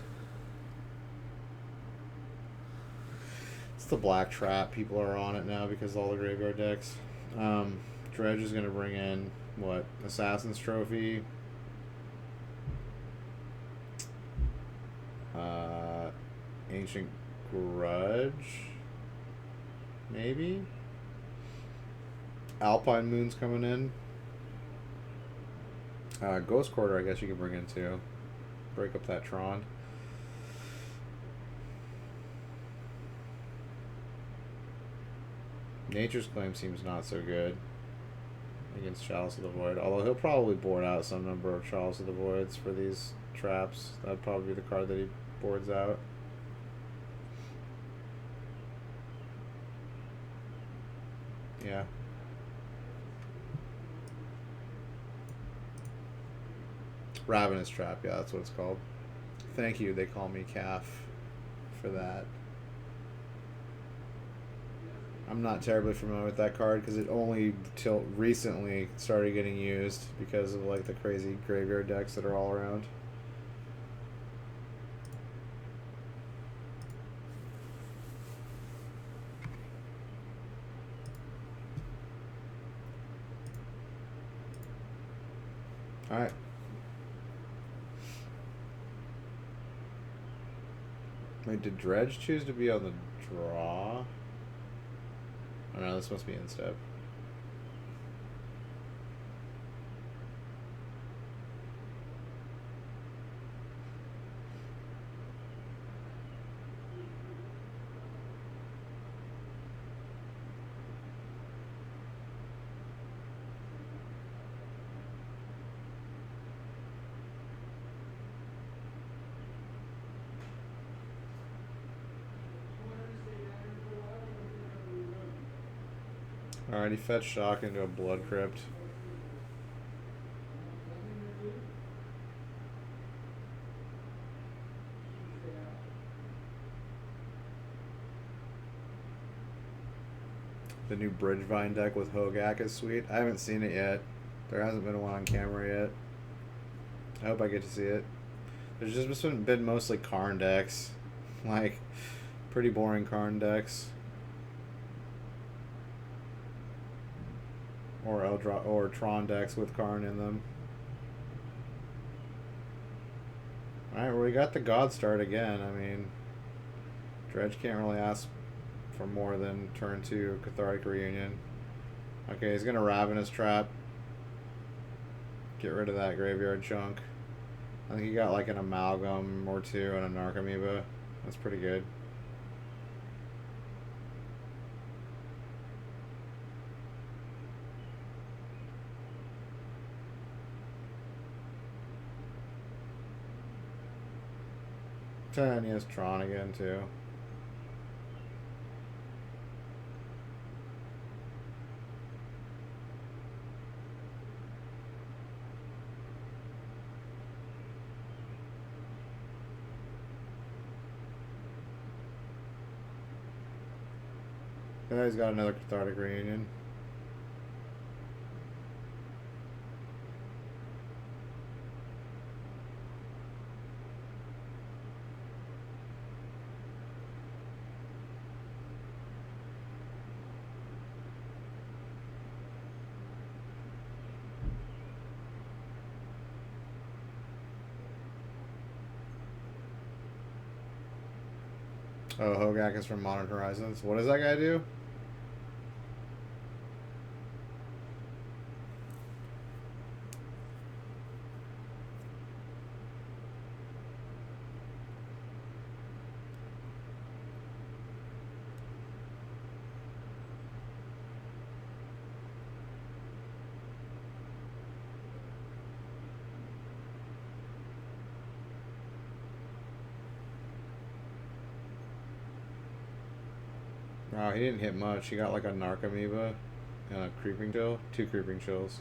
It's the black trap. People are on it now because of all the graveyard decks. Dredge is going to bring in, what? Assassin's Trophy. Ancient Grudge. Maybe? Alpine Moon's coming in. Ghost Quarter, I guess you could bring in too. Break up that Tron. Nature's Claim seems not so good against Chalice of the Void. Although he'll probably board out some number of Chalice of the Voids for these traps. That'd probably be the card that he boards out. Yeah. Ravenous Trap, yeah, that's what it's called. Thank you, they call me Calf for that. I'm not terribly familiar with that card because it only till recently started getting used because of like the crazy graveyard decks that are all around. Alright. Wait, did Dredge choose to be on the draw? Oh no, this must be in step. Alright, he fetched Shock into a Blood Crypt. The new Bridgevine deck with Hogak is sweet. I haven't seen it yet. There hasn't been one on camera yet. I hope I get to see it. There's just been mostly Karn decks. Like, pretty boring Karn decks. Or Tron decks with Karn in them. Alright, well, we got the God Start again. I mean, Dredge can't really ask for more than turn 2 Cathartic Reunion. Okay, he's gonna Ravenous Trap. Get rid of that graveyard chunk. I think he got like an Amalgam or two and a Narcomoeba. That's pretty good. And he has Tron again too. Yeah, he's got another Cathartic Reunion. Oh, Hogak is from Modern Horizons. What does that guy do? Wow, he didn't hit much. He got like a Narc Amoeba and a Creeping Chill. 2 Creeping Chills.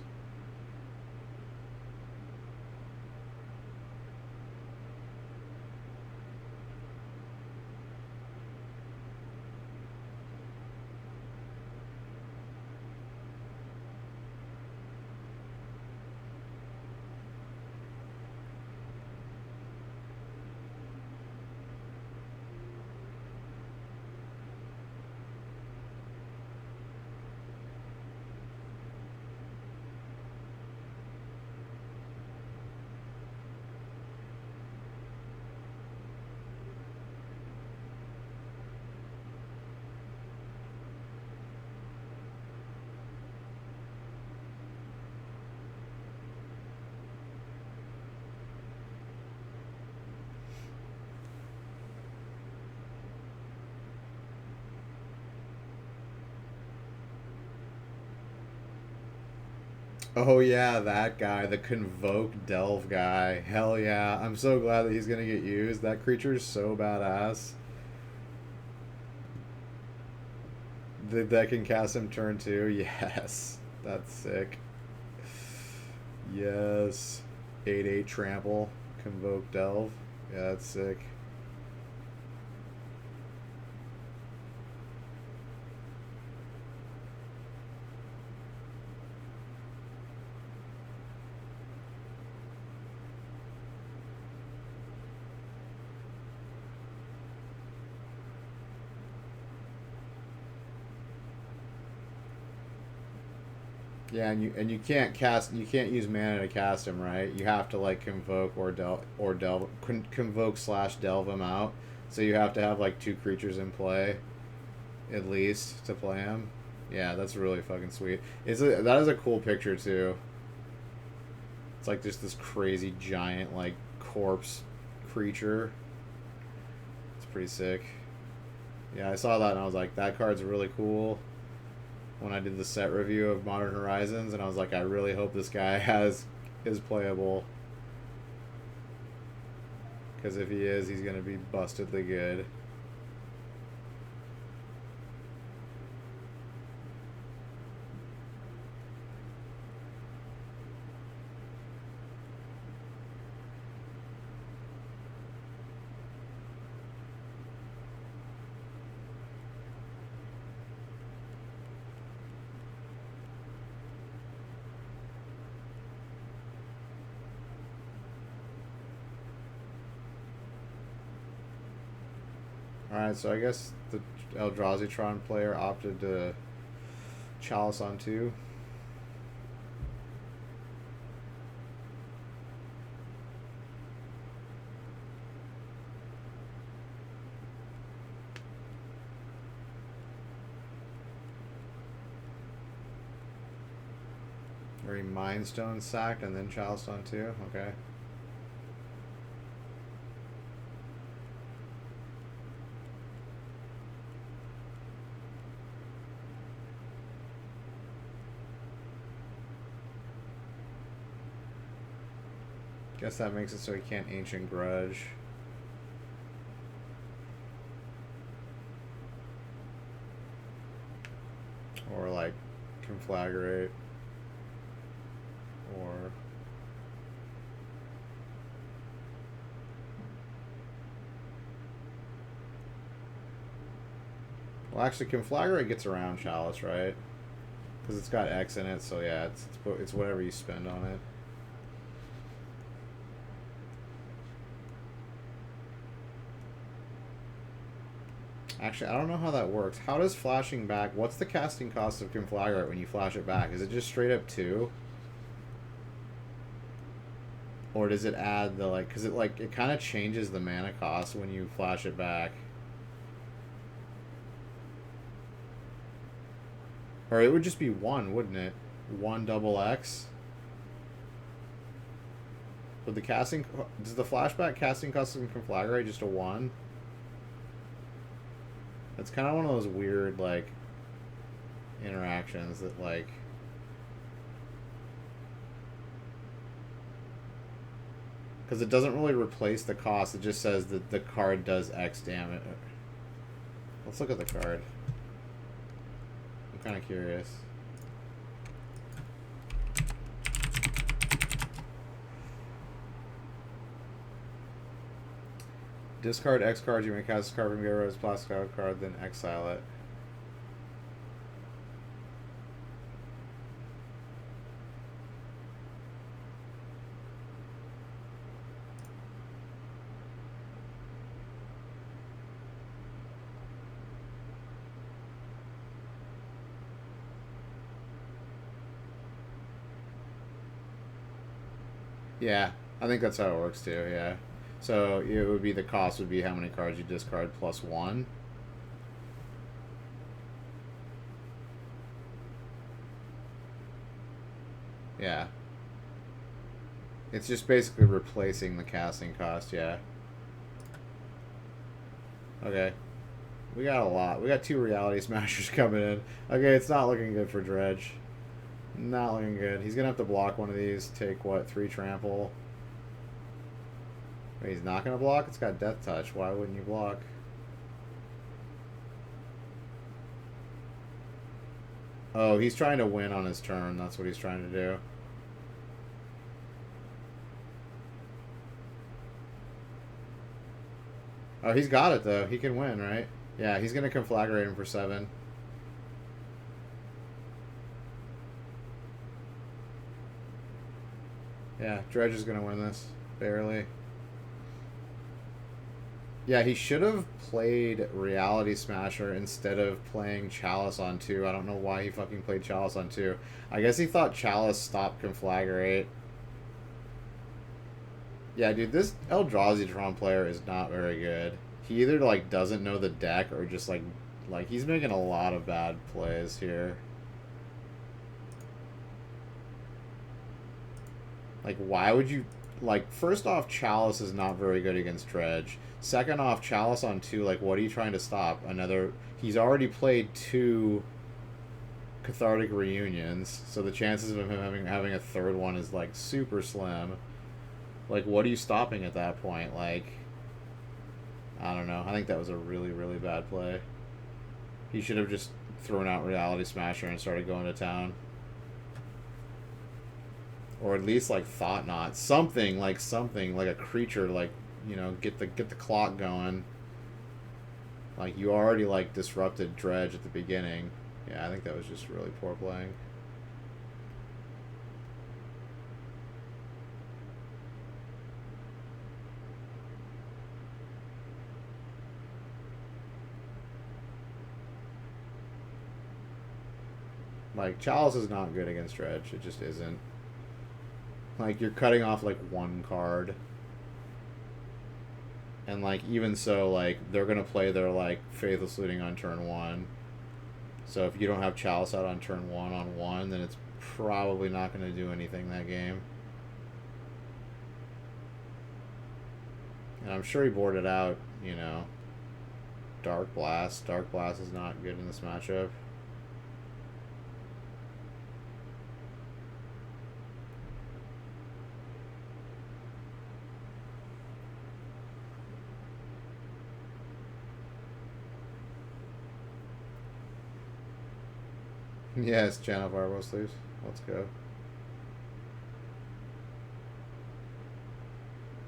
Oh yeah, that guy, the Convoke Delve guy. Hell yeah. I'm so glad that he's gonna get used. That creature is so badass. That can cast him turn 2. Yes. That's sick. Yes. 8/8 trample. Convoke Delve. Yeah, that's sick. Yeah, and you can't cast, you can't use mana to cast him, right? You have to like convoke or delve convoke slash delve him out. So you have to have like 2 creatures in play at least to play him. Yeah, that's really fucking sweet. That is a cool picture too. It's like just this crazy giant like corpse creature. It's pretty sick. Yeah, I saw that and I was like, that card's really cool. When I did the set review of Modern Horizons, and I was like, I really hope this guy is playable, because if he is, he's gonna be bustedly good. Alright, so I guess the Eldrazi player opted to Chalice on 2. Or he Mind Stone sacked and then Chalice on 2? Okay. Guess that makes it so he can't Ancient Grudge. Or like Conflagrate. Or well, actually, Conflagrate gets around Chalice, right? Because it's got X in it, so yeah, it's whatever you spend on it. Actually, I don't know how that works. How does flashing back... What's the casting cost of Conflagrate when you flash it back? Is it just straight up 2? Or does it add the, like... Because it kind of changes the mana cost when you flash it back. Or it would just be 1, wouldn't it? 1 double X? Would the casting... Does the flashback casting cost of Conflagrate just a 1? It's kind of one of those weird, like, interactions that, like... Because it doesn't really replace the cost. It just says that the card does X damage. Let's look at the card. kind of curious. Discard X card. You may cast this card from your as plastic card, then exile it. Yeah, I think that's how it works too, yeah. So it would be the cost would be how many cards you discard plus one. Yeah. It's just basically replacing the casting cost, yeah. Okay. We got a lot. We got 2 Reality Smashers coming in. Okay, it's not looking good for Dredge. Not looking good. He's gonna have to block one of these. Take what? 3 trample. Wait, he's not gonna block? It's got Death Touch. Why wouldn't you block? Oh, he's trying to win on his turn. That's what he's trying to do. Oh, he's got it though. He can win, right? Yeah, he's gonna conflagrate him for 7. Yeah, Dredge is gonna win this. Barely. Yeah, he should have played Reality Smasher instead of playing Chalice on 2. I don't know why he fucking played Chalice on 2. I guess he thought Chalice stopped Conflagrate. Yeah, dude, this Eldrazi Tron player is not very good. He either, like, doesn't know the deck or just, like, he's making a lot of bad plays here. Like, why would you... Like, first off, Chalice is not very good against Dredge. Second off, Chalice on 2, like, what are you trying to stop? Another... He's already played 2 Cathartic Reunions, so the chances of him having a third one is, like, super slim. Like, what are you stopping at that point? Like, I don't know. I think that was a really, really bad play. He should have just thrown out Reality Smasher and started going to town. Or at least, like, Thought Knot. Something, like a creature, like, you know, get the clock going. Like, you already, like, disrupted Dredge at the beginning. Yeah, I think that was just really poor playing. Like, Chalice is not good against Dredge. It just isn't. Like, you're cutting off, like, 1 card. And, like, even so, like, they're going to play their, like, Faithless Looting on turn 1. So if you don't have Chalice out on turn 1 on 1, then it's probably not going to do anything that game. And I'm sure he boarded out, you know, Dark Blast. Dark Blast is not good in this matchup. Yes, Channel Barbo sleeves. Let's go.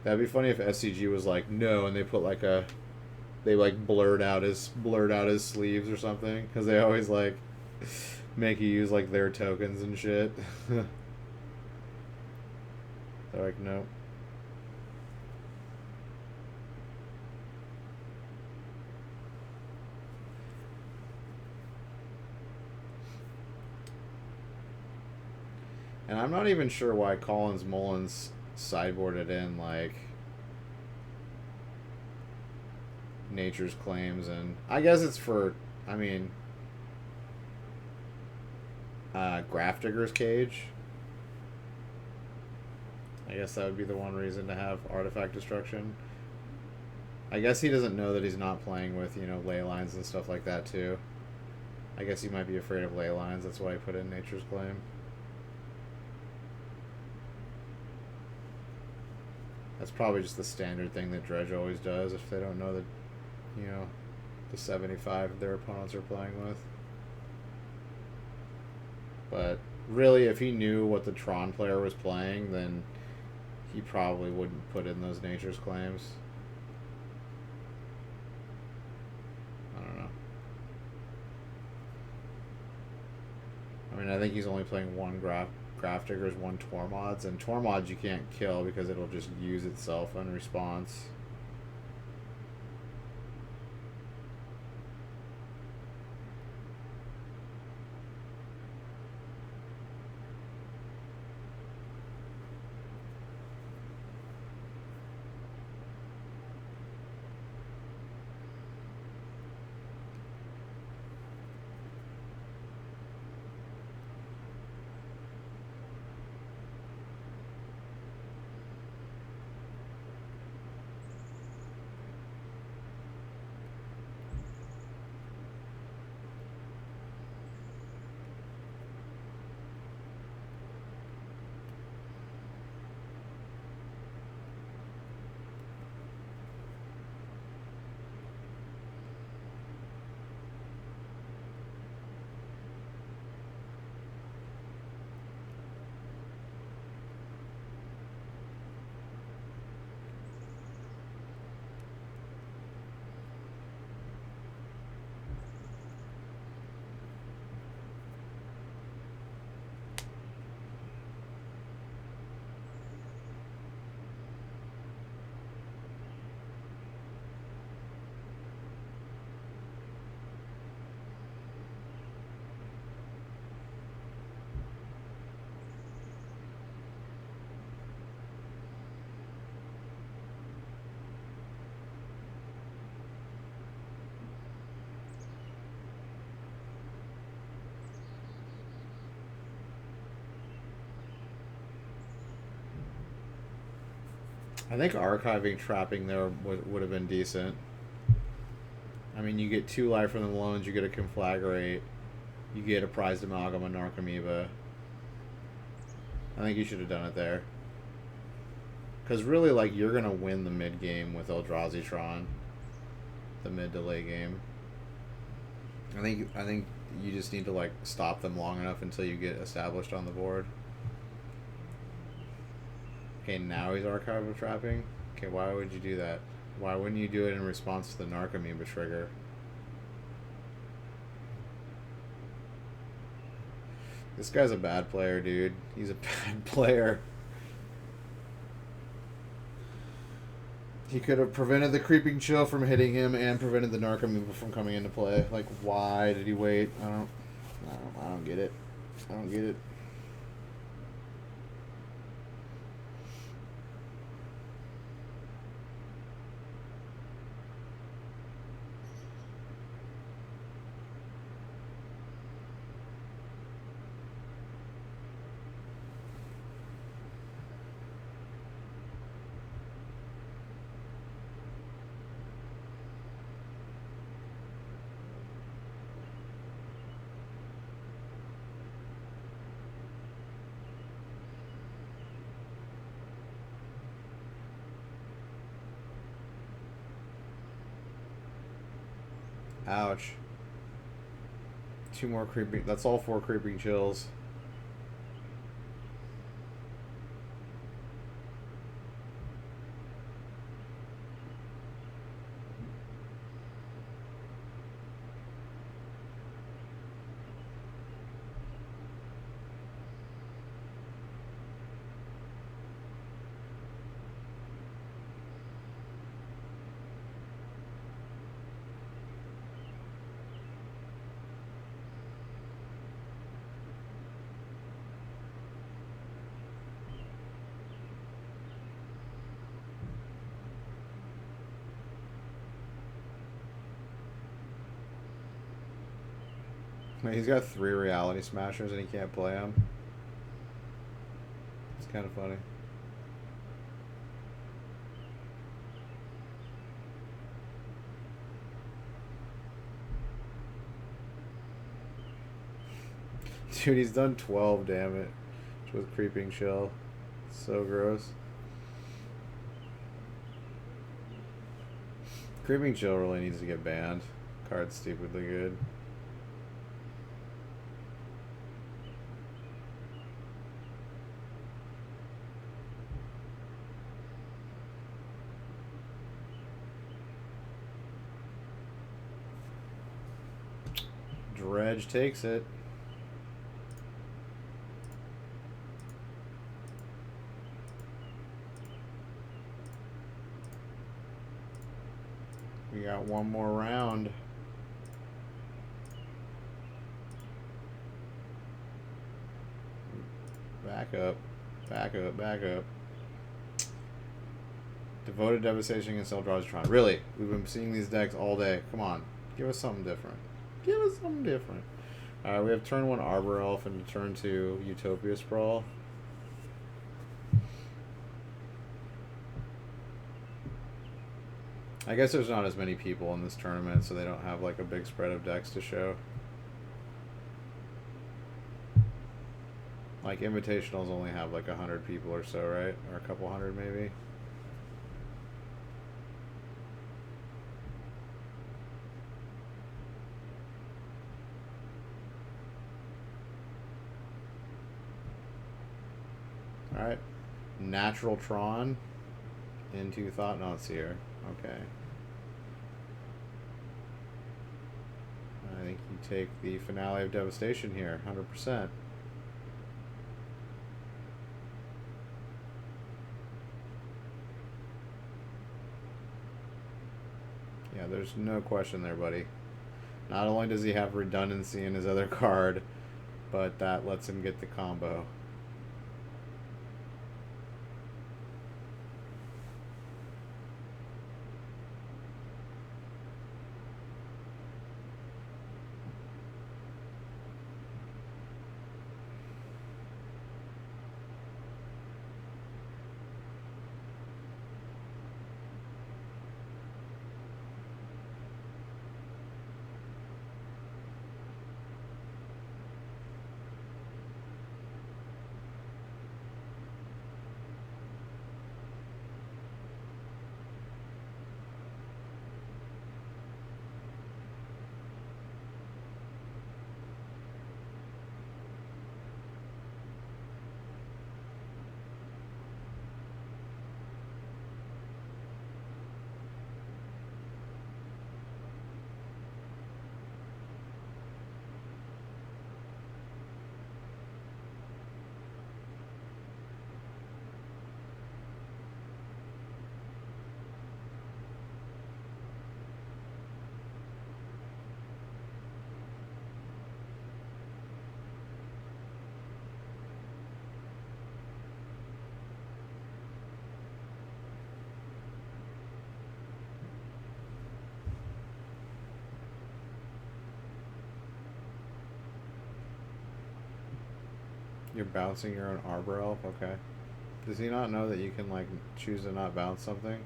That'd be funny if SCG was like, no, and they put like a... They like blurred out his sleeves or something. Because they always like make you use like their tokens and shit. They're like, nope. And I'm not even sure why Collins Mullins sideboarded in, like, Nature's Claims, and I guess it's for, I mean, Grafdigger's Cage. I guess that would be the one reason to have Artifact Destruction. I guess he doesn't know that he's not playing with, you know, ley lines and stuff like that, too. I guess he might be afraid of ley lines, that's why he put in Nature's Claim. That's probably just the standard thing that Dredge always does if they don't know that, you know, the 75 their opponents are playing with. But really, if he knew what the Tron player was playing, then he probably wouldn't put in those Nature's Claims. I don't know. I mean, I think he's only playing one Graph Diggers, one Tormods, and Tormods you can't kill because it'll just use itself in response. I think archiving trapping there would have been decent. I mean, you get 2 life from the loans, you get a Conflagrate, you get a Prized Amalgam, a Narcomoeba. I think you should have done it there. Because really, like, you're going to win the mid game with Eldrazi Tron. The mid to late game. I think you just need to, like, stop them long enough until you get established on the board. Okay, now he's archival trapping. Okay, why would you do that? Why wouldn't you do it in response to the Narcomoeba trigger? This guy's a bad player, dude. He's a bad player. He could have prevented the Creeping Chill from hitting him and prevented the Narcomoeba from coming into play. Like, why did he wait? I don't get it. I don't get it. Ouch. 2 more creeping. That's all 4 Creeping Chills. He's got 3 Reality Smashers and he can't play them. It's kind of funny. Dude, he's done 12 damage with Creeping Chill. So gross. Creeping Chill really needs to get banned. Card's stupidly good. Dredge takes it. We got one more round. Back up. Back up. Back up. Devoted Devastation against Eldrazi. Really? We've been seeing these decks all day. Come on. Give us something different. Give us something different. Alright, we have turn 1 Arbor Elf and turn 2 Utopia Sprawl. I guess there's not as many people in this tournament, so they don't have like a big spread of decks to show. Like Invitationals only have like 100 people or so, right? Or a couple hundred maybe. Alright. Natural Tron into Thought-Knot's here. Okay. I think you take the Finale of Devastation here, 100%. Yeah, there's no question there, buddy. Not only does he have redundancy in his other card, but that lets him get the combo. You're bouncing your own Arbor Elf? Okay. Does he not know that you can, like, choose to not bounce something?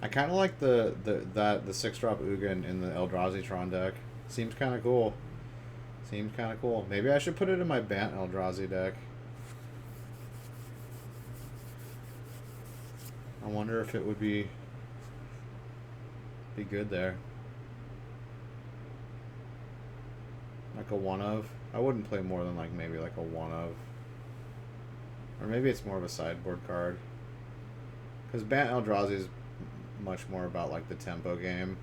I kind of like the 6-drop Ugin in the Eldrazi Tron deck. Seems kind of cool. Seems kind of cool. Maybe I should put it in my Bant Eldrazi deck. I wonder if it would be good there. Like a one of. I wouldn't play more than like maybe like a one of. Or maybe it's more of a sideboard card. Because Bant Eldrazi is much more about like the tempo game.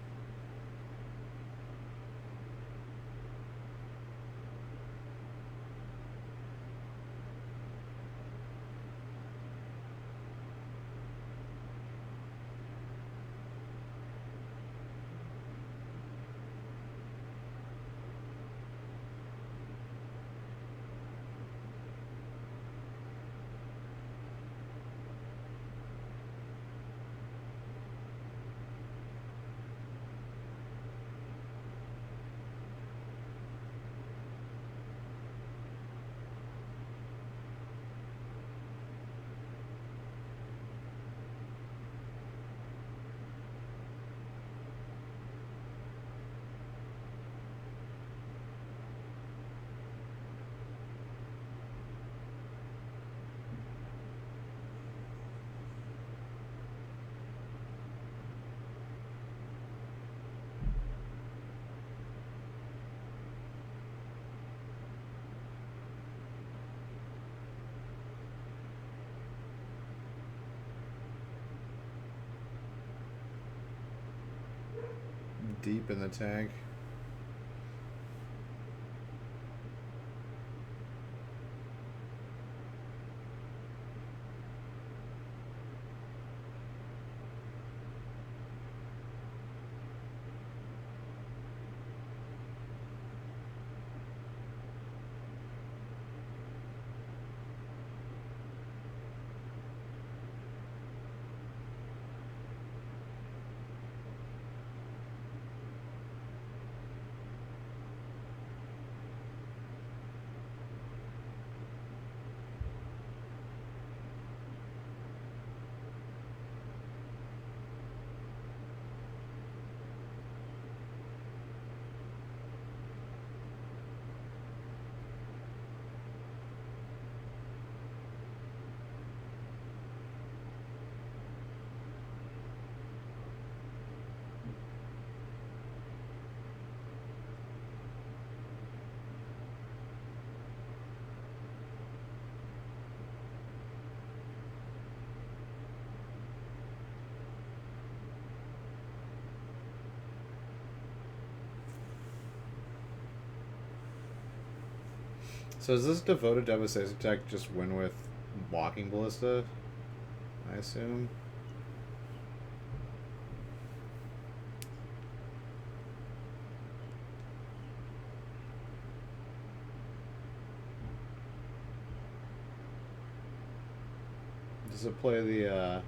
deep in the tank. So does this devoted devastation deck just win with walking ballista? I assume. Does it play the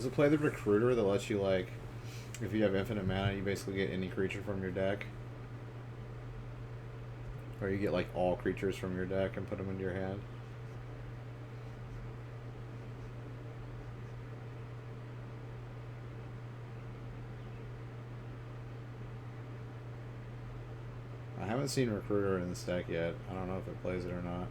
does it play the recruiter that lets you, like, if you have infinite mana, you basically get any creature from your deck? Or you get, like, all creatures from your deck and put them into your hand? I haven't seen recruiter in this deck yet. I don't know if it plays it or not.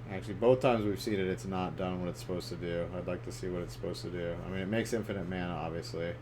Actually, both times we've seen it, it's not done what it's supposed to do. I'd like to see what it's supposed to do. I mean, it makes infinite mana, obviously.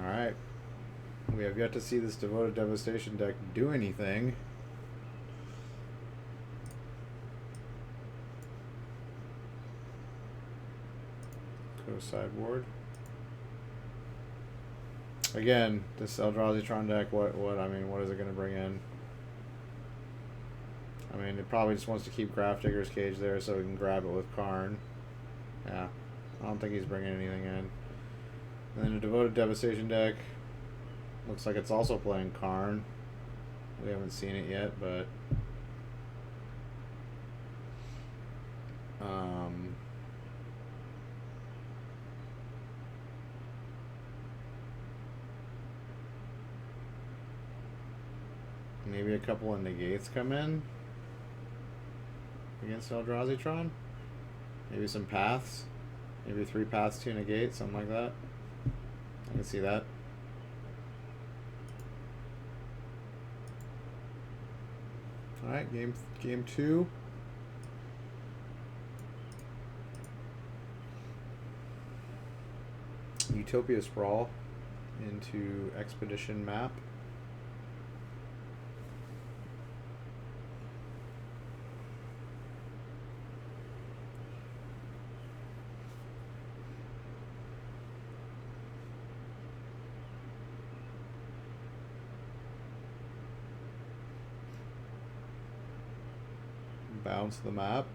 Alright. We have yet to see this Devoted Devastation deck do anything. Go sideboard. Again, this Eldrazi deck, what is it going to bring in? I mean, it probably just wants to keep Grafdigger's Cage there so we can grab it with Karn. Yeah, I don't think he's bringing anything in. And then a Devoted Devastation deck. Looks like it's also playing Karn. We haven't seen it yet, but maybe a couple of negates come in against Eldrazi-Tron. Maybe some paths. Maybe 3 paths, 2 negates, something like that. I can see that. Alright, game 2. Utopia Sprawl into Expedition map. Bounce the map.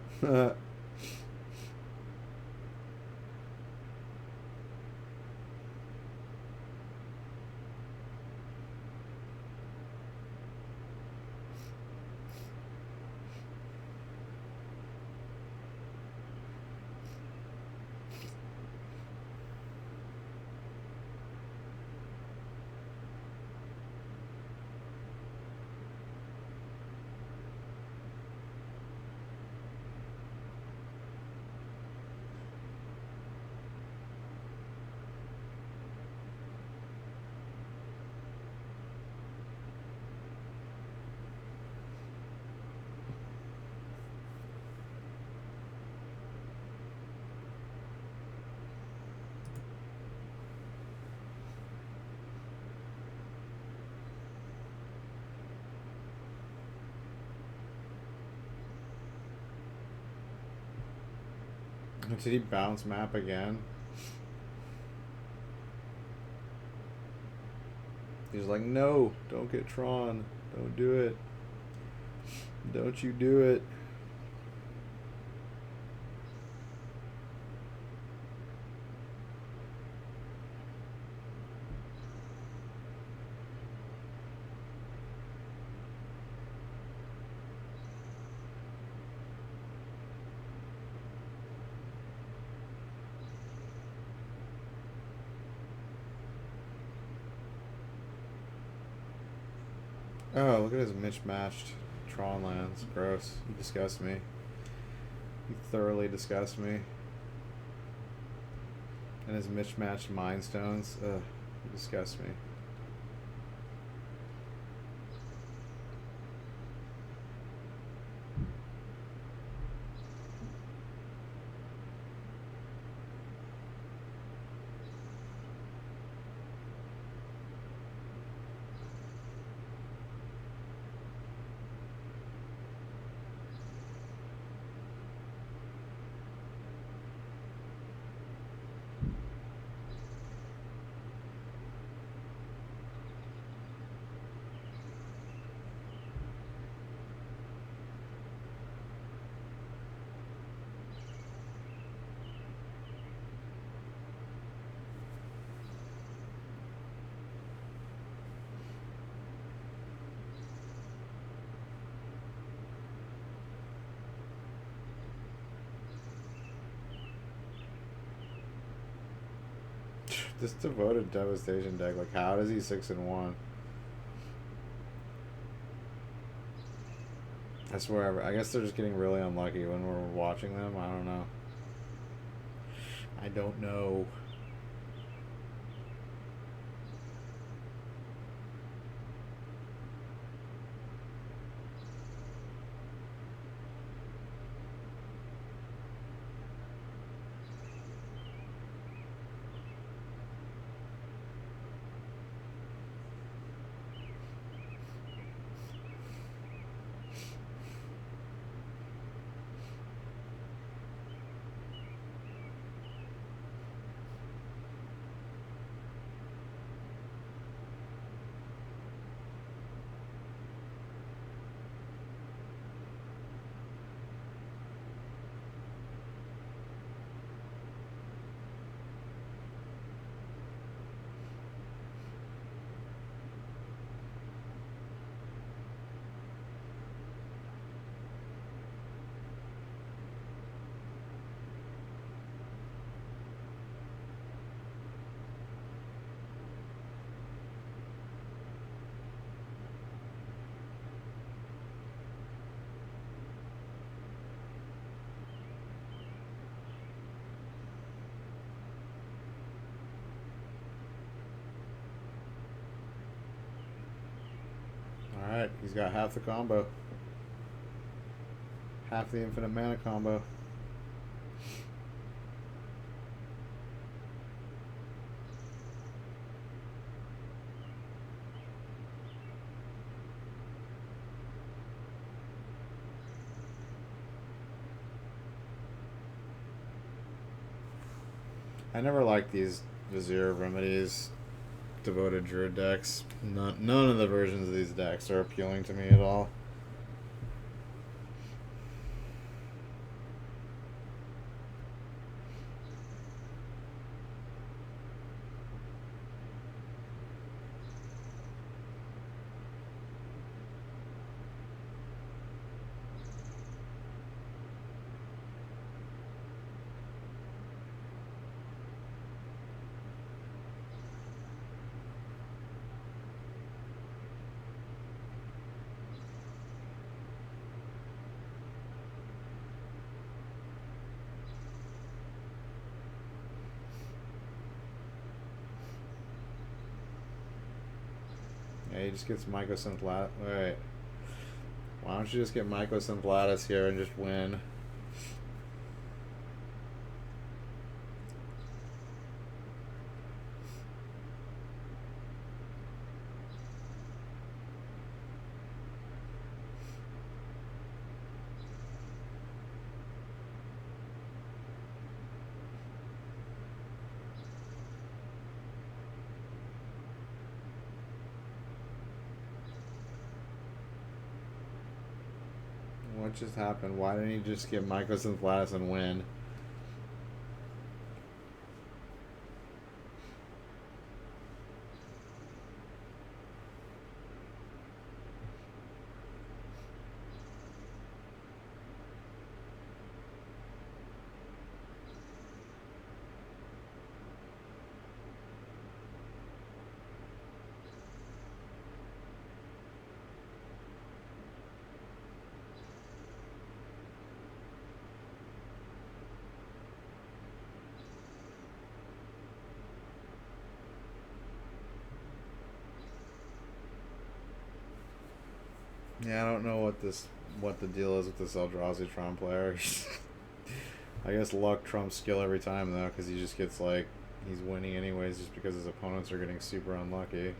Did he bounce map again? He's like, no, don't get Tron. Don't do it. Don't you do it. Oh, look at his mismatched Tron lands. Gross. You disgust me. You thoroughly disgust me. And his mismatched Mind Stones. Ugh. You disgust me. This Devoted Devastation deck, like, how does he 6-1? I swear, I guess they're just getting really unlucky when we're watching them. I don't know. I don't know. He's got half the combo. Half the infinite mana combo. I never liked these Vizier Remedies devoted Druid decks. None of the versions of these decks are appealing to me at all. Yeah, he just gets Mycosynth Lattice. Wait. Why don't you just get Mycosynth Lattice here and just win? What just happened? Why didn't he just get Mycosynth Lattice and win? Yeah, I don't know what the deal is with this Eldrazi Tron player. I guess luck trumps skill every time though, because he just gets like he's winning anyways, just because his opponents are getting super unlucky.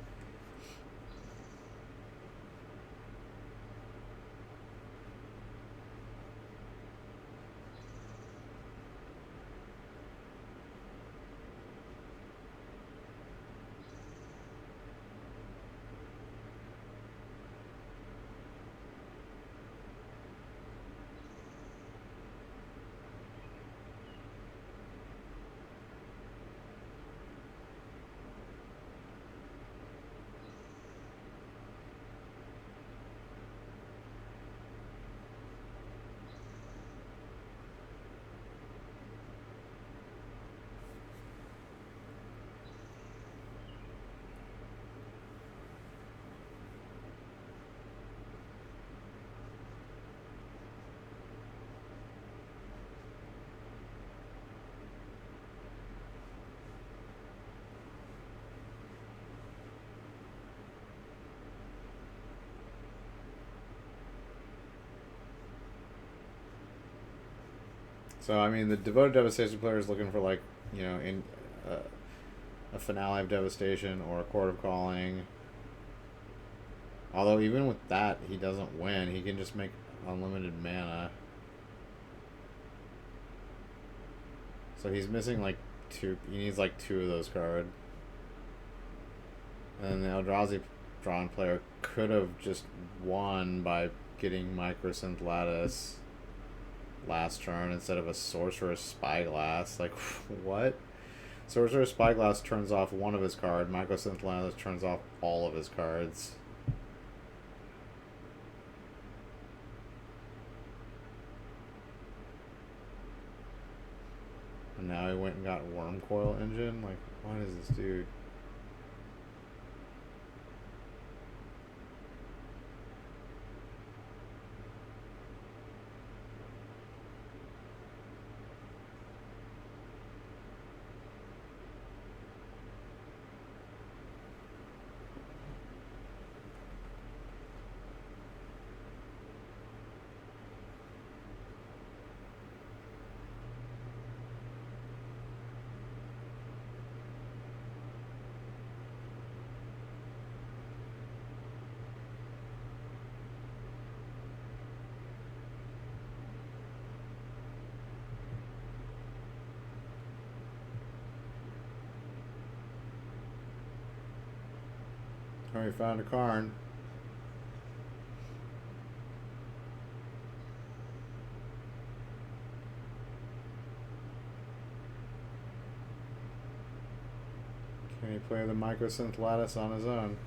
So I mean, the Devoted Devastation player is looking for like, in a Finale of Devastation or a Court of Calling. Although even with that, he doesn't win. He can just make unlimited mana. So he's missing like two. He needs like two of those cards. And the Eldrazi Drawn player could have just won by getting Mycosynth Lattice last turn instead of a Sorcerer's Spyglass. Like, what? Sorcerer's Spyglass turns off one of his cards. Mycosynth Lattice turns off all of his cards. And now he went and got Wormcoil Engine? Like, what is this dude? Oh, we found a Karn. Can he play the Microsynth Lattice on his own?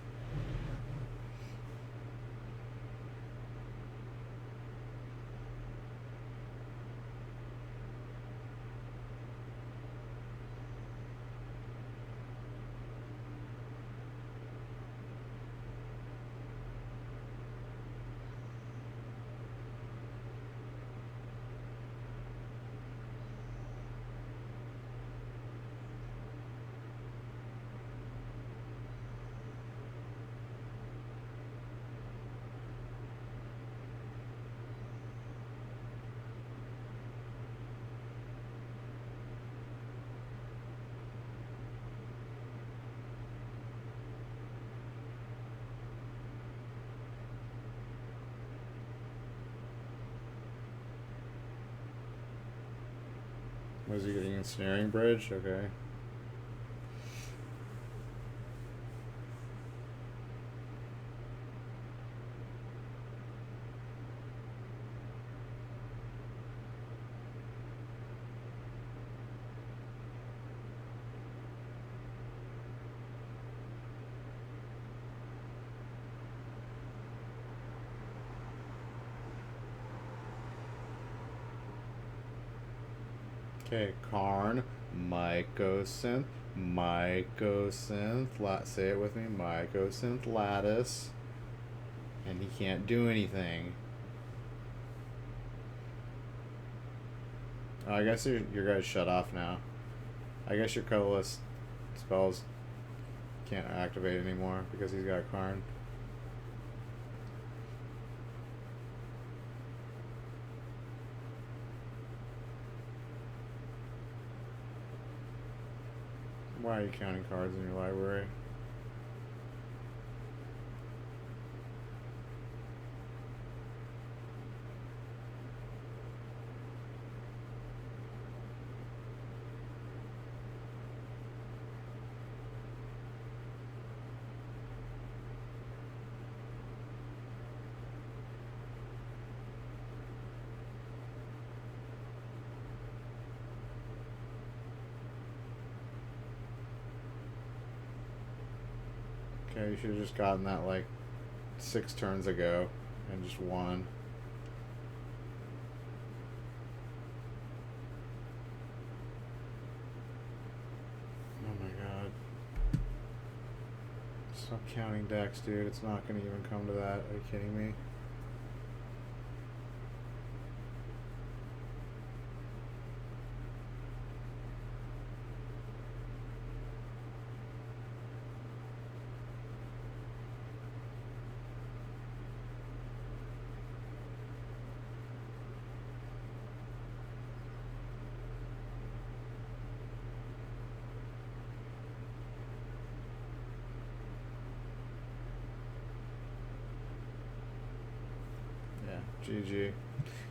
Was he getting Ensnaring Bridge? Okay. Okay, Karn, Mycosynth, say it with me, Mycosynth Lattice, and he can't do anything. Oh, I guess your guys shut off now. I guess your colorless spells can't activate anymore because he's got Karn. Why are you counting cards in your library? Okay, you should have just gotten that like 6 turns ago and just won. Oh my god. Stop counting decks, dude. It's not going to even come to that. Are you kidding me? GG.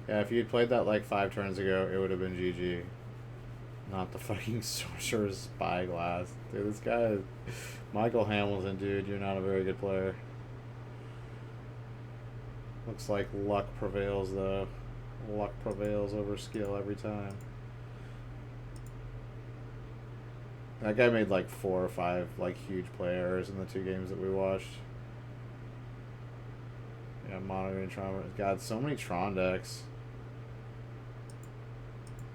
Yeah, if you had played that like 5 turns ago, it would have been GG. Not the fucking Sorcerer's Spyglass. Dude, this guy, Michael Hamilton, dude, you're not a very good player. Looks like luck prevails, though. Luck prevails over skill every time. That guy made like 4 or 5 like huge play errors in the 2 games that we watched. Yeah, monitoring Tron. God, so many Tron decks.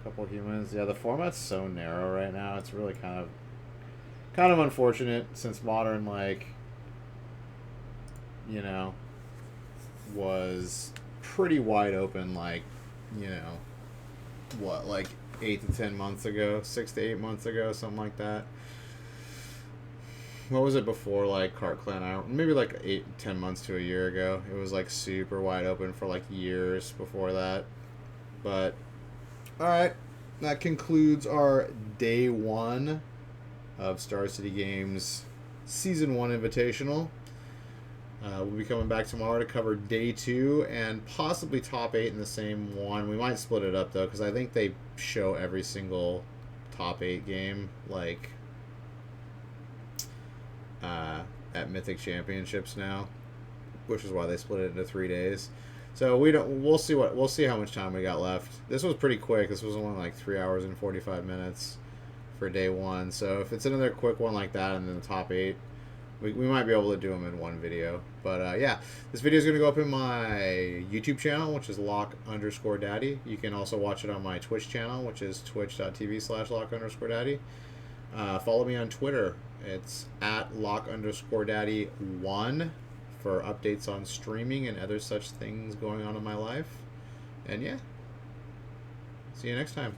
Couple humans. Yeah, the format's so narrow right now. It's really kind of unfortunate since Modern, like, you know, was pretty wide open, like, you know, what, like 8 to 10 months ago, 6 to 8 months ago, something like that. What was it before, like, Cart Clan? Maybe like 8, 10 months to a year ago. It was like super wide open for like years before that. But alright, that concludes our day 1 of Star City Games Season 1 Invitational. We'll be coming back tomorrow to cover day 2 and possibly top 8 in the same one. We might split it up though, because I think they show every single top 8 game, like, at Mythic Championships now, which is why they split it into 3 days. So we'll see how much time we got left. This was pretty quick. This was only like 3 hours and 45 minutes for day one. So if it's another quick one like that, and then the top 8, we might be able to do them in one video. But yeah, this video is going to go up in my YouTube channel, which is lock_daddy. You can also watch it on my Twitch channel, which is twitch.tv/lock_daddy. Follow me on Twitter. It's at lock_daddy1 for updates on streaming and other such things going on in my life. And yeah, see you next time.